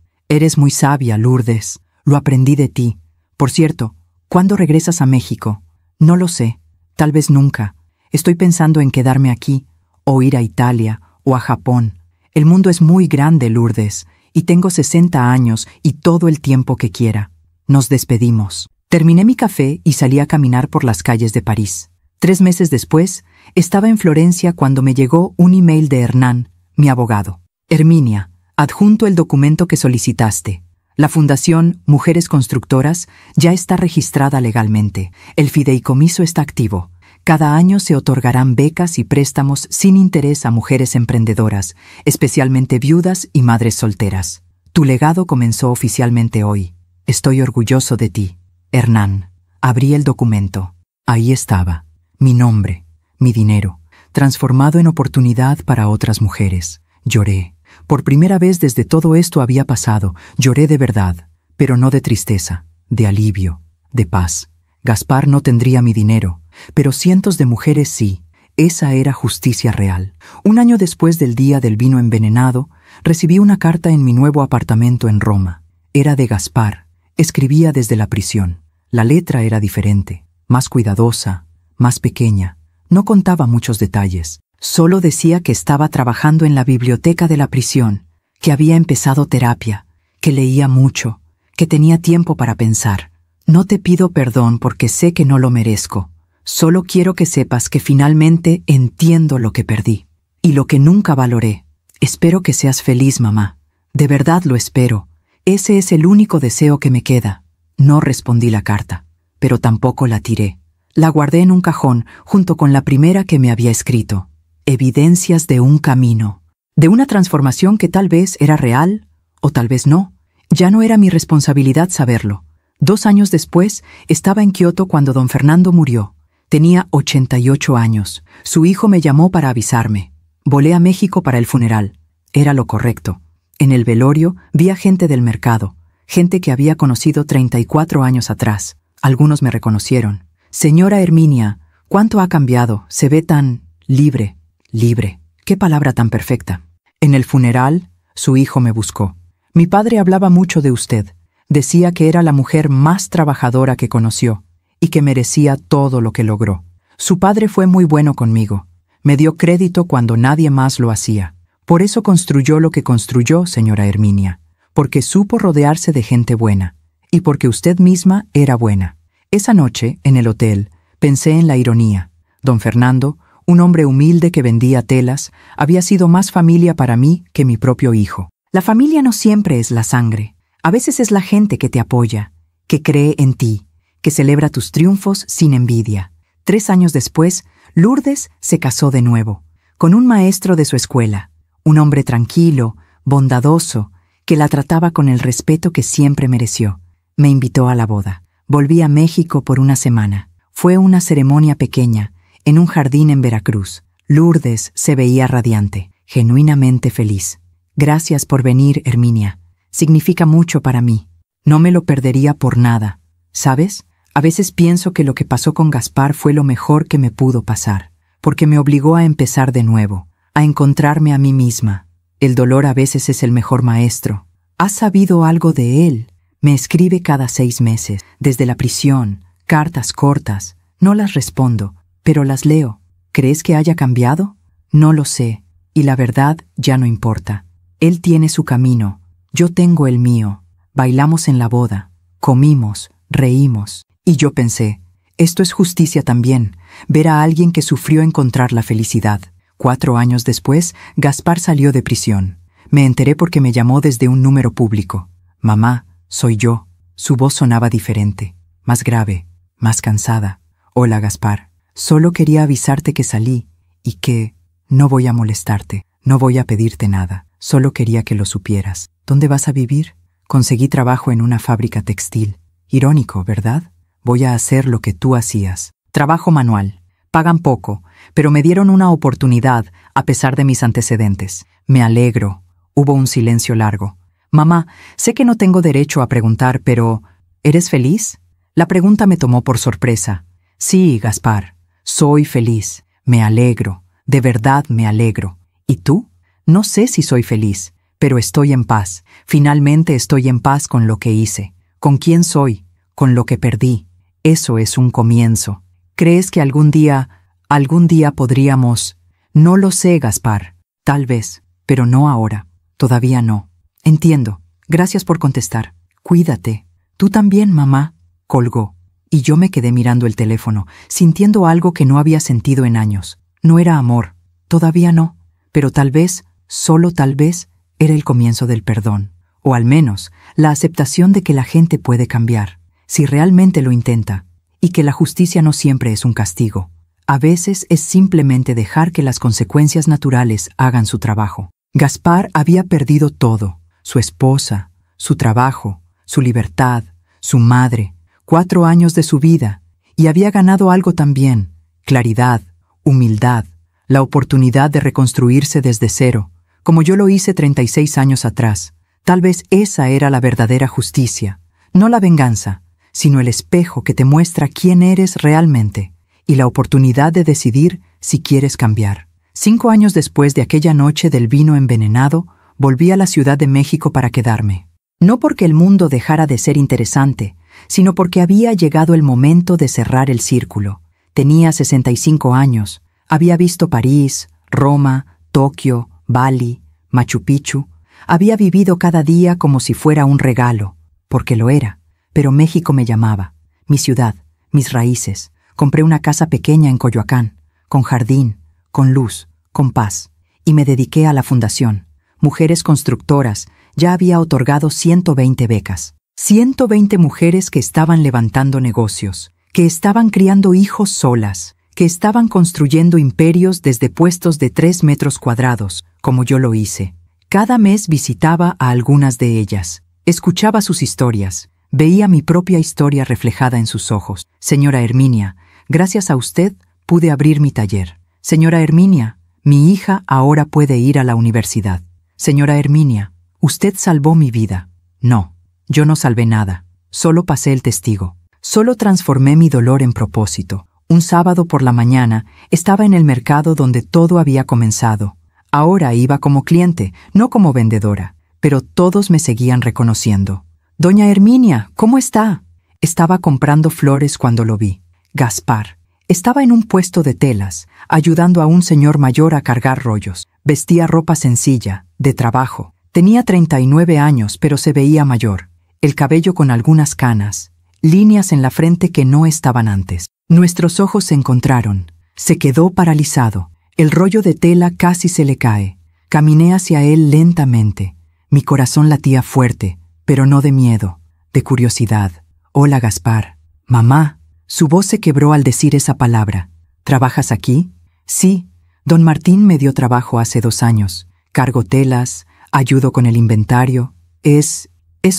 «Eres muy sabia, Lourdes. Lo aprendí de ti. Por cierto, ¿cuándo regresas a México?» «No lo sé. Tal vez nunca. Estoy pensando en quedarme aquí, o ir a Italia, o a Japón. El mundo es muy grande, Lourdes, y tengo 60 años y todo el tiempo que quiera». Nos despedimos. Terminé mi café y salí a caminar por las calles de París. 3 meses después, estaba en Florencia cuando me llegó un email de Hernán, mi abogado. «Herminia, adjunto el documento que solicitaste. La Fundación Mujeres Constructoras ya está registrada legalmente. El fideicomiso está activo. Cada año se otorgarán becas y préstamos sin interés a mujeres emprendedoras, especialmente viudas y madres solteras. Tu legado comenzó oficialmente hoy. Estoy orgulloso de ti. Hernán». Abrí el documento. Ahí estaba, mi nombre, mi dinero, transformado en oportunidad para otras mujeres. Lloré. Por primera vez desde todo esto había pasado. Lloré de verdad, pero no de tristeza, de alivio, de paz. Gaspar no tendría mi dinero, pero cientos de mujeres sí. Esa era justicia real. 1 año después del día del vino envenenado, recibí una carta en mi nuevo apartamento en Roma. Era de Gaspar. Escribía desde la prisión. La letra era diferente, más cuidadosa, más pequeña. No contaba muchos detalles. Solo decía que estaba trabajando en la biblioteca de la prisión, que había empezado terapia, que leía mucho, que tenía tiempo para pensar. «No te pido perdón porque sé que no lo merezco. Solo quiero que sepas que finalmente entiendo lo que perdí y lo que nunca valoré. Espero que seas feliz, mamá. De verdad lo espero. Ese es el único deseo que me queda». No respondí la carta, pero tampoco la tiré. La guardé en un cajón junto con la primera que me había escrito. Evidencias de un camino, de una transformación que tal vez era real o tal vez no. Ya no era mi responsabilidad saberlo. 2 años después, estaba en Kioto cuando don Fernando murió. Tenía 88 años. Su hijo me llamó para avisarme. Volé a México para el funeral. Era lo correcto. En el velorio vi a gente del mercado, gente que había conocido 34 años atrás. Algunos me reconocieron. «Señora Herminia, ¿cuánto ha cambiado? Se ve tan libre». Libre. Qué palabra tan perfecta. En el funeral, su hijo me buscó. «Mi padre hablaba mucho de usted. Decía que era la mujer más trabajadora que conoció y que merecía todo lo que logró. Su padre fue muy bueno conmigo. Me dio crédito cuando nadie más lo hacía. Por eso construyó lo que construyó, señora Herminia, porque supo rodearse de gente buena, y porque usted misma era buena». Esa noche, en el hotel, pensé en la ironía. Don Fernando, un hombre humilde que vendía telas, había sido más familia para mí que mi propio hijo. La familia no siempre es la sangre. A veces es la gente que te apoya, que cree en ti, que celebra tus triunfos sin envidia. 3 años después, Lourdes se casó de nuevo, con un maestro de su escuela, un hombre tranquilo, bondadoso, que la trataba con el respeto que siempre mereció. Me invitó a la boda. Volví a México por 1 semana. Fue una ceremonia pequeña, en un jardín en Veracruz. Lourdes se veía radiante. genuinamente feliz. Gracias por venir, Herminia. Significa mucho para mí. No me lo perdería por nada. ¿Sabes? A veces pienso que lo que pasó con Gaspar fue lo mejor que me pudo pasar, porque me obligó a empezar de nuevo, a encontrarme a mí misma. El dolor a veces es el mejor maestro. ¿Has sabido algo de él? Me escribe cada 6 meses, desde la prisión, cartas cortas. No las respondo, pero las leo. ¿Crees que haya cambiado? No lo sé, y la verdad ya no importa. Él tiene su camino, yo tengo el mío. Bailamos en la boda, comimos, reímos. Y yo pensé, esto es justicia también, ver a alguien que sufrió encontrar la felicidad. 4 años después, Gaspar salió de prisión. Me enteré porque me llamó desde un número público. Mamá, soy yo. Su voz sonaba diferente, más grave, más cansada. Hola, Gaspar. Solo quería avisarte que salí y que no voy a molestarte, no voy a pedirte nada. Solo quería que lo supieras. ¿Dónde vas a vivir? Conseguí trabajo en una fábrica textil. Irónico, ¿verdad? Voy a hacer lo que tú hacías. Trabajo manual. Pagan poco, pero me dieron una oportunidad a pesar de mis antecedentes. Me alegro. Hubo un silencio largo. Mamá, sé que no tengo derecho a preguntar, pero ¿eres feliz? La pregunta me tomó por sorpresa. Sí, Gaspar, soy feliz. Me alegro. De verdad me alegro. ¿Y tú? No sé si soy feliz, pero estoy en paz. Finalmente estoy en paz con lo que hice, con quién soy, con lo que perdí. Eso es un comienzo. ¿Crees que algún día podríamos? No lo sé, Gaspar. Tal vez, pero no ahora. Todavía no. Entiendo. Gracias por contestar. Cuídate. Tú también, mamá. Colgó. Y yo me quedé mirando el teléfono, sintiendo algo que no había sentido en años. No era amor. Todavía no. Pero tal vez, solo tal vez, era el comienzo del perdón. O al menos, la aceptación de que la gente puede cambiar, si realmente lo intenta, y que la justicia no siempre es un castigo. A veces es simplemente dejar que las consecuencias naturales hagan su trabajo. Gaspar había perdido todo: su esposa, su trabajo, su libertad, su madre, 4 años de su vida, y había ganado algo también: claridad, humildad, la oportunidad de reconstruirse desde cero, como yo lo hice 36 años atrás. Tal vez esa era la verdadera justicia, no la venganza, sino el espejo que te muestra quién eres realmente y la oportunidad de decidir si quieres cambiar. 5 años después de aquella noche del vino envenenado, volví a la Ciudad de México para quedarme. No porque el mundo dejara de ser interesante, sino porque había llegado el momento de cerrar el círculo. Tenía 65 años, había visto París, Roma, Tokio, Bali, Machu Picchu. Había vivido cada día como si fuera un regalo, porque lo era, pero México me llamaba, mi ciudad, mis raíces. Compré una casa pequeña en Coyoacán, con jardín, con luz, con paz, y me dediqué a la fundación. Mujeres Constructoras ya había otorgado 120 becas. 120 mujeres que estaban levantando negocios, que estaban criando hijos solas, que estaban construyendo imperios desde puestos de 3 metros cuadrados, como yo lo hice. Cada mes visitaba a algunas de ellas, escuchaba sus historias, veía mi propia historia reflejada en sus ojos. Señora Herminia, gracias a usted pude abrir mi taller. Señora Herminia, mi hija ahora puede ir a la universidad. Señora Herminia, usted salvó mi vida. No, yo no salvé nada, solo pasé el testigo. Solo transformé mi dolor en propósito. Un sábado por la mañana estaba en el mercado donde todo había comenzado. Ahora iba como cliente, no como vendedora, pero todos me seguían reconociendo. «Doña Herminia, ¿cómo está?» Estaba comprando flores cuando lo vi. Gaspar. Estaba en un puesto de telas, ayudando a un señor mayor a cargar rollos. Vestía ropa sencilla, de trabajo. Tenía 39 años, pero se veía mayor. El cabello con algunas canas, líneas en la frente que no estaban antes. Nuestros ojos se encontraron. Se quedó paralizado. El rollo de tela casi se le cae. Caminé hacia él lentamente. Mi corazón latía fuerte, pero no de miedo, de curiosidad. «Hola, Gaspar». «Mamá». Su voz se quebró al decir esa palabra. «¿Trabajas aquí?» «Sí. Don Martín me dio trabajo hace 2 años. Cargo telas, ayudo con el inventario. Es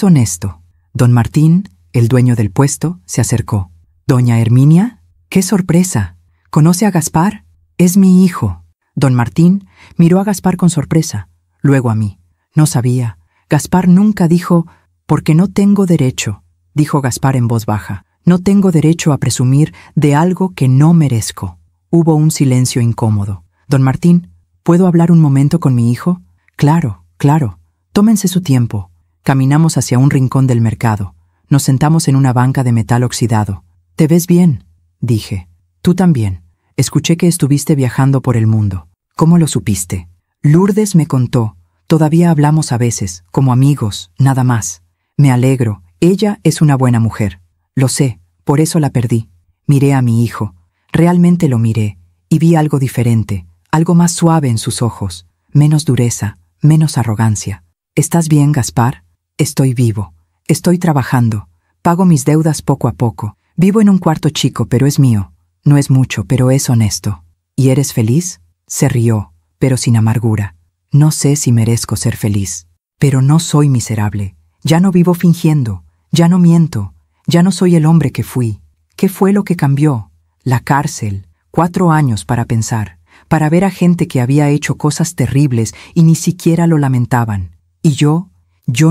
honesto». Don Martín, el dueño del puesto, se acercó. «¿Doña Herminia? ¡Qué sorpresa! ¿Conoce a Gaspar? Es mi hijo». Don Martín miró a Gaspar con sorpresa, luego a mí. No sabía. Gaspar nunca dijo, «Porque no tengo derecho», dijo Gaspar en voz baja. «No tengo derecho a presumir de algo que no merezco». Hubo un silencio incómodo. «Don Martín, ¿puedo hablar un momento con mi hijo?» «Claro, claro. Tómense su tiempo». Caminamos hacia un rincón del mercado. Nos sentamos en una banca de metal oxidado. «¿Te ves bien?», dije. «Tú también. Escuché que estuviste viajando por el mundo. ¿Cómo lo supiste?» «Lourdes me contó. Todavía hablamos a veces, como amigos, nada más. Me alegro. Ella es una buena mujer. Lo sé, por eso la perdí. Miré a mi hijo. Realmente lo miré, y vi algo diferente, algo más suave en sus ojos, menos dureza, menos arrogancia. ¿Estás bien, Gaspar?» «Estoy vivo. Estoy trabajando. Pago mis deudas poco a poco. Vivo en un cuarto chico, pero es mío. No es mucho, pero es honesto». «¿Y eres feliz?» Se rió, pero sin amargura. «No sé si merezco ser feliz, pero no soy miserable. Ya no vivo fingiendo, ya no miento, ya no soy el hombre que fui. ¿Qué fue lo que cambió? La cárcel, 4 años para pensar, para ver a gente que había hecho cosas terribles y ni siquiera lo lamentaban. Y yo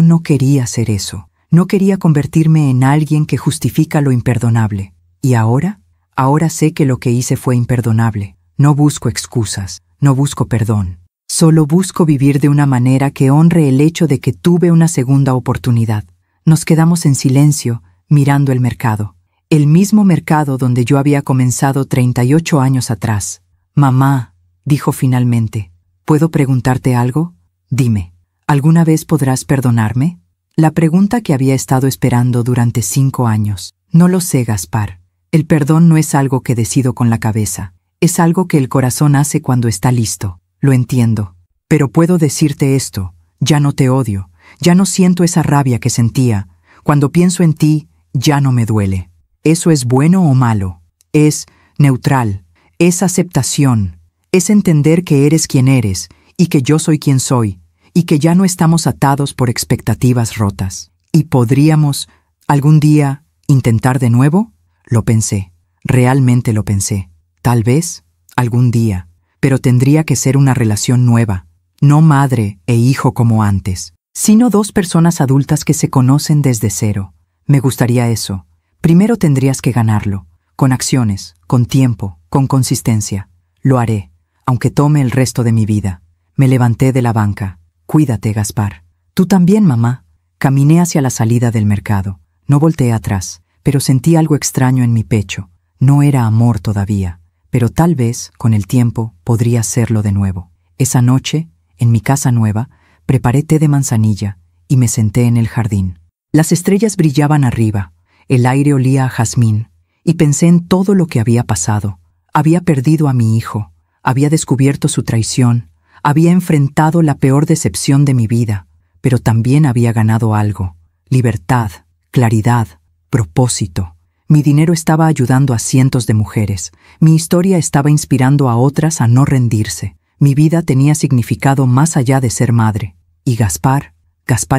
no quería ser eso. No quería convertirme en alguien que justifica lo imperdonable. ¿Y ahora? Ahora sé que lo que hice fue imperdonable. No busco excusas, no busco perdón. Solo busco vivir de una manera que honre el hecho de que tuve una segunda oportunidad». Nos quedamos en silencio, mirando el mercado. El mismo mercado donde yo había comenzado 38 años atrás. «Mamá», dijo finalmente, «¿puedo preguntarte algo? Dime, ¿alguna vez podrás perdonarme?» La pregunta que había estado esperando durante 5 años. «No lo sé, Gaspar. El perdón no es algo que decido con la cabeza. Es algo que el corazón hace cuando está listo. Lo entiendo. Pero puedo decirte esto, ya no te odio, ya no siento esa rabia que sentía. Cuando pienso en ti, ya no me duele. ¿Eso es bueno o malo? Es neutral, es aceptación, es entender que eres quien eres y que yo soy quien soy, y que ya no estamos atados por expectativas rotas. ¿Y podríamos, algún día, intentar de nuevo?» Lo pensé, realmente lo pensé. Tal vez, algún día, pero tendría que ser una relación nueva, no madre e hijo como antes, sino 2 personas adultas que se conocen desde cero. Me gustaría eso. Primero tendrías que ganarlo, con acciones, con tiempo, con consistencia. Lo haré, aunque tome el resto de mi vida. Me levanté de la banca. «Cuídate, Gaspar». «Tú también, mamá». Caminé hacia la salida del mercado. No volteé atrás, pero sentí algo extraño en mi pecho. No era amor todavía, pero tal vez, con el tiempo, podría serlo de nuevo. Esa noche, en mi casa nueva, preparé té de manzanilla y me senté en el jardín. Las estrellas brillaban arriba, el aire olía a jazmín, y pensé en todo lo que había pasado. Había perdido a mi hijo, había descubierto su traición, había enfrentado la peor decepción de mi vida, pero también había ganado algo: libertad, claridad, propósito. Mi dinero estaba ayudando a cientos de mujeres. Mi historia estaba inspirando a otras a no rendirse. Mi vida tenía significado más allá de ser madre. Y Gaspar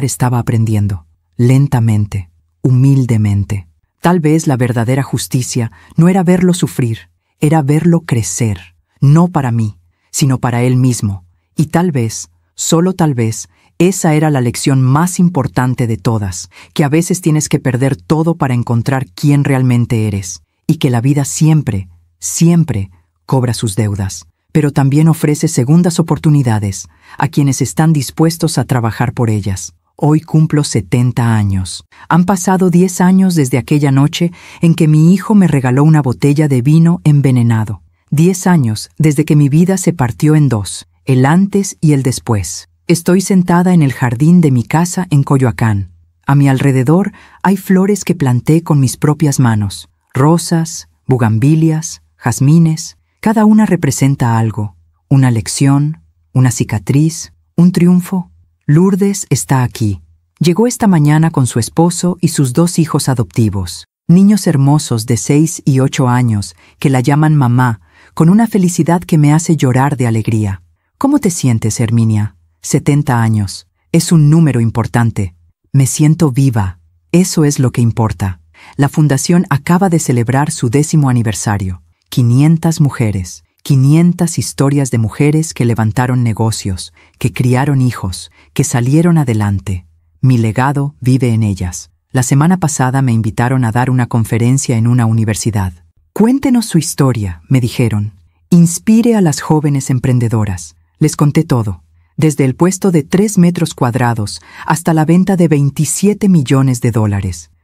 estaba aprendiendo, lentamente, humildemente. Tal vez la verdadera justicia no era verlo sufrir, era verlo crecer, no para mí, sino para él mismo. Y tal vez, solo tal vez, esa era la lección más importante de todas, que a veces tienes que perder todo para encontrar quién realmente eres, y que la vida siempre, siempre cobra sus deudas, pero también ofrece segundas oportunidades a quienes están dispuestos a trabajar por ellas. Hoy cumplo 70 años. Han pasado 10 años desde aquella noche en que mi hijo me regaló una botella de vino envenenado. 10 años desde que mi vida se partió en 2, el antes y el después. Estoy sentada en el jardín de mi casa en Coyoacán. A mi alrededor hay flores que planté con mis propias manos. Rosas, bugambilias, jazmines. Cada una representa algo. Una lección, una cicatriz, un triunfo. Lourdes está aquí. Llegó esta mañana con su esposo y sus 2 hijos adoptivos. Niños hermosos de 6 y 8 años que la llaman mamá, con una felicidad que me hace llorar de alegría. ¿Cómo te sientes, Herminia? 70 años. Es un número importante. Me siento viva. Eso es lo que importa. La fundación acaba de celebrar su 10º aniversario. 500 mujeres, 500 historias de mujeres que levantaron negocios, que criaron hijos, que salieron adelante. Mi legado vive en ellas. La semana pasada me invitaron a dar una conferencia en una universidad. Cuéntenos su historia, me dijeron. Inspire a las jóvenes emprendedoras. Les conté todo, desde el puesto de 3 metros cuadrados hasta la venta de $27 millones.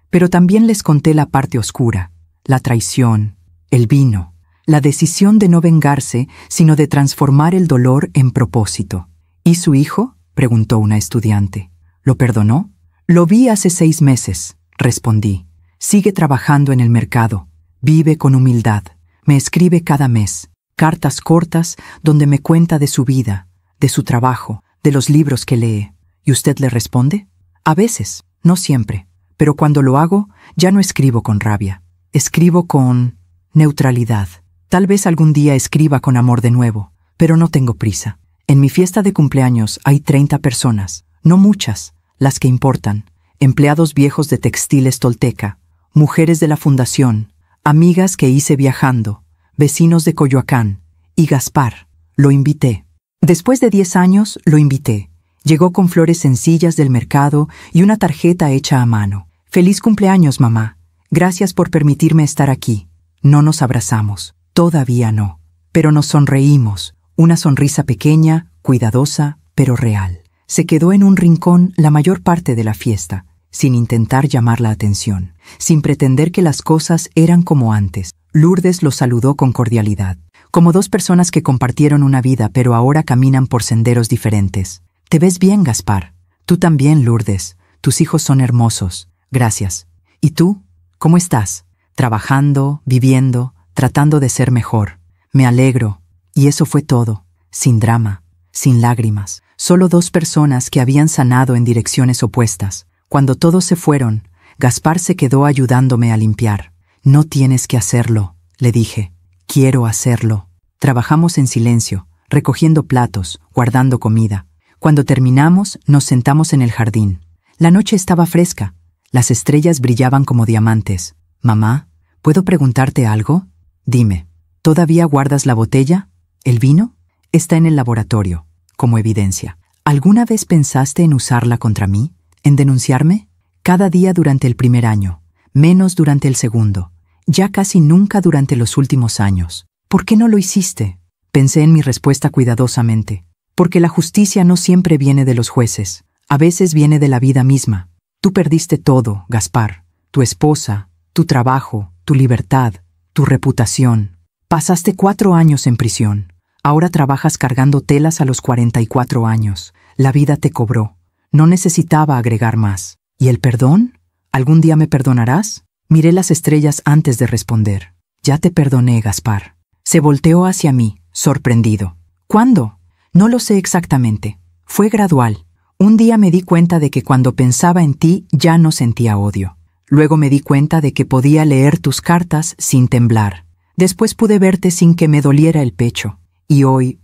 Pero también les conté la parte oscura, la traición, el vino, la decisión de no vengarse, sino de transformar el dolor en propósito. ¿Y su hijo?, preguntó una estudiante. ¿Lo perdonó? Lo vi hace 6 meses, respondí. Sigue trabajando en el mercado, vive con humildad, me escribe cada mes, cartas cortas donde me cuenta de su vida, de su trabajo, de los libros que lee. ¿Y usted le responde? A veces, no siempre, pero cuando lo hago, ya no escribo con rabia. Escribo con neutralidad. Tal vez algún día escriba con amor de nuevo, pero no tengo prisa. En mi fiesta de cumpleaños hay 30 personas, no muchas, las que importan, empleados viejos de Textiles Tolteca, mujeres de la fundación, amigas que hice viajando, vecinos de Coyoacán, y Gaspar. Lo invité. Después de 10 años, lo invité. Llegó con flores sencillas del mercado y una tarjeta hecha a mano. «Feliz cumpleaños, mamá. Gracias por permitirme estar aquí». No nos abrazamos. Todavía no. Pero nos sonreímos. Una sonrisa pequeña, cuidadosa, pero real. Se quedó en un rincón la mayor parte de la fiesta, sin intentar llamar la atención, sin pretender que las cosas eran como antes. Lourdes lo saludó con cordialidad, como 2 personas que compartieron una vida pero ahora caminan por senderos diferentes. «Te ves bien, Gaspar». «Tú también, Lourdes. Tus hijos son hermosos. Gracias». «¿Y tú? ¿Cómo estás?» «Trabajando, viviendo, tratando de ser mejor». «Me alegro». Y eso fue todo, sin drama, sin lágrimas. Solo 2 personas que habían sanado en direcciones opuestas. Cuando todos se fueron, Gaspar se quedó ayudándome a limpiar. «No tienes que hacerlo», le dije. «Quiero hacerlo». Trabajamos en silencio, recogiendo platos, guardando comida. Cuando terminamos, nos sentamos en el jardín. La noche estaba fresca. Las estrellas brillaban como diamantes. «Mamá, ¿puedo preguntarte algo?» «Dime, ¿todavía guardas la botella? ¿El vino?» «Está en el laboratorio, como evidencia». «¿Alguna vez pensaste en usarla contra mí? ¿En denunciarme?» «Cada día durante el primer año, menos durante el segundo, ya casi nunca durante los últimos años». «¿Por qué no lo hiciste?» Pensé en mi respuesta cuidadosamente. «Porque la justicia no siempre viene de los jueces, a veces viene de la vida misma. Tú perdiste todo, Gaspar, tu esposa, tu trabajo, tu libertad, tu reputación. Pasaste 4 años en prisión. Ahora trabajas cargando telas a los 44 años. La vida te cobró. No necesitaba agregar más. ¿Y el perdón? ¿Algún día me perdonarás?» Miré las estrellas antes de responder. «Ya te perdoné, Gaspar». Se volteó hacia mí, sorprendido. «¿Cuándo?» «No lo sé exactamente. Fue gradual. Un día me di cuenta de que cuando pensaba en ti ya no sentía odio. Luego me di cuenta de que podía leer tus cartas sin temblar. Después pude verte sin que me doliera el pecho. Y hoy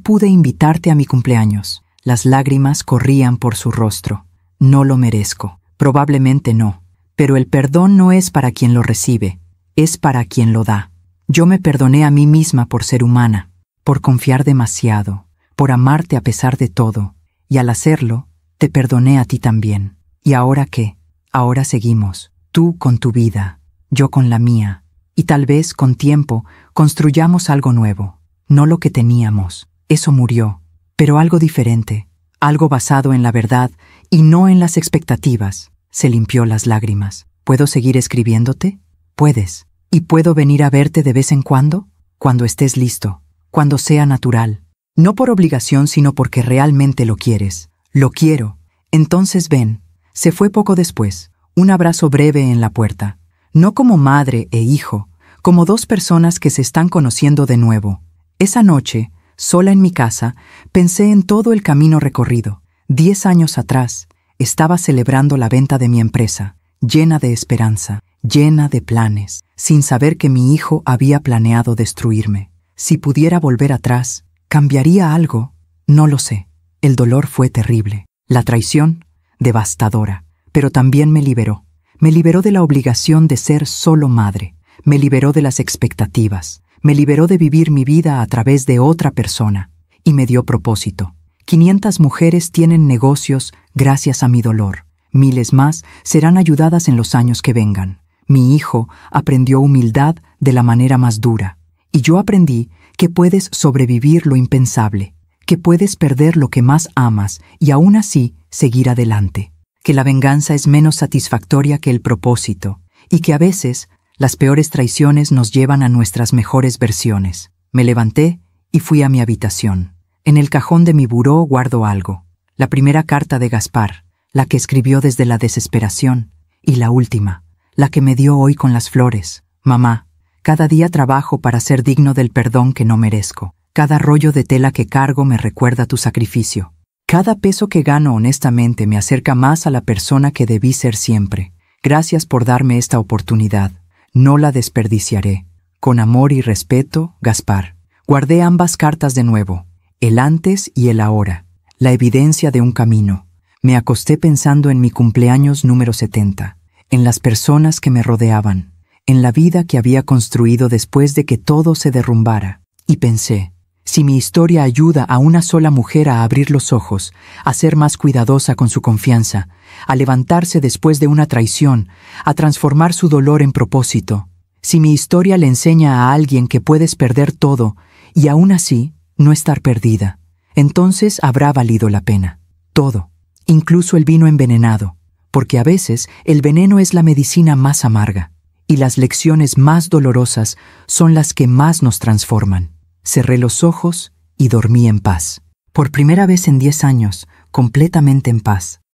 pude invitarte a mi cumpleaños». Las lágrimas corrían por su rostro. «No lo merezco. Probablemente no. Pero el perdón no es para quien lo recibe, es para quien lo da. Yo me perdoné a mí misma por ser humana, por confiar demasiado, por amarte a pesar de todo. Y al hacerlo, te perdoné a ti también. ¿Y ahora qué? Ahora seguimos, tú con tu vida, yo con la mía. Y tal vez, con tiempo, construyamos algo nuevo. No lo que teníamos, eso murió, pero algo diferente, algo basado en la verdad y no en las expectativas». Se limpió las lágrimas. «¿Puedo seguir escribiéndote?» «Puedes. ¿Y puedo venir a verte de vez en cuando?» «Cuando estés listo, cuando sea natural. No por obligación, sino porque realmente lo quieres». «Lo quiero. Entonces ven». Se fue poco después. Un abrazo breve en la puerta. No como madre e hijo, como 2 personas que se están conociendo de nuevo. Esa noche, sola en mi casa, pensé en todo el camino recorrido. 10 años atrás, estaba celebrando la venta de mi empresa, llena de esperanza, llena de planes, sin saber que mi hijo había planeado destruirme. Si pudiera volver atrás, ¿cambiaría algo? No lo sé. El dolor fue terrible. La traición, devastadora. Pero también me liberó. Me liberó de la obligación de ser solo madre. Me liberó de las expectativas. Me liberó de vivir mi vida a través de otra persona y me dio propósito. 500 mujeres tienen negocios gracias a mi dolor. Miles más serán ayudadas en los años que vengan. Mi hijo aprendió humildad de la manera más dura. Y yo aprendí que puedes sobrevivir lo impensable, que puedes perder lo que más amas y aún así seguir adelante. Que la venganza es menos satisfactoria que el propósito y que a veces las peores traiciones nos llevan a nuestras mejores versiones. Me levanté y fui a mi habitación. En el cajón de mi buró guardo algo. La primera carta de Gaspar, la que escribió desde la desesperación, y la última, la que me dio hoy con las flores. Mamá, cada día trabajo para ser digno del perdón que no merezco. Cada rollo de tela que cargo me recuerda tu sacrificio. Cada peso que gano honestamente me acerca más a la persona que debí ser siempre. Gracias por darme esta oportunidad. No la desperdiciaré. Con amor y respeto, Gaspar. Guardé ambas cartas de nuevo, el antes y el ahora, la evidencia de un camino. Me acosté pensando en mi cumpleaños número 70, en las personas que me rodeaban, en la vida que había construido después de que todo se derrumbara. Y pensé, si mi historia ayuda a una sola mujer a abrir los ojos, a ser más cuidadosa con su confianza, a levantarse después de una traición, a transformar su dolor en propósito, si mi historia le enseña a alguien que puedes perder todo y aún así no estar perdida, entonces habrá valido la pena. Todo, incluso el vino envenenado, porque a veces el veneno es la medicina más amarga, y las lecciones más dolorosas son las que más nos transforman. Cerré los ojos y dormí en paz. Por primera vez en 10 años, completamente en paz.